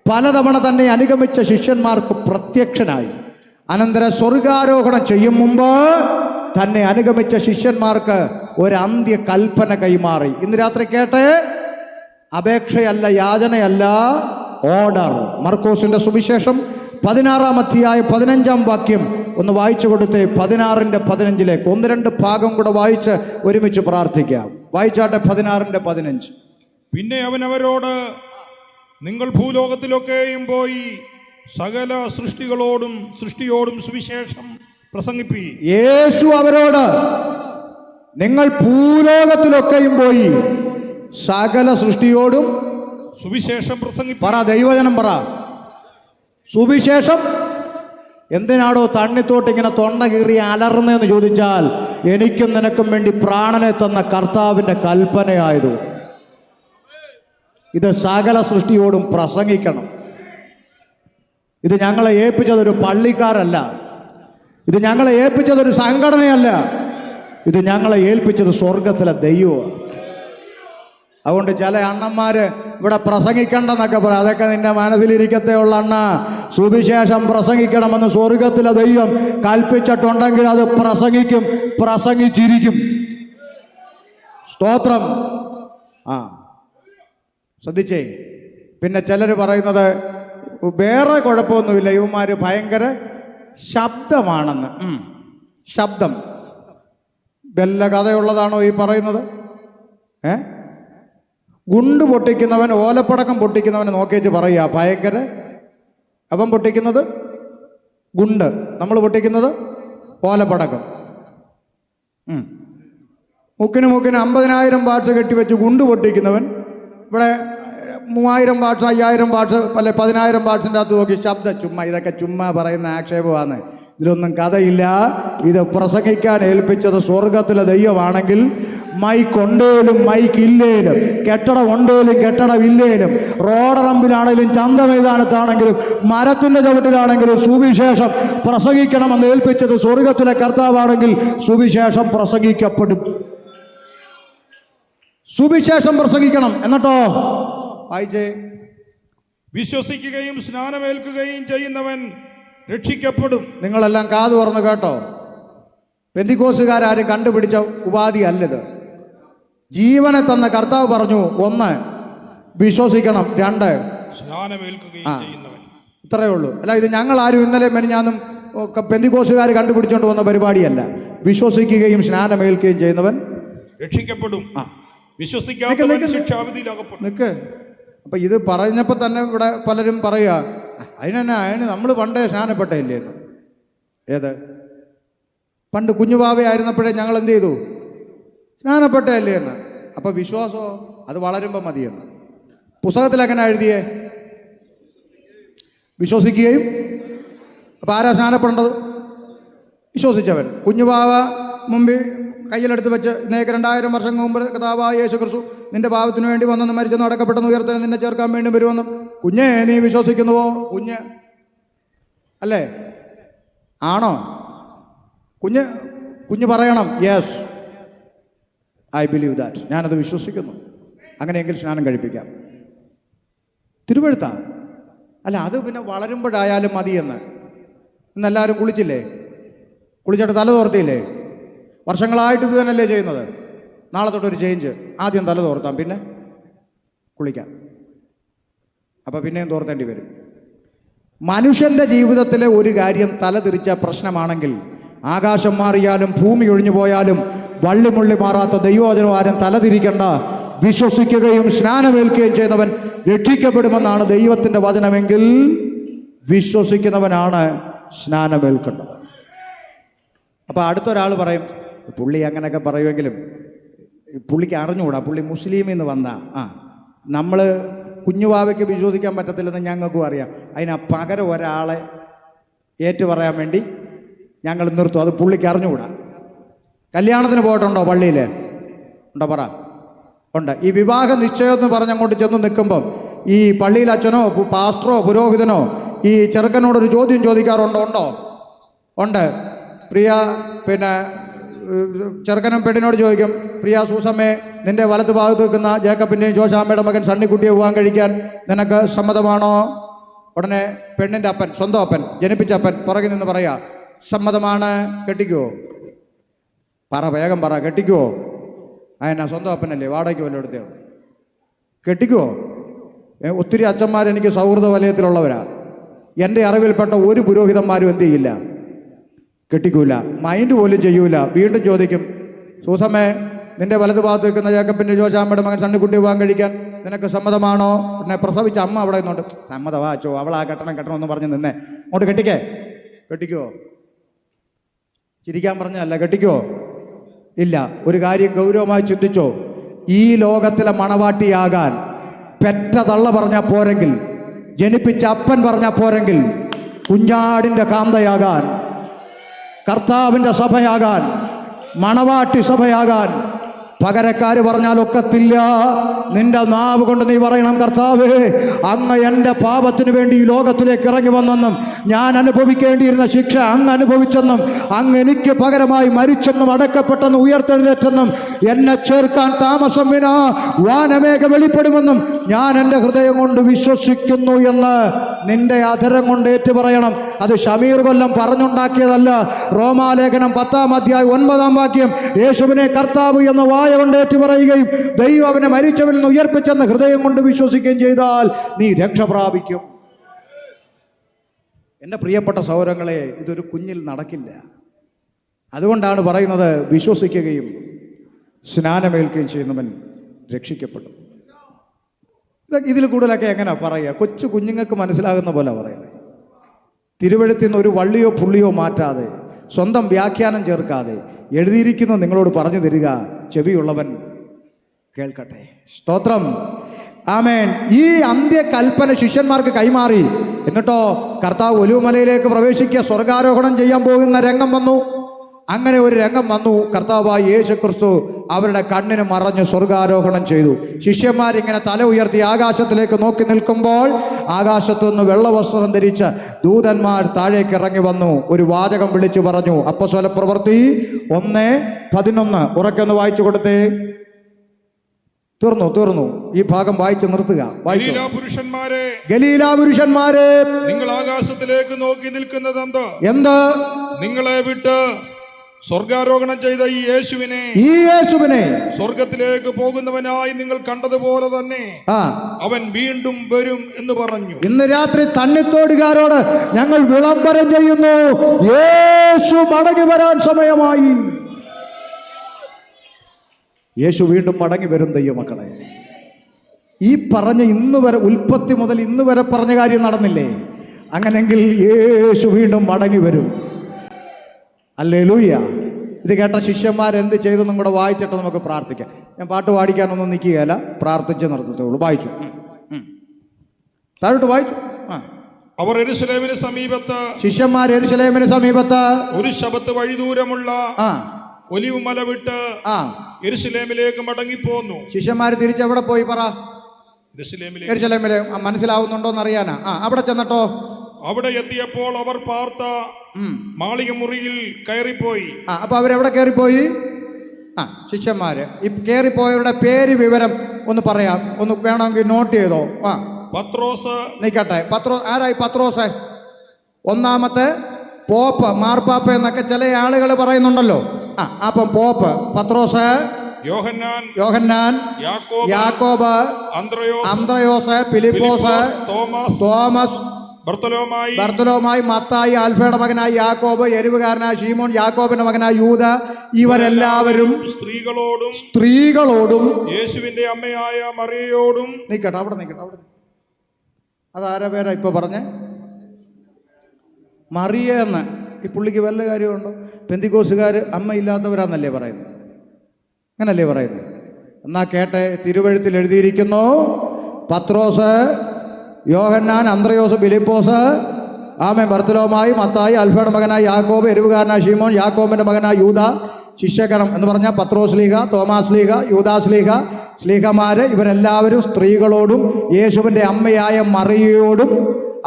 പലതവണ തന്നെ അനുഗമിച്ച ശിഷ്യന്മാർക്ക് പ്രത്യക്ഷനായി. അനന്തര സ്വർഗാരോഹണം ചെയ്യും മുമ്പ് തന്നെ അനുഗമിച്ച ശിഷ്യന്മാർക്ക് ഒരു അന്ത്യ കൽപ്പന കൈമാറി. ഇന്ന് രാത്രി കേട്ടെ, അപേക്ഷയല്ല, യാചനയല്ല, ഓർഡർ. മർക്കോസിന്റെ സുവിശേഷം 16-ാം അധ്യായം 15-ാം വാക്യം ഒന്ന് വായിച്ചു കൊടുത്തേ. 16-15 ഒന്ന് രണ്ട് ഭാഗം കൂടെ വായിച്ച് ഒരുമിച്ച് പ്രാർത്ഥിക്കാം. വായിച്ചാട്ടെ 16-15. പിന്നെ അവൻ അവരോട്, നിങ്ങൾ ഭൂലോകത്തിലൊക്കെയും പോയി സകല സൃഷ്ടിയോടും സുവിശേഷം പ്രസംഗിപ്പി. യേശു അവരോട്, നിങ്ങൾ ഭൂലോകത്തിലൊക്കെയും പോയി സകല സൃഷ്ടിയോടും സുവിശേഷം പ്രസംഗിപ്പി. പറ, ദൈവജനം പറ, സുവിശേഷം. എന്തിനാടോ തണ്ണിത്തോട്ട് ഇങ്ങനെ തൊണ്ട കീറി അലർന്നെന്ന് ചോദിച്ചാൽ, എനിക്കും നിനക്കും വേണ്ടി പ്രാണനെ തന്ന കർത്താവിൻ്റെ കൽപ്പനയായതു. ഇത് സകല സൃഷ്ടിയോടും പ്രസംഗിക്കണം. ഇത് ഞങ്ങളെ ഏൽപ്പിച്ചതൊരു പള്ളിക്കാരല്ല, ഇത് ഞങ്ങളെ ഏൽപ്പിച്ചതൊരു സംഘടനയല്ല, ഇത് ഞങ്ങളെ ഏൽപ്പിച്ചത് സ്വർഗത്തിലെ ദൈവമാണ്. അതുകൊണ്ട് ചില അണ്ണന്മാര് ഇവിടെ പ്രസംഗിക്കണ്ടെന്നൊക്കെ പറയാം. അതൊക്കെ നിന്റെ മനസ്സിലിരിക്കത്തേ ഉള്ള അണ്ണ. സുവിശേഷം പ്രസംഗിക്കണമെന്ന് സ്വർഗത്തിലെ ദൈവം കൽപ്പിച്ചിട്ടുണ്ടെങ്കിൽ അത് പ്രസംഗിക്കും, പ്രസംഗിച്ചിരിക്കും. സ്തോത്രം. ശ്രദ്ധിച്ചേ. പിന്നെ ചിലർ പറയുന്നത് വേറെ കുഴപ്പമൊന്നുമില്ല, ഇവന്മാർ ഭയങ്കര ശബ്ദമാണെന്ന്. ശബ്ദം വല്ല കഥയുള്ളതാണോ ഈ പറയുന്നത്? ഗുണ്ട് പൊട്ടിക്കുന്നവൻ, ഓലപ്പടക്കം പൊട്ടിക്കുന്നവനെ നോക്കിയേച്ച് പറയുക ഭയങ്കര. അവൻ പൊട്ടിക്കുന്നത് ഗുണ്ട്, നമ്മൾ പൊട്ടിക്കുന്നത് ഓലപ്പടക്കം. മുക്കിന് 50,000 വാട്ട്സ് കെട്ടിവെച്ച് ഗുണ്ട് പൊട്ടിക്കുന്നവൻ ഇവിടെ 3000 വാട്ട്സ് 5000 വാട്ട്സ് അല്ലെ 10,000 വാട്ട്സിൻ്റെ അകത്ത് നോക്കി ശബ്ദം. ചുമ്മാ, ഇതൊക്കെ ചുമ്മാ പറയുന്ന ആക്ഷേപമാണ്. ഇതിലൊന്നും കഥയില്ല. ഇത് പ്രസംഗിക്കാൻ ഏൽപ്പിച്ചത് സ്വർഗത്തിലെ ദൈവമാണെങ്കിൽ മൈക്ക് ഉണ്ടേലും മൈക്ക് ഇല്ലേലും, കെട്ടിടം ഉണ്ടേലും കെട്ടിടം ഇല്ലേലും, റോഡറമ്പിലാണെങ്കിലും ചന്ത മൈതാനത്താണെങ്കിലും മരത്തിൻ്റെ ചവിട്ടിലാണെങ്കിലും സുവിശേഷം പ്രസംഗിക്കണമെന്ന് ഏൽപ്പിച്ചത് സ്വർഗത്തിലെ കർത്താവാണെങ്കിൽ സുവിശേഷം പ്രസംഗിക്കപ്പെടും. സുവിശേഷം പ്രസംഗിക്കണം. എന്നിട്ടോ വായിച്ചേ. വിശ്വസിക്കുകയും സ്നാനമേൽക്കുകയും ചെയ്യുന്നവൻ രക്ഷിക്കപ്പെടും. നിങ്ങളെല്ലാം കാത് തുറന്ന് കേട്ടോ. പെന്തിക്കോസുകാരും കണ്ടുപിടിച്ച ഉപാധി അല്ലത്. ജീവനെ തന്ന കർത്താവ് പറഞ്ഞു, 1 വിശ്വസിക്കണം, 2 സ്നാനമേൽക്കുകയും ചെയ്യുന്നവൻ. ഇത്രയേ ഉള്ളൂ. അല്ല, ഇത് ഞങ്ങളാരും ഇന്നലെ മെനിഞ്ഞാന്നും പെന്തിക്കോസുകാർ കണ്ടുപിടിച്ചുകൊണ്ട് വന്ന പരിപാടിയല്ല. വിശ്വസിക്കുകയും സ്നാനമേൽക്കുകയും ചെയ്യുന്നവൻ രക്ഷിക്കപ്പെടും. നിക്ക്. അപ്പൊ ഇത് പറഞ്ഞപ്പോൾ തന്നെ ഇവിടെ പലരും പറയുക, അതിന് നമ്മൾ പണ്ടേ സ്നാനപ്പെട്ടല്ലേ എന്ന്. ഏത്? പണ്ട് കുഞ്ഞുവാവയായിരുന്നപ്പോഴേ ഞങ്ങൾ എന്ത് ചെയ്തു? സ്നാനപ്പെട്ടല്ലേ എന്ന്. അപ്പൊ വിശ്വാസമോ അത് വളരുമ്പോൾ മതിയെന്ന്. പുസ്തകത്തിൽ എങ്ങനെ എഴുതിയേ? വിശ്വസിക്കുകയും. അപ്പൊ ആരാ സ്നാനപ്പെടേണ്ടത്? വിശ്വസിച്ചവൻ. കുഞ്ഞുവാവ മുമ്പിൽ കയ്യിലെടുത്ത് വെച്ച്, ഇന്നേക്ക് 2000 വർഷം മുമ്പ് കർത്താവായ യേശു ക്രിസ്തു നിന്റെ പാപത്തിന് വേണ്ടി വന്നെന്ന്, മരിച്ചെന്ന്, അടക്കപ്പെട്ടെന്ന്, ഉയർത്തനെ നിന്നെ ചേർക്കാൻ വേണ്ടി വരുമെന്നും. കുഞ്ഞെ, നീ വിശ്വസിക്കുന്നുവോ? കുഞ്ഞ് അല്ലേ? ആണോ? കുഞ്ഞ് പറയണം, യെസ് ഐ ബിലീവ് ദാറ്റ്, ഞാനത് വിശ്വസിക്കുന്നു. അങ്ങനെയെങ്കിൽ സ്നാനം കഴിപ്പിക്കാം. തിരുവെഴുത്താ അല്ല, അത് പിന്നെ വളരുമ്പോഴായാലും മതിയെന്ന്. ഇന്നെല്ലാവരും കുളിച്ചില്ലേ? കുളിച്ചിട്ട് തല തോർത്തിയില്ലേ? വർഷങ്ങളായിട്ട് ഇത് തന്നെയല്ലേ ചെയ്യുന്നത്? നാളെ തൊട്ടൊരു ചേഞ്ച്. ആദ്യം തല തോർത്താം, പിന്നെ കുളിക്കാം. അപ്പം പിന്നെയും തോർത്തേണ്ടി വരും. മനുഷ്യൻ്റെ ജീവിതത്തിലെ ഒരു കാര്യം തല തിരിച്ച പ്രശ്നമാണെങ്കിൽ, ആകാശം മാറിയാലും ഭൂമി ഒഴിഞ്ഞു പോയാലും വള്ളിമുള്ളി മാറാത്ത ദൈവവചനം ആരും തലതിരിക്കണ്ട. വിശ്വസിക്കുകയും സ്നാനമേൽക്കുകയും ചെയ്യുന്നവൻ രക്ഷിക്കപ്പെടുമെന്നാണ് ദൈവത്തിൻ്റെ വചനമെങ്കിൽ വിശ്വസിക്കുന്നവനാണ് സ്നാനമേൽക്കേണ്ടത്. അപ്പോൾ അടുത്തൊരാൾ പറയും, പുള്ളി അങ്ങനെയൊക്കെ പറയുമെങ്കിലും പുള്ളിക്ക് അറിഞ്ഞുകൂടാ, പുള്ളി മുസ്ലിമിൽ നിന്ന് വന്ന നമ്മൾ കുഞ്ഞുവാവയ്ക്ക് വിശ്വസിക്കാൻ പറ്റത്തില്ലെന്ന് ഞങ്ങൾക്കും അറിയാം. അതിന് പകരം ഒരാളെ ഏറ്റു പറയാൻ വേണ്ടി ഞങ്ങൾ നിർത്തും. അത് പുള്ളിക്ക് അറിഞ്ഞുകൂടാ. കല്യാണത്തിന് പോയിട്ടുണ്ടോ? പള്ളിയിൽ ഉണ്ടോ? പറ. ഉണ്ട്. ഈ വിവാഹ നിശ്ചയം എന്ന് പറഞ്ഞങ്ങോട്ട് ചെന്ന് നിൽക്കുമ്പം ഈ പള്ളിയിൽ അച്ഛനോ പാസ്റ്ററോ പുരോഹിതനോ ഈ ചെറുക്കനോടൊരു ചോദ്യം ചോദിക്കാറുണ്ടോ? ഉണ്ട്. പ്രിയ ചെറുക്കനും പെണ്ണിനോട് ചോദിക്കും, പ്രിയ സൂസമ്മേ, നിന്റെ വലത്ത് ഭാഗത്ത് നിൽക്കുന്ന ജേക്കബിൻ്റെയും ജോഷാമ്മയുടെ മകൻ സണ്ണിക്കുട്ടിയെ വിവാഹം കഴിക്കാൻ നിനക്ക് സമ്മതമാണോ? ഉടനെ പെണ്ണിൻ്റെ അപ്പൻ, സ്വന്തം അപ്പൻ, ജനിപ്പിച്ച അപ്പൻ പുറകിൽ നിന്ന് പറയാ, സമ്മതമാണ്. കെട്ടിക്കുവോ? പറ, വേഗം പറ. കെട്ടിക്കുവോ? അതിനാ സ്വന്തം അപ്പനല്ലേ, വാടകയ്ക്ക് വല്ല എടുത്തോ? കെട്ടിക്കുവോ? ഒത്തിരി അച്ഛന്മാർ എനിക്ക് സൗഹൃദ വലയത്തിലുള്ളവരാ. എൻ്റെ അറിവിൽപ്പെട്ട ഒരു പുരോഹിതന്മാരും എന്ത് ചെയ്യില്ല, കെട്ടിക്കൂല, മൈൻഡ് പോലും ചെയ്യൂല. വീണ്ടും ചോദിക്കും, സൂസമ്മേ, നിന്റെ വലതു ഭാഗത്ത് വെക്കുന്ന ജേക്കബിൻ്റെ ജോശാമ്മയുടെ മകൻ സണ്ണിക്കുട്ടി വിവാഹം കഴിക്കാൻ നിനക്ക് സമ്മതമാണോ? പിന്നെ പ്രസവിച്ച അമ്മ അവിടെ നിന്നുണ്ട്, സമ്മതമാ അച്ചോ, അവളാ കെട്ടണം എന്ന് പറഞ്ഞ് നിന്നെ, അങ്ങോട്ട് കെട്ടിക്കുവോ? ചിരിക്കാൻ പറഞ്ഞല്ല, കെട്ടിക്കുവോ? ഇല്ല. ഒരു കാര്യം ഗൗരവമായി ചിന്തിച്ചോ, ഈ ലോകത്തിലെ മണവാട്ടിയാകാൻ പെറ്റ തള്ള പറഞ്ഞാൽ പോരെങ്കിൽ, ജനിപ്പിച്ച അപ്പൻ പറഞ്ഞാൽ പോരെങ്കിൽ, കുഞ്ഞാടിൻ്റെ കാന്തയാകാൻ, കർത്താവിൻ്റെ സഭയാകാൻ, മണവാട്ടി സഭയാകാൻ പകരക്കാര് പറഞ്ഞാൽ ഒക്കത്തില്ല. നിന്റെ നാവ് കൊണ്ട് നീ പറയണം, കർത്താവേ, അങ്ങ് എൻ്റെ പാപത്തിന് വേണ്ടി ഈ ലോകത്തിലേക്ക് ഇറങ്ങി വന്നെന്നും ഞാൻ അനുഭവിക്കേണ്ടിയിരുന്ന ശിക്ഷ അങ്ങ് അനുഭവിച്ചെന്നും അങ്ങ് എനിക്ക് പകരമായി മരിച്ചെന്നും അടക്കപ്പെട്ടെന്നും ഉയർത്തെഴുന്നേറ്റെന്നും എന്നെ ചേർക്കാൻ താമസം വിനാ വാനമേഘ വെളിപ്പെടുമെന്നും ഞാൻ എൻ്റെ ഹൃദയം കൊണ്ട് വിശ്വസിക്കുന്നു എന്ന് നിന്റെ അധരം കൊണ്ട് ഏറ്റു പറയണം. അത് ഷമീർ കൊല്ലം പറഞ്ഞുണ്ടാക്കിയതല്ല. റോമാലേഖനം 10-ാം അധ്യായം 9-ാം വാക്യം, യേശുവിനെ കർത്താവ് എന്ന വായ കൊണ്ട് ഏറ്റു പറയുകയും ദൈവം അവനെ മരിച്ചവരിൽ നിന്ന് ഉയർപ്പിച്ചെന്ന് ഹൃദയം കൊണ്ട് വിശ്വസിക്കുകയും ചെയ്താൽ നീ രക്ഷ പ്രാപിക്കും. എൻ്റെ പ്രിയപ്പെട്ട സഹോദരങ്ങളെ, ഇതൊരു കുഞ്ഞിൽ നടക്കില്ല. അതുകൊണ്ടാണ് പറയുന്നത്, വിശ്വസിക്കുകയും സ്നാനമേൽക്കുകയും ചെയ്യുന്നവൻ രക്ഷിക്കപ്പെടും. ഇതിൽ കൂടുതലൊക്കെ എങ്ങനെയാ പറയുക? കൊച്ചു കുഞ്ഞുങ്ങൾക്ക് മനസ്സിലാകുന്ന പോലെ പറയുന്നത്. തിരുവെഴുത്തിൽ നിന്ന് ഒരു വള്ളിയോ പുള്ളിയോ മാറ്റാതെ, സ്വന്തം വ്യാഖ്യാനം ചേർക്കാതെ എഴുതിയിരിക്കുന്നത് നിങ്ങളോട് പറഞ്ഞു തരിക. ചെവിയുള്ളവൻ കേൾക്കട്ടെ. സ്തോത്രം, ആമേൻ. ഈ അന്ത്യകൽപ്പന ശിഷ്യന്മാർക്ക് കൈമാറി. എന്നിട്ടോ കർത്താവ് ഒലിവുമലയിലേക്ക് പ്രവേശിക്കുക, സ്വർഗാരോഹണം ചെയ്യാൻ പോകുന്ന രംഗം വന്നു. അങ്ങനെ ഒരു രംഗം വന്നു. കർത്താവായ യേശുക്രിസ്തു അവരുടെ കണ്ണിന് മറഞ്ഞ് സ്വർഗാരോഹണം ചെയ്തു. ശിഷ്യന്മാരിങ്ങനെ തല ഉയർത്തി ആകാശത്തിലേക്ക് നോക്കി നിൽക്കുമ്പോൾ ആകാശത്തുനിന്ന് വെള്ളവസ്ത്രം ധരിച്ച് ദൂതന്മാർ താഴേക്ക് ഇറങ്ങി വന്നു. ഒരു വാചകം വിളിച്ചു പറഞ്ഞു. അപ്പോസ്തല പ്രവൃത്തി 1:11 ഉറക്കൊന്ന് വായിച്ചു കൊടുത്തേ. തീർന്നു. ഈ ഭാഗം വായിച്ച് നിർത്തുക. ഗലീലാ പുരുഷന്മാരെ, നിങ്ങൾ ആകാശത്തിലേക്ക് നോക്കി നിൽക്കുന്നത് എന്ത്? നിങ്ങളെ വിട്ട് സ്വർഗാരോഹണം ചെയ്ത ഈ യേശുവിനെ സ്വർഗത്തിലേക്ക് പോകുന്നവനായി നിങ്ങൾ കണ്ടതുപോലെ തന്നെ അവൻ വീണ്ടും വരും എന്ന് പറഞ്ഞു. ഇന്ന് രാത്രി തണ്ണിത്തോടുകാരോട് ഞങ്ങൾ വിളംബരം ചെയ്യുന്നു, യേശു മടങ്ങി വരാൻ സമയമായി. യേശു വീണ്ടും മടങ്ങി വരും. ദൈവമക്കളെ, ഈ പറഞ്ഞ ഇന്ന് വരെ, ഉൽപ്പത്തി മുതൽ ഇന്ന് വരെ പറഞ്ഞ കാര്യം നടന്നില്ലേ? അങ്ങനെങ്കിൽ യേശു വീണ്ടും മടങ്ങി വരും. ഹല്ലേലൂയ. ഇത് കേട്ട ശിഷ്യന്മാരെന്ത് ചെയ്തെന്നും കൂടെ വായിച്ചിട്ട് നമുക്ക് പ്രാർത്ഥിക്കാം. ഞാൻ പാട്ട് പാടിക്കാനൊന്നും നിൽക്കുകയല്ല, പ്രാർത്ഥിച്ച് നിർത്തത്തുള്ളൂ. വായിച്ചു, താഴോട്ട് വായിച്ചു. അവർ യെരൂശലേമിന് സമീപത്ത്, ശിഷ്യന്മാർ യെരൂശലേമിന് സമീപത്ത് ഒരു ശബത്ത് വഴി ദൂരമുള്ള ഒലിവുമല വിട്ട് യെരൂശലേമിലേക്ക് മടങ്ങിപ്പോന്നു. ശിഷ്യന്മാർ തിരിച്ചെവിടെ പോയി പറ? യെരൂശലേമിലെ. മനസ്സിലാവുന്നുണ്ടോന്ന് അറിയാനാ. അവിടെ ചെന്നിട്ടോ? അവിടെ എത്തിയപ്പോൾ അവർ പാർത്ത മാളിക മുറിയിൽ കയറിപ്പോയി. അപ്പൊ അവരെവിടെ കയറിപ്പോയി? ശിഷ്യന്മാര്. ഈ കയറിപ്പോയവരുടെ പേര് വിവരം ഒന്ന് പറയാം, ഒന്ന് വേണമെങ്കിൽ നോട്ട് ചെയ്തോ. പത്രോസ്. നിൽക്കട്ടെ. ആരായി പത്രോസ്? ഒന്നാമത്തെ പോപ്പ്, മാർപ്പാപ്പ എന്നൊക്കെ ചില ആളുകൾ പറയുന്നുണ്ടല്ലോ. അപ്പം പോപ്പ് പത്രോസ്, യോഹന്നാൻ, യാക്കോബ്, അന്ത്രയോസ്, ഫിലിപ്പോസ്, തോമസ്, ബർത്തലോമായി, മത്തായി, ആൽഫയുടെ മകനായ യാക്കോബ്, എരിവുകാരനായ ശീമോൻ, യാക്കോബിന്റെ മകനായ യൂദ, ഇവരെല്ലാവരും സ്ത്രീകളോടും യേശുവിന്റെ അമ്മയായ മറിയയോടും. നിൽക്കട്ടെ, അവിടെ അതാരാ പേരാ ഇപ്പൊ പറഞ്ഞേ? മറിയ എന്ന്. ഈ പുള്ളിക്ക് വല്ല കാര്യമുണ്ടോ? പെന്തിക്കോസുകാർ അമ്മ ഇല്ലാത്തവരാന്നല്ലേ പറയുന്നത്? അങ്ങനല്ലേ പറയുന്നത്? എന്നാ കേട്ടെ, തിരുവെഴുത്തിൽ എഴുതിയിരിക്കുന്നു, പത്രോസ്, യോഹന്നാൻ, അന്ത്രയോസ്, ഫിലിപ്പോസ്, ബർത്തലോമായി, മത്തായി, അൽഫയുടെ മകനായ യാക്കോബ്, എരിവുകാരനായ ശീമോൻ, യാക്കോബിന്റെ മകനായ യൂദ, ശിഷ്യഗണം എന്ന് പറഞ്ഞാൽ പത്രോസ് ലീഗ, തോമാസ് ലീഗ, യൂദാസ് ലീഗ, സ്ലീഹമാര്, ഇവരെല്ലാവരും സ്ത്രീകളോടും യേശുവിൻ്റെ അമ്മയായ മറിയയോടും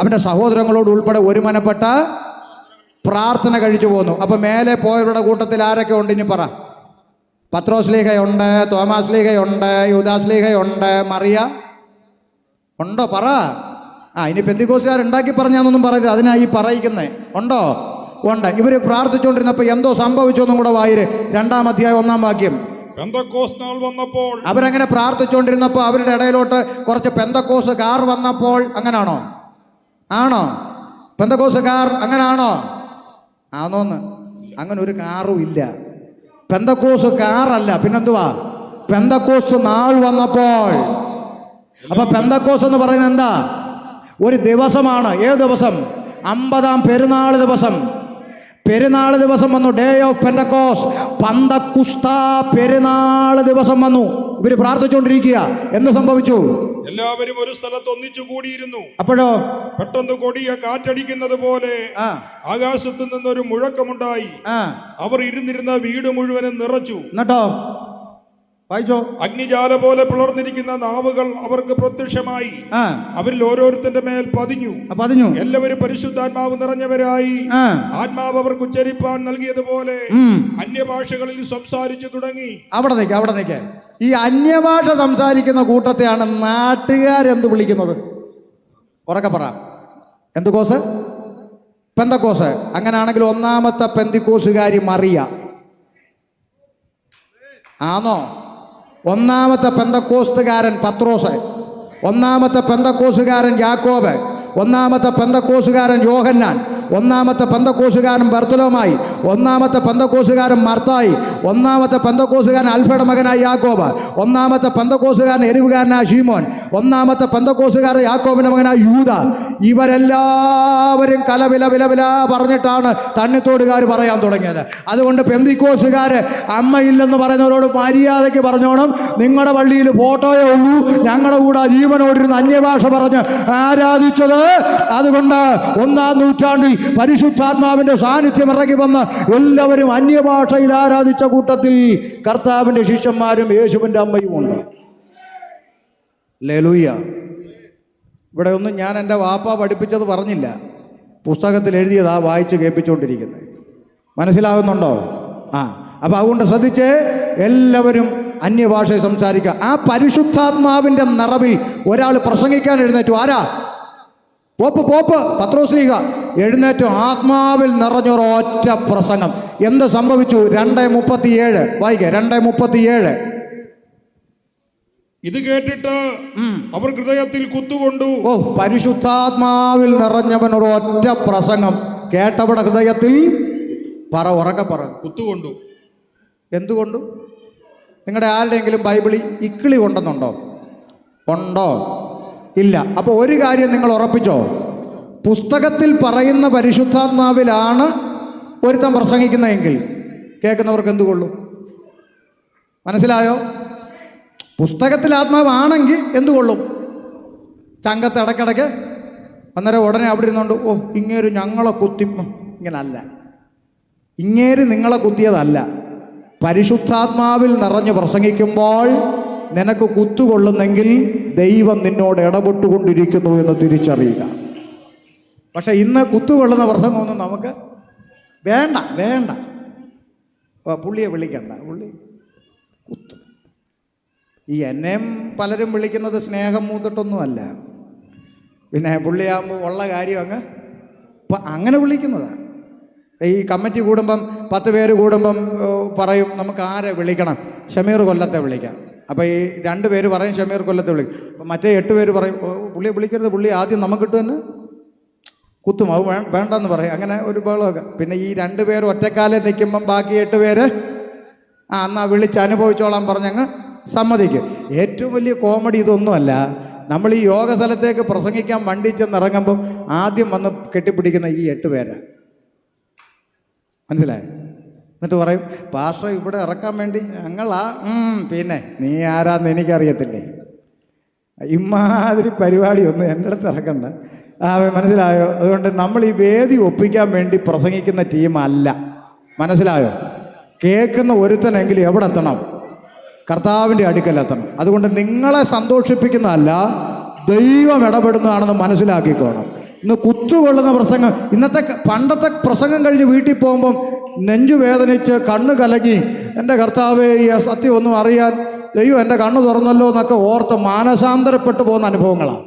അവൻ്റെ സഹോദരങ്ങളോടും ഉൾപ്പെടെ ഒരുമനപ്പെട്ട പ്രാർത്ഥന കഴിച്ചു പോന്നു. അപ്പൊ മേലെ പോയവരുടെ കൂട്ടത്തിൽ ആരൊക്കെ ഉണ്ട്? ഇനി പറ. പത്രോസ് ലീഹയുണ്ട്, തോമാസ് ലീഹയുണ്ട്, യൂദാസ് ലീഹയുണ്ട്, മറിയ ഉണ്ടോ? പറ. ഇനി പെന്തിക്കോസുകാർ ഉണ്ടാക്കി പറഞ്ഞാന്നൊന്നും പറയരുത്, അതിനാ ഈ പറയിക്കുന്നേ. ഉണ്ടോ? ഉണ്ട്. ഇവർ പ്രാർത്ഥിച്ചുകൊണ്ടിരുന്നപ്പോൾ എന്തോ സംഭവിച്ചൊന്നും കൂടെ വായിര്. 2-ാം അധ്യായം 1-ാം വാക്യം. പെന്തക്കോസ്ത് നാൾ വന്നപ്പോൾ, അവരങ്ങനെ പ്രാർത്ഥിച്ചുകൊണ്ടിരുന്നപ്പോൾ അവരുടെ ഇടയിലോട്ട് കുറച്ച് പെന്തക്കോസുകാർ വന്നപ്പോൾ. അങ്ങനാണോ? ആണോ? പെന്തക്കോസ്തുകാർ അങ്ങനാണോ? ആണോന്ന്? അങ്ങനെ ഒരു കാറും ഇല്ല. പെന്തക്കോസ്ത് കാറല്ല, പിന്നെന്തുവാ? പെന്തക്കോസ്ത് നാൾ വന്നപ്പോൾ. അപ്പൊ പെന്തക്കോസ്ത് എന്ന് പറയുന്നത് എന്താ? ഒരു ദിവസമാണ്. ഏത് ദിവസം? 50-ാം പെരുന്നാൾ ദിവസം. പെരുന്നാൾ ദിവസം വന്നു. ഡേ ഓഫ് പെന്തക്കോസ്, പന്തക്കുസ്ത പെരുന്നാൾ ദിവസം വന്നു. ഇവര് പ്രാർത്ഥിച്ചുകൊണ്ടിരിക്കുക. എന്ത് സംഭവിച്ചു? എല്ലാവരും ഒരു സ്ഥലത്ത് ഒന്നിച്ചു കൂടിയിരുന്നു. അപ്പോഴോ പെട്ടെന്ന് കൊടിയ കാറ്റടിക്കുന്നത് പോലെ ആകാശത്തു നിന്നൊരു മുഴക്കമുണ്ടായി. അവർ ഇരുന്നിരുന്ന വീട് മുഴുവനും നിറച്ചു. എന്നിട്ടോ വായിച്ചോ? അഗ്നിജാല പോലെ പിളർന്നിരിക്കുന്ന നാവുകൾ അവർക്ക് പ്രത്യക്ഷമായി. അവരിൽ ഓരോരുത്തന്റെ മേൽ പതിഞ്ഞു. എല്ലാവരും പരിശുദ്ധാത്മാവ് നിറഞ്ഞവരായി. ആത്മാവ് അവർക്ക് ഉച്ചരിപ്പാൻ നൽകിയതുപോലെ അന്യഭാഷകളിൽ സംസാരിച്ചു തുടങ്ങി. അവിടെ നിൽക്ക. ഈ അന്യഭാഷ സംസാരിക്കുന്ന കൂട്ടത്തെയാണ് നാട്ടുകാരെന്ത് വിളിക്കുന്നത്? ഉറക്കെ പറ. എന്ത് കോസ്? പെന്തക്കോസ്. അങ്ങനെയാണെങ്കിൽ ഒന്നാമത്തെ പെന്തിക്കോസുകാരി മറിയ ആണോ? ഒന്നാമത്തെ പെന്തക്കോസ്തുകാരൻ പത്രോസ്, ഒന്നാമത്തെ പെന്തക്കോസുകാരൻ യാക്കോബ്, ഒന്നാമത്തെ പെന്തക്കോസുകാരൻ യോഹന്നാൻ, ഒന്നാമത്തെ പെന്തക്കോസുകാരൻ ബർത്തലോമായി, ഒന്നാമത്തെ പെന്തക്കോസുകാരൻ മർത്തായി, ഒന്നാമത്തെ പെന്തക്കോസുകാരൻ അൽഫയുടെ മകനായ യാക്കോബ്, ഒന്നാമത്തെ പെന്തക്കോസുകാരൻ എരിവുകാരനായ ശീമോൻ, ഒന്നാമത്തെ പെന്തക്കോസുകാരൻ യാക്കോബിന്റെ മകനായ യൂദ. ഇവരെല്ലാവരും കലവില വില പറഞ്ഞിട്ടാണ് തണ്ണിത്തോടുകാർ പറയാൻ തുടങ്ങിയത്. അതുകൊണ്ട് പെന്തിക്കോസുകാര് അമ്മയില്ലെന്ന് പറയുന്നവരോട് മര്യാദയ്ക്ക് പറഞ്ഞോണം, നിങ്ങളുടെ പള്ളിയിൽ ഫോട്ടോയേ ഉള്ളൂ, ഞങ്ങളുടെ കൂടെ ജീവനോടിരുന്ന് അന്യഭാഷ പറഞ്ഞ് ആരാധിച്ചത്. അതുകൊണ്ട് 1-ാം നൂറ്റാണ്ടിൽ പരിശുദ്ധാത്മാവിന്റെ സാന്നിധ്യം ഇറങ്ങി വന്ന് എല്ലാവരും അന്യഭാഷയിൽ ആരാധിച്ച കൂട്ടത്തിൽ കർത്താവിന്റെ ശിഷ്യന്മാരും യേശുവിന്റെ അമ്മയും ഉണ്ട്. ഹല്ലേലൂയ. ഇവിടെ ഒന്നും ഞാൻ എൻ്റെ വാപ്പ പഠിപ്പിച്ചത് പറഞ്ഞില്ല, പുസ്തകത്തിൽ എഴുതിയതാ വായിച്ച് കേൾപ്പിച്ചുകൊണ്ടിരിക്കുന്നത്. മനസ്സിലാകുന്നുണ്ടോ? അപ്പം അതുകൊണ്ട് ശ്രദ്ധിച്ച് എല്ലാവരും അന്യഭാഷയിൽ സംസാരിക്കുക. ആ പരിശുദ്ധാത്മാവിൻ്റെ നിറവിൽ ഒരാൾ പ്രസംഗിക്കാൻ എഴുന്നേറ്റു. ആരാ? പോപ്പ് പത്രോസ്ലീഹ എഴുന്നേറ്റു. ആത്മാവിൽ നിറഞ്ഞൊരു ഒറ്റ പ്രസംഗം. എന്ത് സംഭവിച്ചു? 2:37 വായിക്കുക. 2:37. ഇത് കേട്ടിട്ട് അവർ ഹൃദയത്തിൽ കുത്തുകൊണ്ടു. പരിശുദ്ധാത്മാവിൽ നിറഞ്ഞവൻ ഒരു ഒറ്റ പ്രസംഗം കേട്ടവിടെ ഹൃദയത്തിൽ ഉറക്കെ പറ കുത്തുകൊണ്ടു. എന്തുകൊണ്ടു? നിങ്ങളുടെ ആരുടെയെങ്കിലും ബൈബിളിൽ ഇക്കിളി കൊണ്ടെന്നുണ്ടോ? ഉണ്ടോ? ഇല്ല. അപ്പോൾ ഒരു കാര്യം നിങ്ങൾ ഉറപ്പിച്ചോ, പുസ്തകത്തിൽ പറയുന്ന പരിശുദ്ധാത്മാവിലാണ് ഒരുത്തൻ പ്രസംഗിക്കുന്നതെങ്കിൽ കേൾക്കുന്നവർക്ക് എന്ത് കൊള്ളും? മനസ്സിലായോ? പുസ്തകത്തിൽ ആത്മാവാണെങ്കിൽ എന്ത് കൊള്ളും? ചങ്കത്ത് ഇടയ്ക്കിടയ്ക്ക് അന്നേരം ഉടനെ അവിടെ ഇരുന്നുകൊണ്ട് ഇങ്ങേര് ഞങ്ങളെ കുത്തി. ഇങ്ങനല്ല, ഇങ്ങേര് നിങ്ങളെ കുത്തിയതല്ല. പരിശുദ്ധാത്മാവിൽ നിറഞ്ഞ് പ്രസംഗിക്കുമ്പോൾ നിനക്ക് കുത്തുകൊള്ളുന്നെങ്കിൽ ദൈവം നിന്നോട് ഇടപെട്ടുകൊണ്ടിരിക്കുന്നു എന്ന് തിരിച്ചറിയുക. പക്ഷെ ഇന്ന് കുത്തുകൊള്ളുന്ന പ്രസംഗമൊന്നും നമുക്ക് വേണ്ട. പുള്ളിയെ വിളിക്കണ്ട, പുള്ളി കുത്തു. ഈ എന്നെയും പലരും വിളിക്കുന്നത് സ്നേഹം മൂത്തിട്ടൊന്നുമല്ല, പിന്നെ പുള്ളിയാകുമ്പോൾ ഉള്ള കാര്യം അങ്ങനെ വിളിക്കുന്നതാണ്. ഈ കമ്മിറ്റി കൂടുമ്പം 10 പേര് കൂടുമ്പം പറയും നമുക്ക് ആരെ വിളിക്കണം? ഷമീർ കൊല്ലത്തെ വിളിക്കാം. അപ്പോൾ ഈ 2 പേര് പറയും ഷമീർ കൊല്ലത്തെ വിളിക്കും. അപ്പം മറ്റേ 8 പേര് പറയും പുള്ളിയെ വിളിക്കരുത്, പുള്ളി ആദ്യം നമുക്കിട്ട് തന്നെ കുത്തും, അത് വേണ്ടെന്ന് പറയും. അങ്ങനെ ഒരു ബഹളമൊക്കെ. പിന്നെ ഈ 2 പേര് ഒറ്റക്കാലം നിൽക്കുമ്പം ബാക്കി 8 പേര് എന്നാ വിളിച്ച് അനുഭവിച്ചോളാൻ പറഞ്ഞങ്ങ് സമ്മതിക്കും. ഏറ്റവും വലിയ കോമഡി ഇതൊന്നുമല്ല. നമ്മൾ ഈ യോഗ സ്ഥലത്തേക്ക് പ്രസംഗിക്കാൻ വണ്ടി ചെന്നിറങ്ങുമ്പം ആദ്യം വന്ന് കെട്ടിപ്പിടിക്കുന്ന ഈ 8 പേരാണ്. മനസ്സിലായി? എന്നിട്ട് പറയും പാസ്റ്റർ ഇവിടെ ഇറക്കാൻ വേണ്ടി ഞങ്ങളാ. പിന്നെ നീ ആരാന്ന് എനിക്കറിയത്തില്ലേ? ഇമാതിരി പരിപാടിയൊന്നും എൻ്റെ അടുത്ത് ഇറക്കണ്ട. മനസ്സിലായോ? അതുകൊണ്ട് നമ്മൾ ഈ വേദി ഒപ്പിക്കാൻ വേണ്ടി പ്രസംഗിക്കുന്ന ടീമല്ല. മനസ്സിലായോ? കേൾക്കുന്ന ഒരുത്തനെങ്കിലും എവിടെ എത്തണം? കർത്താവിൻ്റെ അടുക്കലെത്തണം. അതുകൊണ്ട് നിങ്ങളെ സന്തോഷിപ്പിക്കുന്നതല്ല, ദൈവം ഇടപെടുന്നതാണെന്ന് മനസ്സിലാക്കിക്കോണം. ഇന്ന് കുത്തുകൊള്ളുന്ന പ്രസംഗം, പണ്ടത്തെ പ്രസംഗം കഴിഞ്ഞ് വീട്ടിൽ പോകുമ്പം നെഞ്ചു വേദനിച്ച് കണ്ണ് കലങ്ങി എൻ്റെ കർത്താവേ ഈ സത്യം ഒന്നും അറിയാൻ ദൈവം എൻ്റെ കണ്ണ് തുറന്നല്ലോ എന്നൊക്കെ ഓർത്ത് മാനസാന്തരപ്പെട്ടു പോകുന്ന അനുഭവങ്ങളാണ്.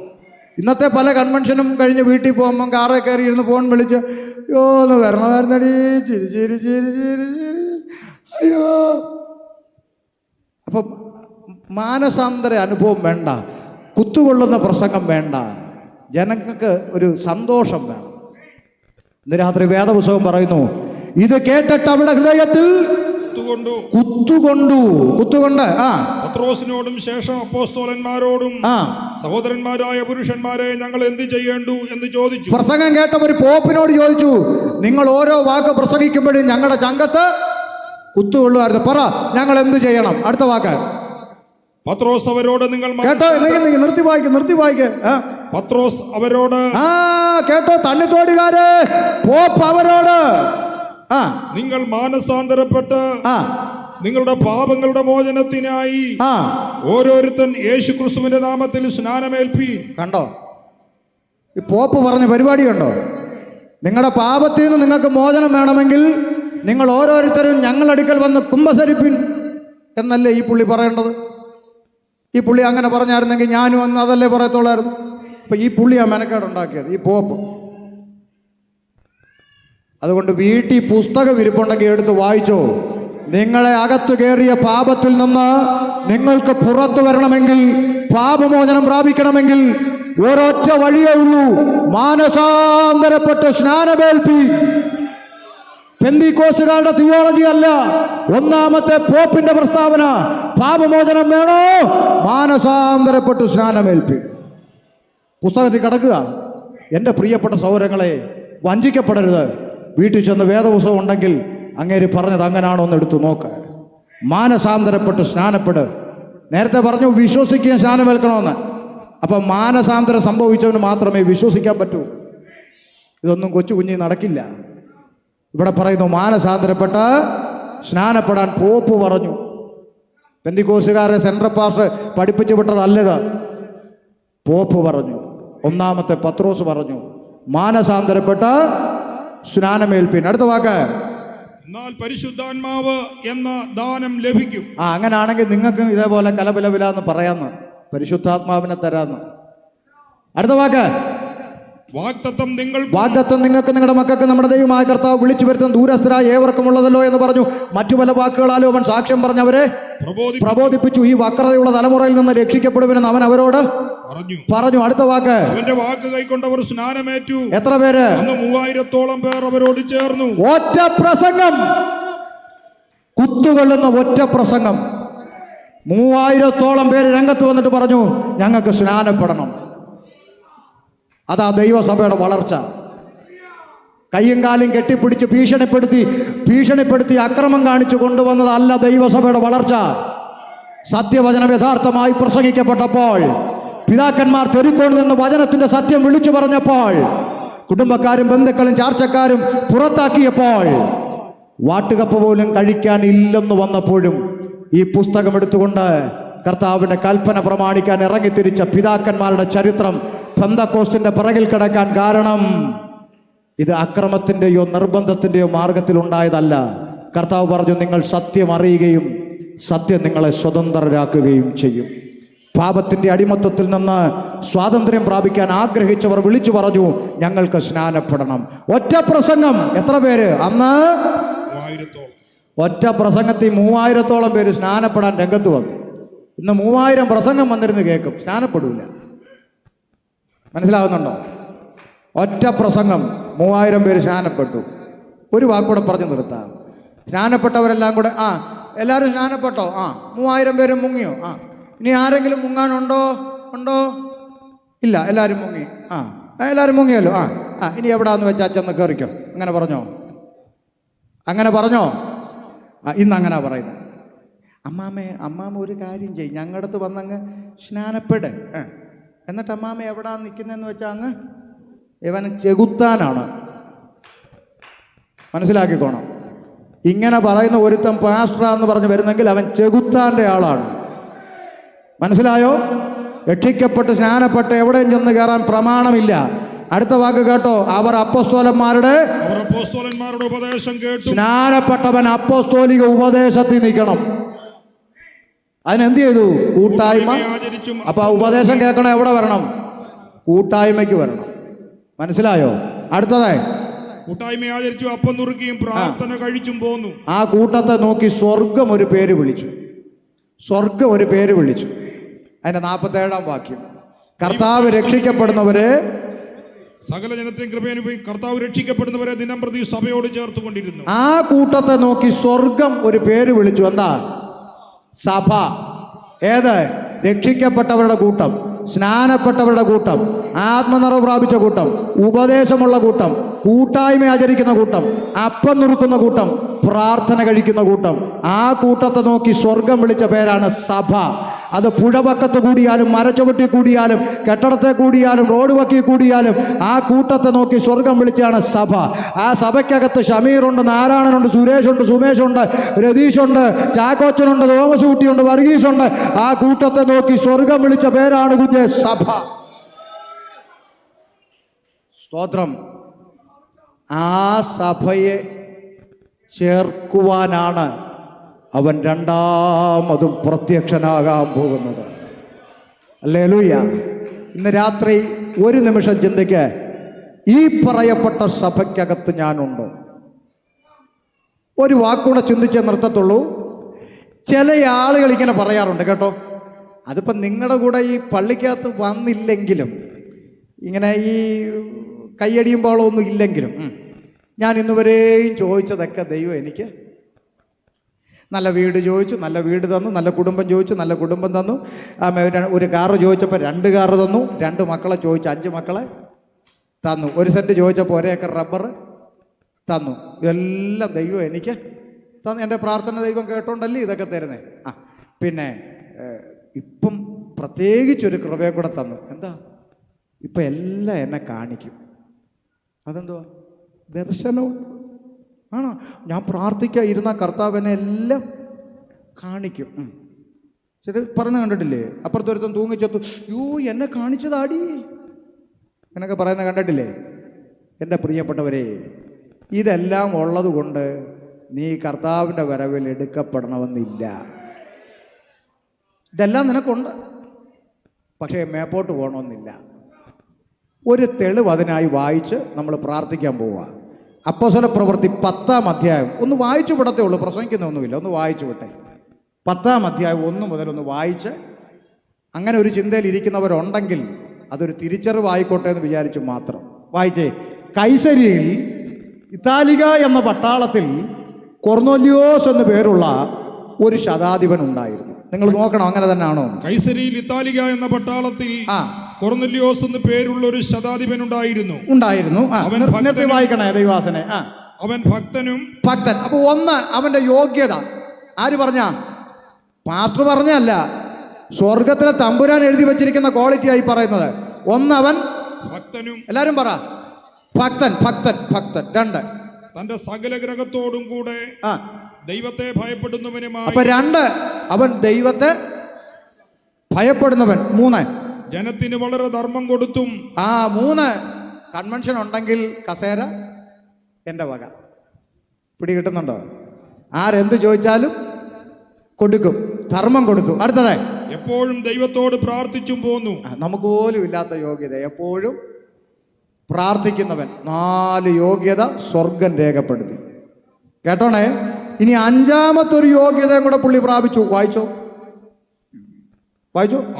ഇന്നത്തെ പല കൺവെൻഷനും കഴിഞ്ഞ് വീട്ടിൽ പോകുമ്പം കാറേ കയറി ഇരുന്ന് ഫോൺ വിളിച്ച് ഒന്ന് വരണമായിരുന്നടി, ചിരി അയ്യോ. അപ്പം മാനസാന്തര അനുഭവം വേണ്ട, കുത്തുകൊള്ളുന്ന പ്രസംഗം വേണ്ട, ജനങ്ങൾക്ക് ഒരു സന്തോഷം വേണം. ഇന്ന് രാത്രി വേദപുസ്തകം പറയുന്നു, ഇത് കേട്ടിട്ട് അവിടെ ഹൃദയത്തിൽ കുത്തുകൊണ്ട് പത്രോസിനോടും ശേഷം അപ്പോസ്തലന്മാരോടും സഹോദരന്മാരായ പുരുഷന്മാരെ ഞങ്ങൾ എന്ത് ചെയ്യേണ്ടു എന്ന് ചോദിച്ചു. പ്രസംഗം കേട്ടവർ പോപ്പിനോട് ചോദിച്ചു, നിങ്ങൾ ഓരോ വാക്ക് പ്രസംഗിക്കുമ്പോഴും ഞങ്ങളുടെ ചങ്കത്ത് കുത്തുകൊള്ളുമായിരുന്നു, പറ ഞങ്ങൾ എന്ത് ചെയ്യണം. അടുത്ത വാക്ക് പത്രോസ് അവരോട് നിങ്ങൾ കേട്ടോ, നിർത്തി വായിക്ക്. പത്രോസ് അവരോട് കേട്ടോ, തണ്ണിത്തോടുകാരെ, പോപ്പ് അവരോട് നിങ്ങൾ മാനസാന്തരപ്പെട്ട് നിങ്ങളുടെ പാപങ്ങളുടെ മോചനത്തിനായി ഓരോരുത്തൻ യേശുക്രിസ്തുവിന്റെ നാമത്തിൽ സ്നാനമേൽപ്പി. കണ്ടോ ഈ പോപ്പ് പറഞ്ഞ പരിപാടി കണ്ടോ? നിങ്ങളുടെ പാപത്തിൽ നിന്ന് നിങ്ങൾക്ക് മോചനം വേണമെങ്കിൽ നിങ്ങൾ ഓരോരുത്തരും ഞങ്ങളടുക്കൽ വന്ന് കുമ്പസരിപ്പിൻ എന്നല്ലേ ഈ പുള്ളി പറയേണ്ടത്? ഈ പുള്ളി അങ്ങനെ പറഞ്ഞായിരുന്നെങ്കിൽ ഞാനും അന്ന് അതല്ലേ പറയത്തുള്ളായിരുന്നു. അപ്പം ഈ പുള്ളിയാണ് മെനക്കേടുണ്ടാക്കിയത്, ഈ പോപ്പ്. അതുകൊണ്ട് വീട്ടിൽ പുസ്തകം ഇരിപ്പുണ്ടെങ്കിൽ എടുത്ത് വായിച്ചോ. നിങ്ങളെ അകത്തു കയറിയ പാപത്തിൽ നിന്ന് നിങ്ങൾക്ക് പുറത്തു വരണമെങ്കിൽ, പാപമോചനം പ്രാപിക്കണമെങ്കിൽ ഒരൊറ്റ വഴിയേ ഉള്ളൂ, മാനസാന്തരപ്പെട്ട് സ്നാനമേൽപ്പി. പെന്തിക്കോസുകാരുടെ തിയോളജി അല്ല, ഒന്നാമത്തെ പോപ്പിന്റെ പ്രസ്താവന. പാപമോചനം വേണോ, മാനസാന്തരപ്പെട്ട് സ്നാനമേൽപ്പി. പുസ്തകത്തിൽ കിടക്കുക. എൻ്റെ പ്രിയപ്പെട്ട സഹോദരങ്ങളെ, വഞ്ചിക്കപ്പെടരുത്. വീട്ടിൽ ചെന്ന് വേദപുസ്തകം ഉണ്ടെങ്കിൽ അങ്ങേര് പറഞ്ഞത് അങ്ങനാണോ എന്ന് എടുത്തു നോക്ക്. മാനസാന്തരപ്പെട്ട് സ്നാനപ്പെട്. നേരത്തെ പറഞ്ഞു വിശ്വസിക്കുകയും സ്നാനമേൽക്കണമെന്ന്. അപ്പം മാനസാന്തരം സംഭവിച്ചവന് മാത്രമേ വിശ്വസിക്കാൻ പറ്റൂ. ഇതൊന്നും കൊച്ചു കുഞ്ഞി നടക്കില്ല. ഇവിടെ പറയുന്നു മാനസാന്തരപ്പെട്ട് സ്നാനപ്പെടാൻ പോപ്പ് പറഞ്ഞു. പെന്തിക്കോസുകാരെ സെൻട്രൽ പാസ്റ്റർ പഠിപ്പിച്ചു വിട്ടതല്ലത്, പോപ്പ് പറഞ്ഞു. ഒന്നാമത്തെ പത്രോസ് പറഞ്ഞു മാനസാന്തരപ്പെട്ട് സ്നാനമേൽപ്പിൻ. അടുത്ത വാക്ക്, എന്നാൽ പരിശുദ്ധാത്മാവ് എന്ന ദാനം ലഭിക്കും. അങ്ങനാണെങ്കിൽ നിങ്ങൾക്ക് ഇതേപോലെ കലപിലവിലാന്ന് പറയാന്ന്, പരിശുദ്ധാത്മാവിനെ തരാന്ന്. അടുത്ത വാക്ക്, വാഗ്ദത്തം നിങ്ങൾക്ക് നിങ്ങളുടെ മക്കൾക്ക് നമ്മുടെ ദൈവമായ കർത്താവ് വിളിച്ചു വരുത്തുന്ന ദൂരസ്ഥരായ ഏവർക്കും ഉള്ളതല്ലോ എന്ന് പറഞ്ഞു. മറ്റു പല വാക്കുകളാലും അവൻ സാക്ഷ്യം പറഞ്ഞവരെ പ്രബോധിപ്പിച്ചു. ഈ വക്രതയുള്ള തലമുറയിൽ നിന്ന് രക്ഷിക്കപ്പെടുമെന്ന് അവൻ അവരോട് പറഞ്ഞു. അടുത്ത വാക്ക്, അവന്റെ വാക്ക് കൈക്കൊണ്ടവർ സ്നാനമേറ്റു. എത്ര പേര്? 3000-ഓളം പേർ അവരോട് ചേർന്നു. ഒറ്റ പ്രസംഗം, കുത്തുകൊള്ളുന്ന ഒറ്റ പ്രസംഗം. 3000-ഓളം പേര് രംഗത്ത് വന്നിട്ട് പറഞ്ഞു ഞങ്ങൾക്ക് സ്നാനപ്പെടണം. അതാ ദൈവസഭയുടെ വളർച്ച. കയ്യും കാലും കെട്ടിപ്പിടിച്ച് ഭീഷണിപ്പെടുത്തി അക്രമം കാണിച്ചു കൊണ്ടുവന്നതല്ല ദൈവസഭയുടെ വളർച്ച. സത്യവചനം യഥാർത്ഥമായി പ്രസംഗിക്കപ്പെട്ടപ്പോൾ, പിതാക്കന്മാർ തെരുക്കോണിൽ നിന്ന് വചനത്തിന്റെ സത്യം വിളിച്ചു പറഞ്ഞപ്പോൾ, കുടുംബക്കാരും ബന്ധുക്കളും ചാർച്ചക്കാരും പുറത്താക്കിയപ്പോൾ, വാട്ടുകപ്പ പോലും കഴിക്കാൻ ഇല്ലെന്ന് വന്നപ്പോഴും ഈ പുസ്തകം എടുത്തുകൊണ്ട് കർത്താവിന്റെ കൽപ്പന പ്രമാണിക്കാൻ ഇറങ്ങിത്തിരിച്ച പിതാക്കന്മാരുടെ ചരിത്രം പെന്തക്കോസ്തിന്റെ പിറകിൽ കിടക്കാൻ കാരണം ഇത് അക്രമത്തിന്റെയോ നിർബന്ധത്തിന്റെയോ മാർഗത്തിൽ ഉണ്ടായതല്ല. കർത്താവ് പറഞ്ഞു നിങ്ങൾ സത്യം അറിയുകയും സത്യം നിങ്ങളെ സ്വതന്ത്രരാക്കുകയും ചെയ്യും. പാപത്തിന്റെ അടിമത്തത്തിൽ നിന്ന് സ്വാതന്ത്ര്യം പ്രാപിക്കാൻ ആഗ്രഹിച്ചവർ വിളിച്ചു പറഞ്ഞു ഞങ്ങൾക്ക് സ്നാനപ്പെടണം. ഒറ്റ പ്രസംഗം. എത്ര പേര്? അന്ന് 3000-ഓളം. ഒറ്റ പ്രസംഗത്തിൽ 3000-ഓളം പേര് സ്നാനപ്പെടാൻ രംഗത്ത് വന്നു. ഇന്ന് 3000 പ്രസംഗം വന്നിരുന്ന് കേൾക്കും, സ്നാനപ്പെടൂല. മനസ്സിലാകുന്നുണ്ടോ? ഒറ്റ പ്രസംഗം 3000 പേര് സ്നാനപ്പെട്ടു. ഒരു വാക്കൂടെ പറഞ്ഞു നിർത്താം. സ്നാനപ്പെട്ടവരെല്ലാം കൂടെ എല്ലാവരും സ്നാനപ്പെട്ടോ? 3000 പേരും മുങ്ങിയോ? ഇനി ആരെങ്കിലും മുങ്ങാനുണ്ടോ? ഇല്ല, എല്ലാവരും മുങ്ങി. എല്ലാവരും മുങ്ങിയല്ലോ. ഇനി എവിടാന്ന് വെച്ചാൽ ചെന്ന് കയറിക്കോ. അങ്ങനെ പറഞ്ഞോ? ഇന്ന് അങ്ങനെ പറയുന്നത്. അമ്മാമ്മ ഒരു കാര്യം ചെയ്യും, ഞങ്ങളുടെ അടുത്ത് വന്നങ്ങ് സ്നാനപ്പെട്. എന്നിട്ട് അമ്മാമ്മ എവിടാ നിൽക്കുന്നതെന്ന് വെച്ചാൽ അങ്ങ് ഇവൻ ചെകുത്താനാണ്. മനസ്സിലാക്കിക്കോണം. ഇങ്ങനെ പറയുന്ന ഒരുത്തൻ പാസ്റ്ററാന്ന് പറഞ്ഞ് വരുന്നെങ്കിൽ അവൻ ചെകുത്താൻ്റെ ആളാണ്. മനസ്സിലായോ? രക്ഷിക്കപ്പെട്ട് സ്നാനപ്പെട്ട് എവിടെയും ചെന്ന് കയറാൻ പ്രമാണമില്ല. അടുത്ത വാക്ക് കേട്ടോ, അവർ അപ്പോസ്തലന്മാരുടെ ഉപദേശം കേട്ടു. സ്നാനപ്പെട്ടവൻ അപ്പോസ്തോലിക ഉപദേശത്തിൽ നിൽക്കണം. അതിനെന്ത് ചെയ്തു? കൂട്ടായ്മ. അപ്പൊ ഉപദേശം കേൾക്കണം എവിടെ വരണം? കൂട്ടായ്മയ്ക്ക് വരണം. മനസ്സിലായോ? അടുത്തതായി കൂട്ടായ്മ ആചരിച്ചു, അപ്പം നുറുക്കിയും പ്രാർത്ഥന കഴിച്ചും പോന്നു. ആ കൂട്ടത്തെ നോക്കി സ്വർഗം ഒരു പേര് വിളിച്ചു. അതിന്റെ 47-ാം വാക്യം, കർത്താവ് രക്ഷിക്കപ്പെടുന്നവര് സകല ജനത്തെയും കൃപയനുഭവി കർത്താവ് രക്ഷിക്കപ്പെടുന്നവരെ ദിനം പ്രതി സഭയോട് ചേർത്തുകൊണ്ടിരുന്നു. ആ കൂട്ടത്തെ നോക്കി സ്വർഗം ഒരു പേര് വിളിച്ചു. എന്താ? സഭ. ഏത്? രക്ഷിക്കപ്പെട്ടവരുടെ കൂട്ടം, സ്നാനപ്പെട്ടവരുടെ കൂട്ടം, ആത്മനിറവ് പ്രാപിച്ച കൂട്ടം, ഉപദേശമുള്ള കൂട്ടം, കൂട്ടായ്മ ആചരിക്കുന്ന കൂട്ടം, അപ്പം നുറുക്കുന്ന കൂട്ടം, പ്രാർത്ഥന കഴിക്കുന്ന കൂട്ടം. ആ കൂട്ടത്തെ നോക്കി സ്വർഗം വിളിച്ച പേരാണ് സഭ. അത് പുഴവക്കത്ത് കൂടിയാലും മരച്ചുവട്ടി കൂടിയാലും കെട്ടിടത്തെ കൂടിയാലും റോഡ് വക്കി കൂടിയാലും ആ കൂട്ടത്തെ നോക്കി സ്വർഗം വിളിച്ചാണ് സഭ. ആ സഭയ്ക്കകത്ത് ഷമീറുണ്ട്, നാരായണനുണ്ട്, സുരേഷുണ്ട്, സുമേഷുണ്ട്, രതീഷുണ്ട്, ചാക്കോച്ചനുണ്ട്, തോമസ് കുട്ടിയുണ്ട്, വർഗീസുണ്ട്. ആ കൂട്ടത്തെ നോക്കി സ്വർഗം വിളിച്ച പേരാണ് കുഞ്ഞെ സഭ. സ്തോത്രം. ആ സഭയെ ചേർക്കുവാനാണ് അവൻ രണ്ടാമതും പ്രത്യക്ഷനാകാൻ പോകുന്നത്. ഹല്ലേലൂയ. ഇന്ന് രാത്രി ഒരു നിമിഷം ചിന്തിക്ക്, ഈ പറയപ്പെട്ട സഭയ്ക്കകത്ത് ഞാനുണ്ടോ? ഒരു വാക്കൂടെ ചിന്തിച്ചേ നിർത്തത്തുള്ളൂ. ചില ആളുകൾ ഇങ്ങനെ പറയാറുണ്ട് കേട്ടോ, അതിപ്പം നിങ്ങളുടെ കൂടെ ഈ പള്ളിക്കകത്ത് വന്നില്ലെങ്കിലും ഇങ്ങനെ ഈ കയ്യടിയുമ്പോഴോ ഒന്നും ഇല്ലെങ്കിലും ഞാൻ ഇന്നുവരെയും ചോദിച്ചതൊക്കെ ദൈവം എനിക്ക് നല്ല വീട് ചോദിച്ചു, നല്ല വീട് തന്നു. നല്ല കുടുംബം ചോദിച്ചു, നല്ല കുടുംബം തന്നു. ഒരു കാറ് ചോദിച്ചപ്പോൾ 2 കാറ് തന്നു. 2 മക്കളെ ചോദിച്ചു, 5 മക്കളെ തന്നു. 1 സെൻറ്റ് ചോദിച്ചപ്പോൾ 1 ഏക്കർ റബ്ബർ തന്നു. ഇതെല്ലാം ദൈവം എനിക്ക് തന്നു. എൻ്റെ പ്രാർത്ഥന ദൈവം കേട്ടോണ്ടല്ലേ ഇതൊക്കെ തരുന്നേ. പിന്നെ ഇപ്പം പ്രത്യേകിച്ചൊരു കൃപയെ കൂടെ തന്നു. എന്താ? ഇപ്പം എല്ലാം എന്നെ കാണിക്കും. അതെന്തോ? ദർശനവും ആണോ? ഞാൻ പ്രാർത്ഥിക്കാൻ ഇരുന്ന കർത്താവിനെ എല്ലാം കാണിക്കും. ചില പറഞ്ഞു കണ്ടിട്ടില്ലേ? അപ്പുറത്തൊരുത്തൻ തൂങ്ങിച്ചെത്തു, യോ എന്നെ കാണിച്ചതാടി എന്നൊക്കെ പറയുന്നത് കണ്ടിട്ടില്ലേ? എൻ്റെ പ്രിയപ്പെട്ടവരെ, ഇതെല്ലാം ഉള്ളത് കൊണ്ട് നീ കർത്താവിൻ്റെ വരവിൽ എടുക്കപ്പെടണമെന്നില്ല. ഇതെല്ലാം നിനക്കുണ്ട്, പക്ഷേ മേപ്പോട്ട് പോകണമെന്നില്ല. ഒരു തെളിവ് അതിനായി വായിച്ച് നമ്മൾ പ്രാർത്ഥിക്കാൻ പോവുക. അപ്പോസ്തലപ്രവൃത്തി 10-ാം അധ്യായം ഒന്ന് വായിച്ചു വിടത്തേ ഉള്ളൂ, പ്രസംഗിക്കുന്നൊന്നുമില്ല, ഒന്ന് വായിച്ചു വിട്ടെ. 10-ാം അധ്യായം 1 മുതൽ ഒന്ന് വായിച്ച്, അങ്ങനെ ഒരു ചിന്തയിൽ ഇരിക്കുന്നവരുണ്ടെങ്കിൽ അതൊരു തിരിച്ചറിവായിക്കോട്ടെ എന്ന് വിചാരിച്ചു മാത്രം വായിച്ചേ. കൈസരിയിൽ ഇത്താലിക എന്ന പട്ടാളത്തിൽ കൊർന്നേല്യോസ് എന്ന് പേരുള്ള ഒരു ശതാധിപൻ ഉണ്ടായിരുന്നു. നിങ്ങൾ നോക്കണം, അങ്ങനെ തന്നെ ആണോ? കൈസരിയിൽ ഇത്താലിക എന്ന പട്ടാളത്തിൽ കൊർന്നേല്യോസ് എന്ന് പേരുള്ള ഒരു ശതാധിപൻ ഉണ്ടായിരുന്നു. വായിക്കണേ ദൈവാസനെ. അവൻ ഭക്തനും. അപ്പൊ ഒന്ന്, അവന്റെ യോഗ്യത ആര് പറഞ്ഞ? പാസ്റ്റർ പറഞ്ഞല്ല, സ്വർഗത്തിലെ തമ്പുരാൻ എഴുതി വെച്ചിരിക്കുന്ന ക്വാളിറ്റി ആയി പറയുന്നത്. ഒന്ന്, അവൻ ഭക്തനും. എല്ലാരും പറ, ഭക്തൻ. 2, തന്റെ സകല ഗ്രഹത്തോടും കൂടെ ദൈവത്തെ ഭയപ്പെടുന്നവനുമായി. അപ്പൊ 2, അവൻ ദൈവത്തെ ഭയപ്പെടുന്നവൻ. 3, ജനത്തിന് വളരെ ധർമ്മം കൊടുത്തും. 3, കൺവെൻഷൻ ഉണ്ടെങ്കിൽ കസേര എൻ്റെ വക. പിടി കിട്ടുന്നുണ്ടോ? ആരെന്ത് ചോദിച്ചാലും കൊടുക്കും, ധർമ്മം കൊടുത്തു. അടുത്തത്, എപ്പോഴും ദൈവത്തോട് പ്രാർത്ഥിച്ചും പോന്നു. നമുക്ക് പോലും ഇല്ലാത്ത യോഗ്യത, എപ്പോഴും പ്രാർത്ഥിക്കുന്നവൻ. 4 യോഗ്യത സ്വർഗം രേഖപ്പെടുത്തി. കേട്ടോണേ. ഇനി 5-ാമത്തെ ഒരു യോഗ്യതയും കൂടെ പുള്ളി പ്രാപിച്ചു. വായിച്ചു.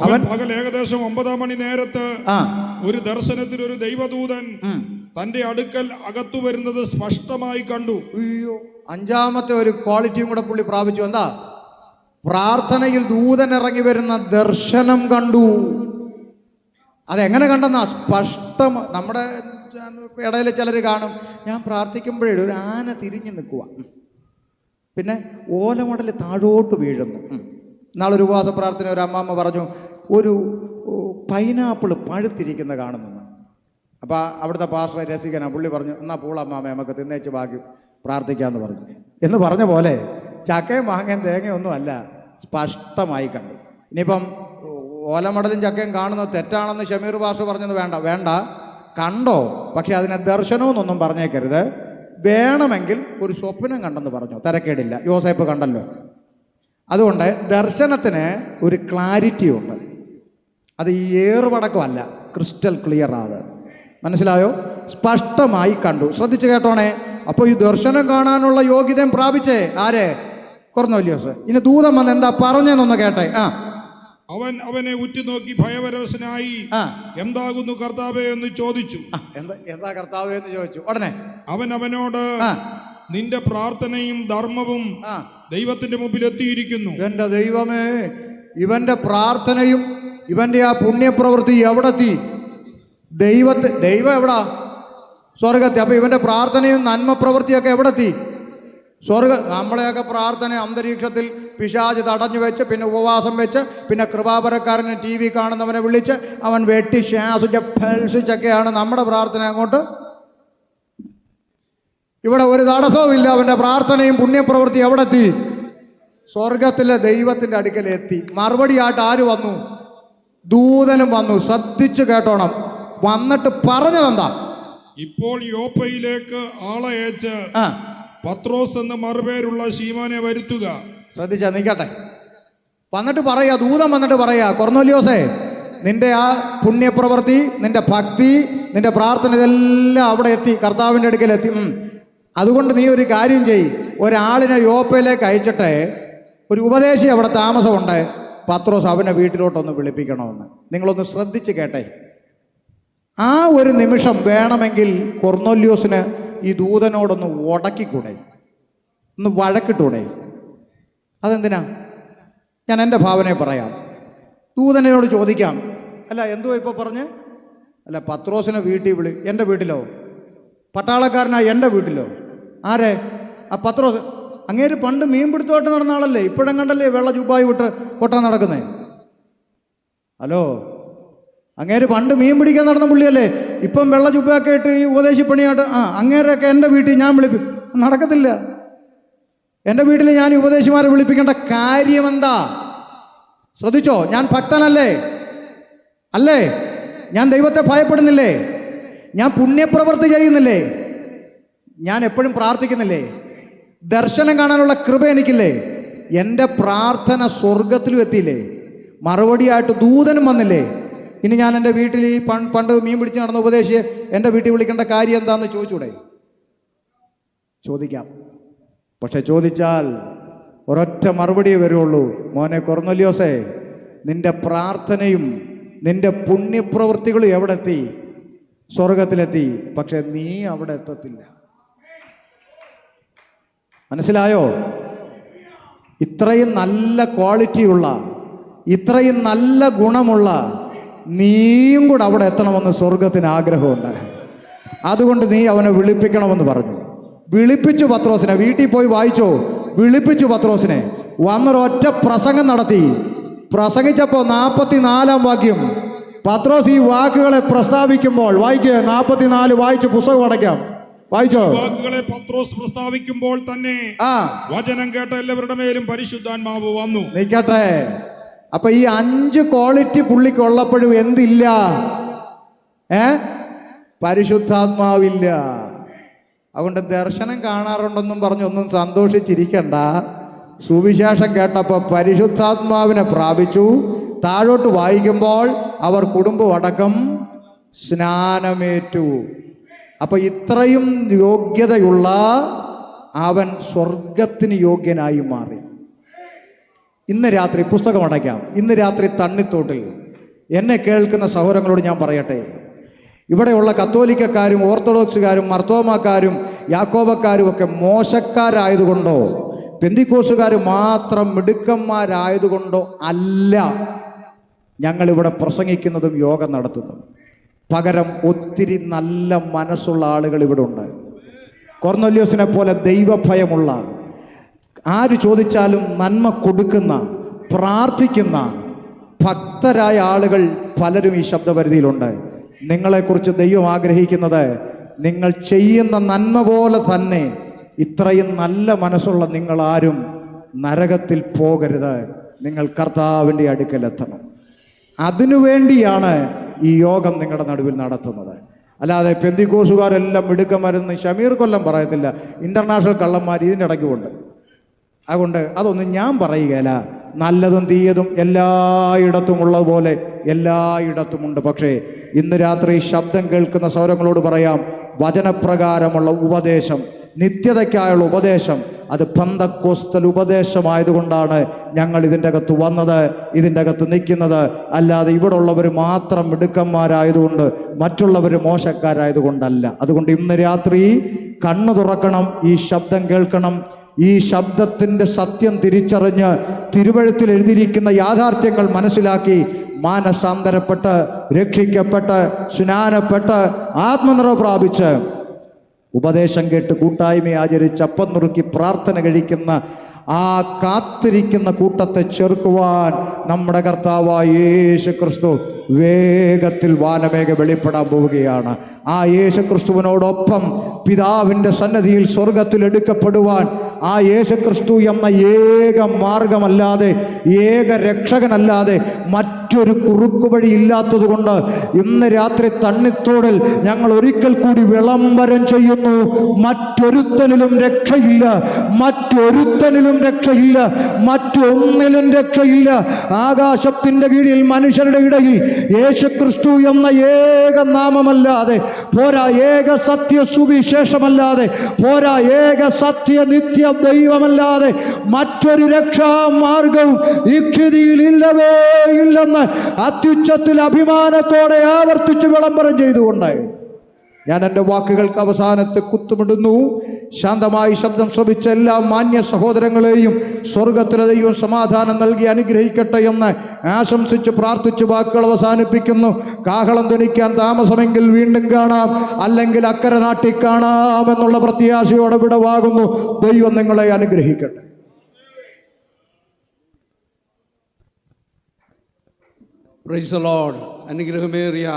അവൻ പകൽ ഏകദേശം 9 മണി നേരത്ത് ഒരു ദർശനത്തിൽ ഒരു ദൈവദൂതൻ തന്റെ അടുക്കൽ അകത്തു വരുന്നത് സ്പഷ്ടമായി കണ്ടു. അയ്യോ, 5-ാമത്തെ ഒരു ക്വാളിറ്റിയും കൂടെ പുള്ളി പ്രാപിച്ചു. എന്താ? പ്രാർത്ഥനയിൽ ദൂതൻ ഇറങ്ങി വരുന്ന ദർശനം കണ്ടു. അതെങ്ങനെ കണ്ടെന്നാ? സ്പഷ്ടം. നമ്മുടെ ഇടയിൽ ചിലർ കാണും, ഞാൻ പ്രാർത്ഥിക്കുമ്പോഴേ ഒരു ആന തിരിഞ്ഞു നിൽക്കുക, പിന്നെ ഓലമടൽ താഴോട്ട് വീഴുന്നു. നാളൊരു ഉപവാസ പ്രാർത്ഥന ഒരു അമ്മാമ്മ പറഞ്ഞു, ഒരു പൈനാപ്പിൾ പഴുത്തിരിക്കുന്ന കാണുമെന്ന്. അപ്പോൾ അവിടുത്തെ പാസ്റ്റർ രസികനാണ്, പുള്ളി പറഞ്ഞു, എന്നാൽ പൂളമ്മാമ നമുക്ക് തിന്നേച്ച് ബാക്കി പ്രാർത്ഥിക്കാമെന്ന് പറഞ്ഞു. എന്ന് പറഞ്ഞ പോലെ ചക്കയും മാങ്ങയും തേങ്ങയും ഒന്നും അല്ല, സ്പഷ്ടമായി കണ്ടു. ഇനിയിപ്പം ഓലമടലും ചക്കയും കാണുന്നത് തെറ്റാണെന്ന് ഷമീർ പാസ്റ്റർ പറഞ്ഞത് വേണ്ട, കണ്ടോ, പക്ഷെ അതിനെ ദർശനമെന്നൊന്നും പറഞ്ഞേക്കരുത്. വേണമെങ്കിൽ ഒരു സ്വപ്നം കണ്ടെന്ന് പറഞ്ഞു, തരക്കേടില്ല. യോസേപ്പ് കണ്ടല്ലോ. അതുകൊണ്ട് ദർശനത്തിന് ഒരു ക്ലാരിറ്റി ഉണ്ട്. അത് ഈ ഏറുപടക്കമല്ല, ക്രിസ്റ്റൽ ക്ലിയർ ആണ്. മനസ്സിലായോ? സ്പഷ്ടമായി കണ്ടു. ശ്രദ്ധിച്ച് കേട്ടോണേ. അപ്പോൾ ഈ ദർശനം കാണാനുള്ള യോഗ്യതയും പ്രാപിച്ചേ ആരെ? കൊർന്നേല്യോസ്. ഇനി ദൂതൻ വന്ന് എന്താ പറഞ്ഞെന്നൊന്ന് കേട്ടെ. അവൻ അവനെ ഉറ്റുനോക്കി ഭയപരവശനായി എന്താകുന്നു കർത്താവേ എന്ന് ചോദിച്ചു. എന്താ കർത്താവേ എന്ന് ചോദിച്ചു. ഉടനെ അവൻ അവനോട് നിന്റെ പ്രാർത്ഥനയും ധർമ്മവും ദൈവത്തിന്റെ മുമ്പിൽ എത്തിയിരിക്കുന്നു. എന്റെ ദൈവമേ, ഇവന്റെ പ്രാർത്ഥനയും ഇവന്റെ ആ പുണ്യപ്രവൃത്തി എവിടെ എത്തി? ദൈവം എവിടാ? സ്വർഗത്തിൽ. അപ്പൊ ഇവന്റെ പ്രാർത്ഥനയും നന്മ പ്രവൃത്തിയൊക്കെ എവിടെ എത്തി? നമ്മളെയൊക്കെ പ്രാർത്ഥന അന്തരീക്ഷത്തിൽ പിശാച് തടഞ്ഞു വെച്ച്, പിന്നെ ഉപവാസം വെച്ച്, പിന്നെ കൃപാപരക്കാരനെ TV കാണുന്നവനെ വിളിച്ച് അവൻ വെട്ടി ശ്വാസിച്ച് ഫൽസിച്ചൊക്കെയാണ് നമ്മുടെ പ്രാർത്ഥന. അങ്ങോട്ട് ഇവിടെ ഒരു തടസ്സവും ഇല്ല. അവന്റെ പ്രാർത്ഥനയും പുണ്യപ്രവൃത്തി എവിടെ എത്തി? സ്വർഗത്തിലെ ദൈവത്തിന്റെ അടുക്കൽ എത്തി. മറുപടിയായിട്ട് ആര് വന്നു? ദൂതനും വന്നു. ശ്രദ്ധിച്ചു കേട്ടോണം. വന്നിട്ട് പറഞ്ഞതെന്താ? ഇപ്പോൾ യോപ്പയിലേക്ക് ആളയച്ച് പത്രോസ് എന്ന മറുപേരുള്ള ശീമോനെ വരുത്തുക. ശ്രദ്ധിച്ചാ നിൽക്കട്ടെ. വന്നിട്ട് പറയാ, ദൂതം വന്നിട്ട് പറയാ, കൊർന്നേലിയോസേ, നിന്റെ ആ പുണ്യപ്രവൃത്തി, നിന്റെ ഭക്തി, നിന്റെ പ്രാർത്ഥന ഇതെല്ലാം അവിടെ എത്തി, കർത്താവിൻ്റെ അടുക്കൽ എത്തി. അതുകൊണ്ട് നീ ഒരു കാര്യം ചെയ്യ്, ഒരാളിനെ യോപ്പയിലേക്ക് അയച്ചിട്ട് ഒരു ഉപദേശി അവിടെ താമസമുണ്ട്, പത്രോസ് അവനെ വീട്ടിലോട്ടൊന്ന് വിളിപ്പിക്കണമെന്ന്. നിങ്ങളൊന്ന് ശ്രദ്ധിച്ച് കേട്ടെ. ആ ഒരു നിമിഷം വേണമെങ്കിൽ കൊർന്നേലിയോസിന് ഈ ദൂതനോടൊന്ന് ഉടക്കിക്കൂടെ, ഒന്ന് വഴക്കിട്ടൂടെ? അതെന്തിനാ? ഞാൻ എൻ്റെ ഭാവനയെ പറയാം. ദൂതനോട് ചോദിക്കാം, അല്ല എന്തുവാ ഇപ്പോൾ പറഞ്ഞ്? അല്ല, പത്രോസിനെ വീട്ടിൽ വിളി. എൻ്റെ വീട്ടിലോ? പട്ടാളക്കാരനാ എൻ്റെ വീട്ടിലോ? ആരെ? ആ പത്രോസ്. അങ്ങേര് പണ്ട് മീൻ പിടുത്തോട്ട് നടന്ന ആളല്ലേ? ഇപ്പോഴും കണ്ടല്ലേ വെള്ള ജുബായി വിട്ട് കൊട്ടാൻ നടക്കുന്നേ? ഹലോ, അങ്ങേര് പണ്ട് മീൻ പിടിക്കാൻ നടന്ന പുള്ളിയല്ലേ? ഇപ്പം വെള്ള ജുബയൊക്കെ ഇട്ട് ഈ ഉപദേശിപ്പണിയായിട്ട് അങ്ങേരൊക്കെ എൻ്റെ വീട്ടിൽ ഞാൻ നടക്കത്തില്ല. എൻ്റെ വീട്ടിൽ ഞാൻ ഉപദേശിമാരെ വിളിപ്പിക്കേണ്ട കാര്യമെന്താ? ശ്രദ്ധിച്ചോ, ഞാൻ ഭക്തനല്ലേ? അല്ലേ? ഞാൻ ദൈവത്തെ ഭയപ്പെടുന്നില്ലേ? ഞാൻ പുണ്യപ്രവൃത്തി ചെയ്യുന്നില്ലേ? ഞാൻ എപ്പോഴും പ്രാർത്ഥിക്കുന്നില്ലേ? ദർശനം കാണാനുള്ള കൃപ എനിക്കില്ലേ? എൻ്റെ പ്രാർത്ഥന സ്വർഗത്തിലും എത്തിയില്ലേ? മറുപടിയായിട്ട് ദൂതനും വന്നില്ലേ? ഇനി ഞാൻ എൻ്റെ വീട്ടിൽ ഈ പണ്ട് മീൻ പിടിച്ച് നടന്ന ഉപദേശിയെ എൻ്റെ വീട്ടിൽ വിളിക്കേണ്ട കാര്യം എന്താണെന്ന് ചോദിച്ചൂടെ? ചോദിക്കാം. പക്ഷെ ചോദിച്ചാൽ ഒരൊറ്റ മറുപടിയേ വരുള്ളൂ. മോനെ കൊർന്നേലിയോസേ, നിന്റെ പ്രാർത്ഥനയും നിന്റെ പുണ്യപ്രവൃത്തികളും എവിടെ എത്തി? സ്വർഗത്തിലെത്തി. പക്ഷെ നീ അവിടെ എത്തത്തില്ല. മനസ്സിലായോ? ഇത്രയും നല്ല ക്വാളിറ്റിയുള്ള, ഇത്രയും നല്ല ഗുണമുള്ള നീയും കൂടെ അവിടെ എത്തണമെന്ന് സ്വർഗത്തിന് ആഗ്രഹമുണ്ട്. അതുകൊണ്ട് നീ അവനെ വിളിപ്പിക്കണമെന്ന് പറഞ്ഞു. വിളിപ്പിച്ചു പത്രോസിനെ. വീട്ടിൽ പോയി വായിച്ചോ. വിളിപ്പിച്ചു പത്രോസിനെ. വന്നൊരൊറ്റ പ്രസംഗം നടത്തി. പ്രസംഗിച്ചപ്പോൾ 44-ാം വാക്യം പത്രോസ് ഈ വാക്കുകളെ പ്രസ്താവിക്കുമ്പോൾ, വായിക്കുക, 44 വായിച്ച് പുസ്തകം അടയ്ക്കാം. വായിച്ചോ. വാക്കുകളെ പത്രോസ് പ്രസ്താവിക്കുമ്പോൾ തന്നെ വചനം കേട്ട എല്ലാവരുടെ മേലും പരിശുദ്ധാത്മാവ് വന്നു. നിൽക്കട്ടെ. അപ്പൊ ഈ 5 ക്വാളിറ്റി പുള്ളിക്ക് ഉള്ളപ്പോഴും എന്തില്ല? പരിശുദ്ധാത്മാവില്ല. അതുകൊണ്ട് ദർശനം കാണാറുണ്ടെന്നും പറഞ്ഞൊന്നും സന്തോഷിച്ചിരിക്കണ്ട. സുവിശേഷം കേട്ടപ്പോൾ പരിശുദ്ധാത്മാവിനെ പ്രാപിച്ചു. താഴോട്ട് വായിക്കുമ്പോൾ അവർ കുടുംബമടക്കം സ്നാനമേറ്റു. അപ്പൊ ഇത്രയും യോഗ്യതയുള്ള അവൻ സ്വർഗത്തിന് യോഗ്യനായി മാറി. ഇന്ന് രാത്രി പുസ്തകം അടയ്ക്കാം. ഇന്ന് രാത്രി തണ്ണിത്തോട്ടിൽ എന്നെ കേൾക്കുന്ന സഹോദരങ്ങളോട് ഞാൻ പറയട്ടെ, ഇവിടെയുള്ള കത്തോലിക്കക്കാരും ഓർത്തഡോക്സുകാരും മർത്തോമാക്കാരും യാക്കോബക്കാരും ഒക്കെ മോശക്കാരായതുകൊണ്ടോ പെന്തിക്കോസുകാർ മാത്രം മിടുക്കന്മാരായതുകൊണ്ടോ അല്ല ഞങ്ങളിവിടെ പ്രസംഗിക്കുന്നതും യോഗം നടത്തുന്നതും. പകരം ഒത്തിരി നല്ല മനസ്സുള്ള ആളുകൾ ഇവിടെ ഉണ്ട്. കൊർന്നേലിയോസിനെ പോലെ ദൈവഭയമുള്ള, ആര് ചോദിച്ചാലും നന്മ കൊടുക്കുന്ന, പ്രാർത്ഥിക്കുന്ന ഭക്തരായ ആളുകൾ പലരും ഈ ശബ്ദപരിധിയിലുണ്ട്. നിങ്ങളെക്കുറിച്ച് ദൈവം ആഗ്രഹിക്കുന്നത് നിങ്ങൾ ചെയ്യുന്ന നന്മ പോലെ തന്നെ ഇത്രയും നല്ല മനസ്സുള്ള നിങ്ങളാരും നരകത്തിൽ പോകരുത്. നിങ്ങൾ കർത്താവിൻ്റെ അടുക്കലെത്തണം. അതിനുവേണ്ടിയാണ് ഈ യോഗം നിങ്ങളുടെ നടുവിൽ നടത്തുന്നത്. അല്ലാതെ പെന്തിക്കോസുകാരെല്ലാം മിടുക്കന്മാരെന്ന് ഷമീർ കൊല്ലം പറയത്തില്ല. ഇൻ്റർനാഷണൽ കള്ളന്മാർ ഇതിൻ്റെ ഇടയ്ക്കുമുണ്ട്. അതുകൊണ്ട് അതൊന്നും ഞാൻ പറയുകയില്ല. നല്ലതും തീയതും എല്ലായിടത്തും ഉള്ളതുപോലെ എല്ലായിടത്തുമുണ്ട്. പക്ഷേ ഇന്ന് രാത്രി ശബ്ദം കേൾക്കുന്ന സൗരങ്ങളോട് പറയാം, വചനപ്രകാരമുള്ള ഉപദേശം, നിത്യതയ്ക്കായുള്ള ഉപദേശം അത് പെന്തക്കോസ്തൽ ഉപദേശമായതുകൊണ്ടാണ് ഞങ്ങൾ ഇതിൻ്റെ അകത്ത് വന്നത്, ഇതിൻ്റെ അകത്ത് നിൽക്കുന്നത്. അല്ലാതെ ഇവിടെ ഉള്ളവർ മാത്രം മിടുക്കന്മാരായതുകൊണ്ട്, മറ്റുള്ളവർ മോശക്കാരായതുകൊണ്ടല്ല. അതുകൊണ്ട് ഇന്ന് രാത്രി കണ്ണു തുറക്കണം, ഈ ശബ്ദം കേൾക്കണം. ഈ ശബ്ദത്തിൻ്റെ സത്യം തിരിച്ചറിഞ്ഞ് തിരുവഴുത്തിൽ എഴുതിയിരിക്കുന്ന യാഥാർത്ഥ്യങ്ങൾ മനസ്സിലാക്കി മാനസാന്തരപ്പെട്ട്, രക്ഷിക്കപ്പെട്ട്, സ്നാനപ്പെട്ട്, ആത്മനിറവ് പ്രാപിച്ച്, ഉപദേശം കേട്ട് കൂട്ടായ്മ ആചരിച്ച് അപ്പം നുറുക്കി പ്രാർത്ഥന കഴിക്കുന്ന ആ കാത്തിരിക്കുന്ന കൂട്ടത്തെ ചെറുക്കുവാൻ നമ്മുടെ കർത്താവായ യേശു ക്രിസ്തു വേഗത്തിൽ വാനമേഘ വെളിപ്പെടാൻ പോവുകയാണ്. ആ യേശു ക്രിസ്തുവിനോടൊപ്പം പിതാവിൻ്റെ സന്നദ്ധിയിൽ സ്വർഗത്തിൽ എടുക്കപ്പെടുവാൻ ആ യേശു ക്രിസ്തു എന്ന ഏക മാർഗമല്ലാതെ, ഏക രക്ഷകനല്ലാതെ മറ്റൊരു കുറുക്കുവഴി ഇല്ലാത്തത് കൊണ്ട് ഇന്ന് രാത്രി തണ്ണിത്തോടിൽ ഞങ്ങൾ ഒരിക്കൽ കൂടി വിളംബരം ചെയ്യുന്നു. മറ്റൊരുത്തനിലും രക്ഷയില്ല, മറ്റൊരുത്തനിലും രക്ഷയില്ല, മറ്റൊന്നിലും രക്ഷയില്ല. ആകാശത്തിൻ്റെ കീഴിൽ മനുഷ്യരുടെ ഇടയിൽ യേശു ക്രിസ്തു എന്ന ഏക നാമമല്ലാതെ പോരാ, ഏക സത്യ സുവിശേഷമല്ലാതെ പോരാ, ഏക സത്യ നിത്യ ദൈവമല്ലാതെ മറ്റൊരു രക്ഷാമാർഗവും ഈ ക്ഷിതിയിൽ ഇല്ലവേ ഇല്ലെന്ന് അത്യുച്ചത്തിൽ അഭിമാനത്തോടെ ആവർത്തിച്ച് വിളംബരം ചെയ്തുകൊണ്ട് ഞാൻ എൻ്റെ വാക്കുകൾക്ക് അവസാനത്തെ കുത്തുമിടുന്നു. ശാന്തമായി ശബ്ദം ശ്രമിച്ച എല്ലാ മാന്യ സഹോദരങ്ങളെയും സ്വർഗത്തിലെ ദൈവം സമാധാനം നൽകി അനുഗ്രഹിക്കട്ടെ എന്ന് ആശംസിച്ച് പ്രാർത്ഥിച്ച് വാക്കുകൾ അവസാനിപ്പിക്കുന്നു. കാഹളം ധ്വനിക്കാൻ താമസമെങ്കിൽ വീണ്ടും കാണാം, അല്ലെങ്കിൽ അക്കരെ നാട്ടിൽ കാണാം എന്നുള്ള പ്രത്യാശയോടെ വിടവാകുന്നു. ദൈവം നിങ്ങളെ അനുഗ്രഹിക്കട്ടെ. Price the Lord. അനുഗ്രഹമേറിയ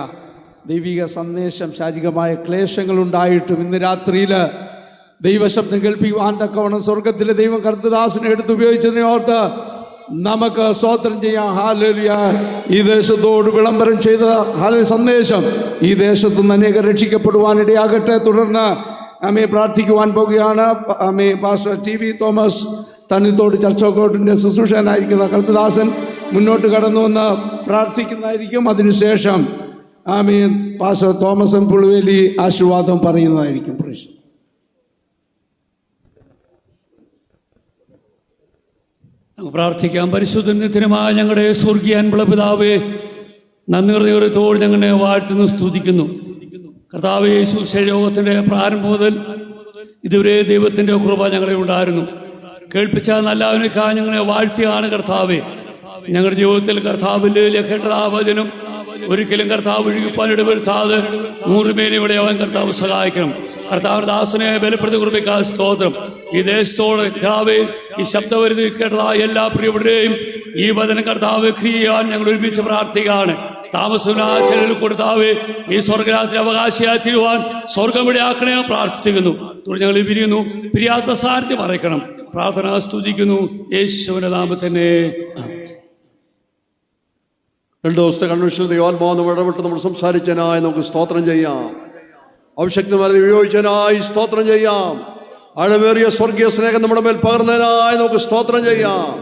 ദൈവിക സന്ദേശം, ശാരീരികമായ ക്ലേശങ്ങളുണ്ടായിട്ടും ഇന്ന് രാത്രിയിൽ ദൈവശബ്ദം കേൾപ്പിക്കുവാൻ തക്കവണ്ണം സ്വർഗത്തിലെ ദൈവം കർത്തദാസനെ എടുത്തുപയോഗിച്ചതിനെ ഓർത്ത് നമുക്ക് സ്തോത്രം ചെയ്യാം. ഹല്ലേലൂയ. ഈ ദേശത്തോട് വിളംബരം ചെയ്ത സന്ദേശം ഈ ദേശത്തു നിന്ന് അനേകം രക്ഷിക്കപ്പെടുവാനിടയാകട്ടെ. തുടർന്ന് അമ്മേ പ്രാർത്ഥിക്കുവാൻ പോകുകയാണ്. അമ്മേ പാസ്റ്റർ TV തോമസ് തണ്ണിത്തോട് ചർച്ചോക്കോട്ടിൻ്റെ ശുശ്രൂഷകനായിരിക്കുന്ന കർത്തദാസൻ മുന്നോട്ട് കടന്നു വന്ന് പ്രാർത്ഥിക്കുന്നതായിരിക്കും. അതിനുശേഷം ആമേൻ പാസ്റ്റർ തോമസ് പുളുവേലി ആശീർവാദം പറയുന്നതായിരിക്കും. പ്രേക്ഷ പ്രാർത്ഥിക്കാം. പരിശുദ്ധനിത്യമായ ഞങ്ങളുടെ സ്വർഗീയ അൻപുള്ള പിതാവേ, നന്ദി ഹൃദയത്തോട് ഞങ്ങളെ വാഴ്ത്തുന്നു, സ്തുതിക്കുന്നു. കർത്താവേ, സുശേഷയോഗത്തിൻ്റെ പ്രാരംഭം മുതൽ ഇതുവരെ ദൈവത്തിൻ്റെ കൃപ ഞങ്ങളെ ഉണ്ടായിരുന്നു. കേൾപ്പിച്ച നല്ലവനേക്കാൾ ഞങ്ങളെ വാഴ്ത്തിയാണ് കർത്താവേ. ഞങ്ങളുടെ ജീവിതത്തിൽ കർത്താവിൻ്റെ കേട്ടതാവചനം ഒരിക്കലും കർത്താവ് ഒഴുകിപ്പാൻ ഇടവരുത്താതെ 100 പേരെ ഇവിടെ അവൻ കർത്താവ് സഹായിക്കണം. കർത്താവിന്റെ ദാസനെ ബലപ്പെടുത്തി കുറിപ്പിക്കാൻ സ്തോത്രം. ഈ ദേശത്തോട് കർത്താവേ, ഈ ശബ്ദവരുതി കേട്ടതായ എല്ലാ പ്രിയപ്പെട്ടവരെയും ഈ വചനം കർത്താവ് ക്രിയ ചെയ്യാൻ ഞങ്ങൾ ഒരുമിച്ച് പ്രാർത്ഥിക്കുകയാണ്. താമസത്തിൽ കൊടുത്താവേ, ഈ സ്വർഗരാത്രി അവകാശിയായി തീരുവാൻ സ്വർഗം ഇവിടെ ആക്കണേ പ്രാർത്ഥിക്കുന്നു. തുടർന്ന് ഞങ്ങൾ പിരിയുന്നു. പിരിയാത്ത സാരഥ്യം മറയ്ക്കണം. പ്രാർത്ഥന സ്തുതിക്കുന്നു യേശുവിന്റെ നാമത്തിനെ. 2 ദിവസത്തെ കൺവെൻഷനിൽ ദൈവാത്മാവ് ഇടപെട്ട് നമ്മൾ സംസാരിച്ചതിനായി നമുക്ക് സ്തോത്രം ചെയ്യാം. അഭിഷക്തമായി ഉപയോഗിച്ചതിനായി സ്തോത്രം ചെയ്യാം. ആഴമേറിയ സ്വർഗീയ സ്നേഹം നമ്മുടെ മേൽ പകർന്നതിനായി നമുക്ക് സ്തോത്രം ചെയ്യാം.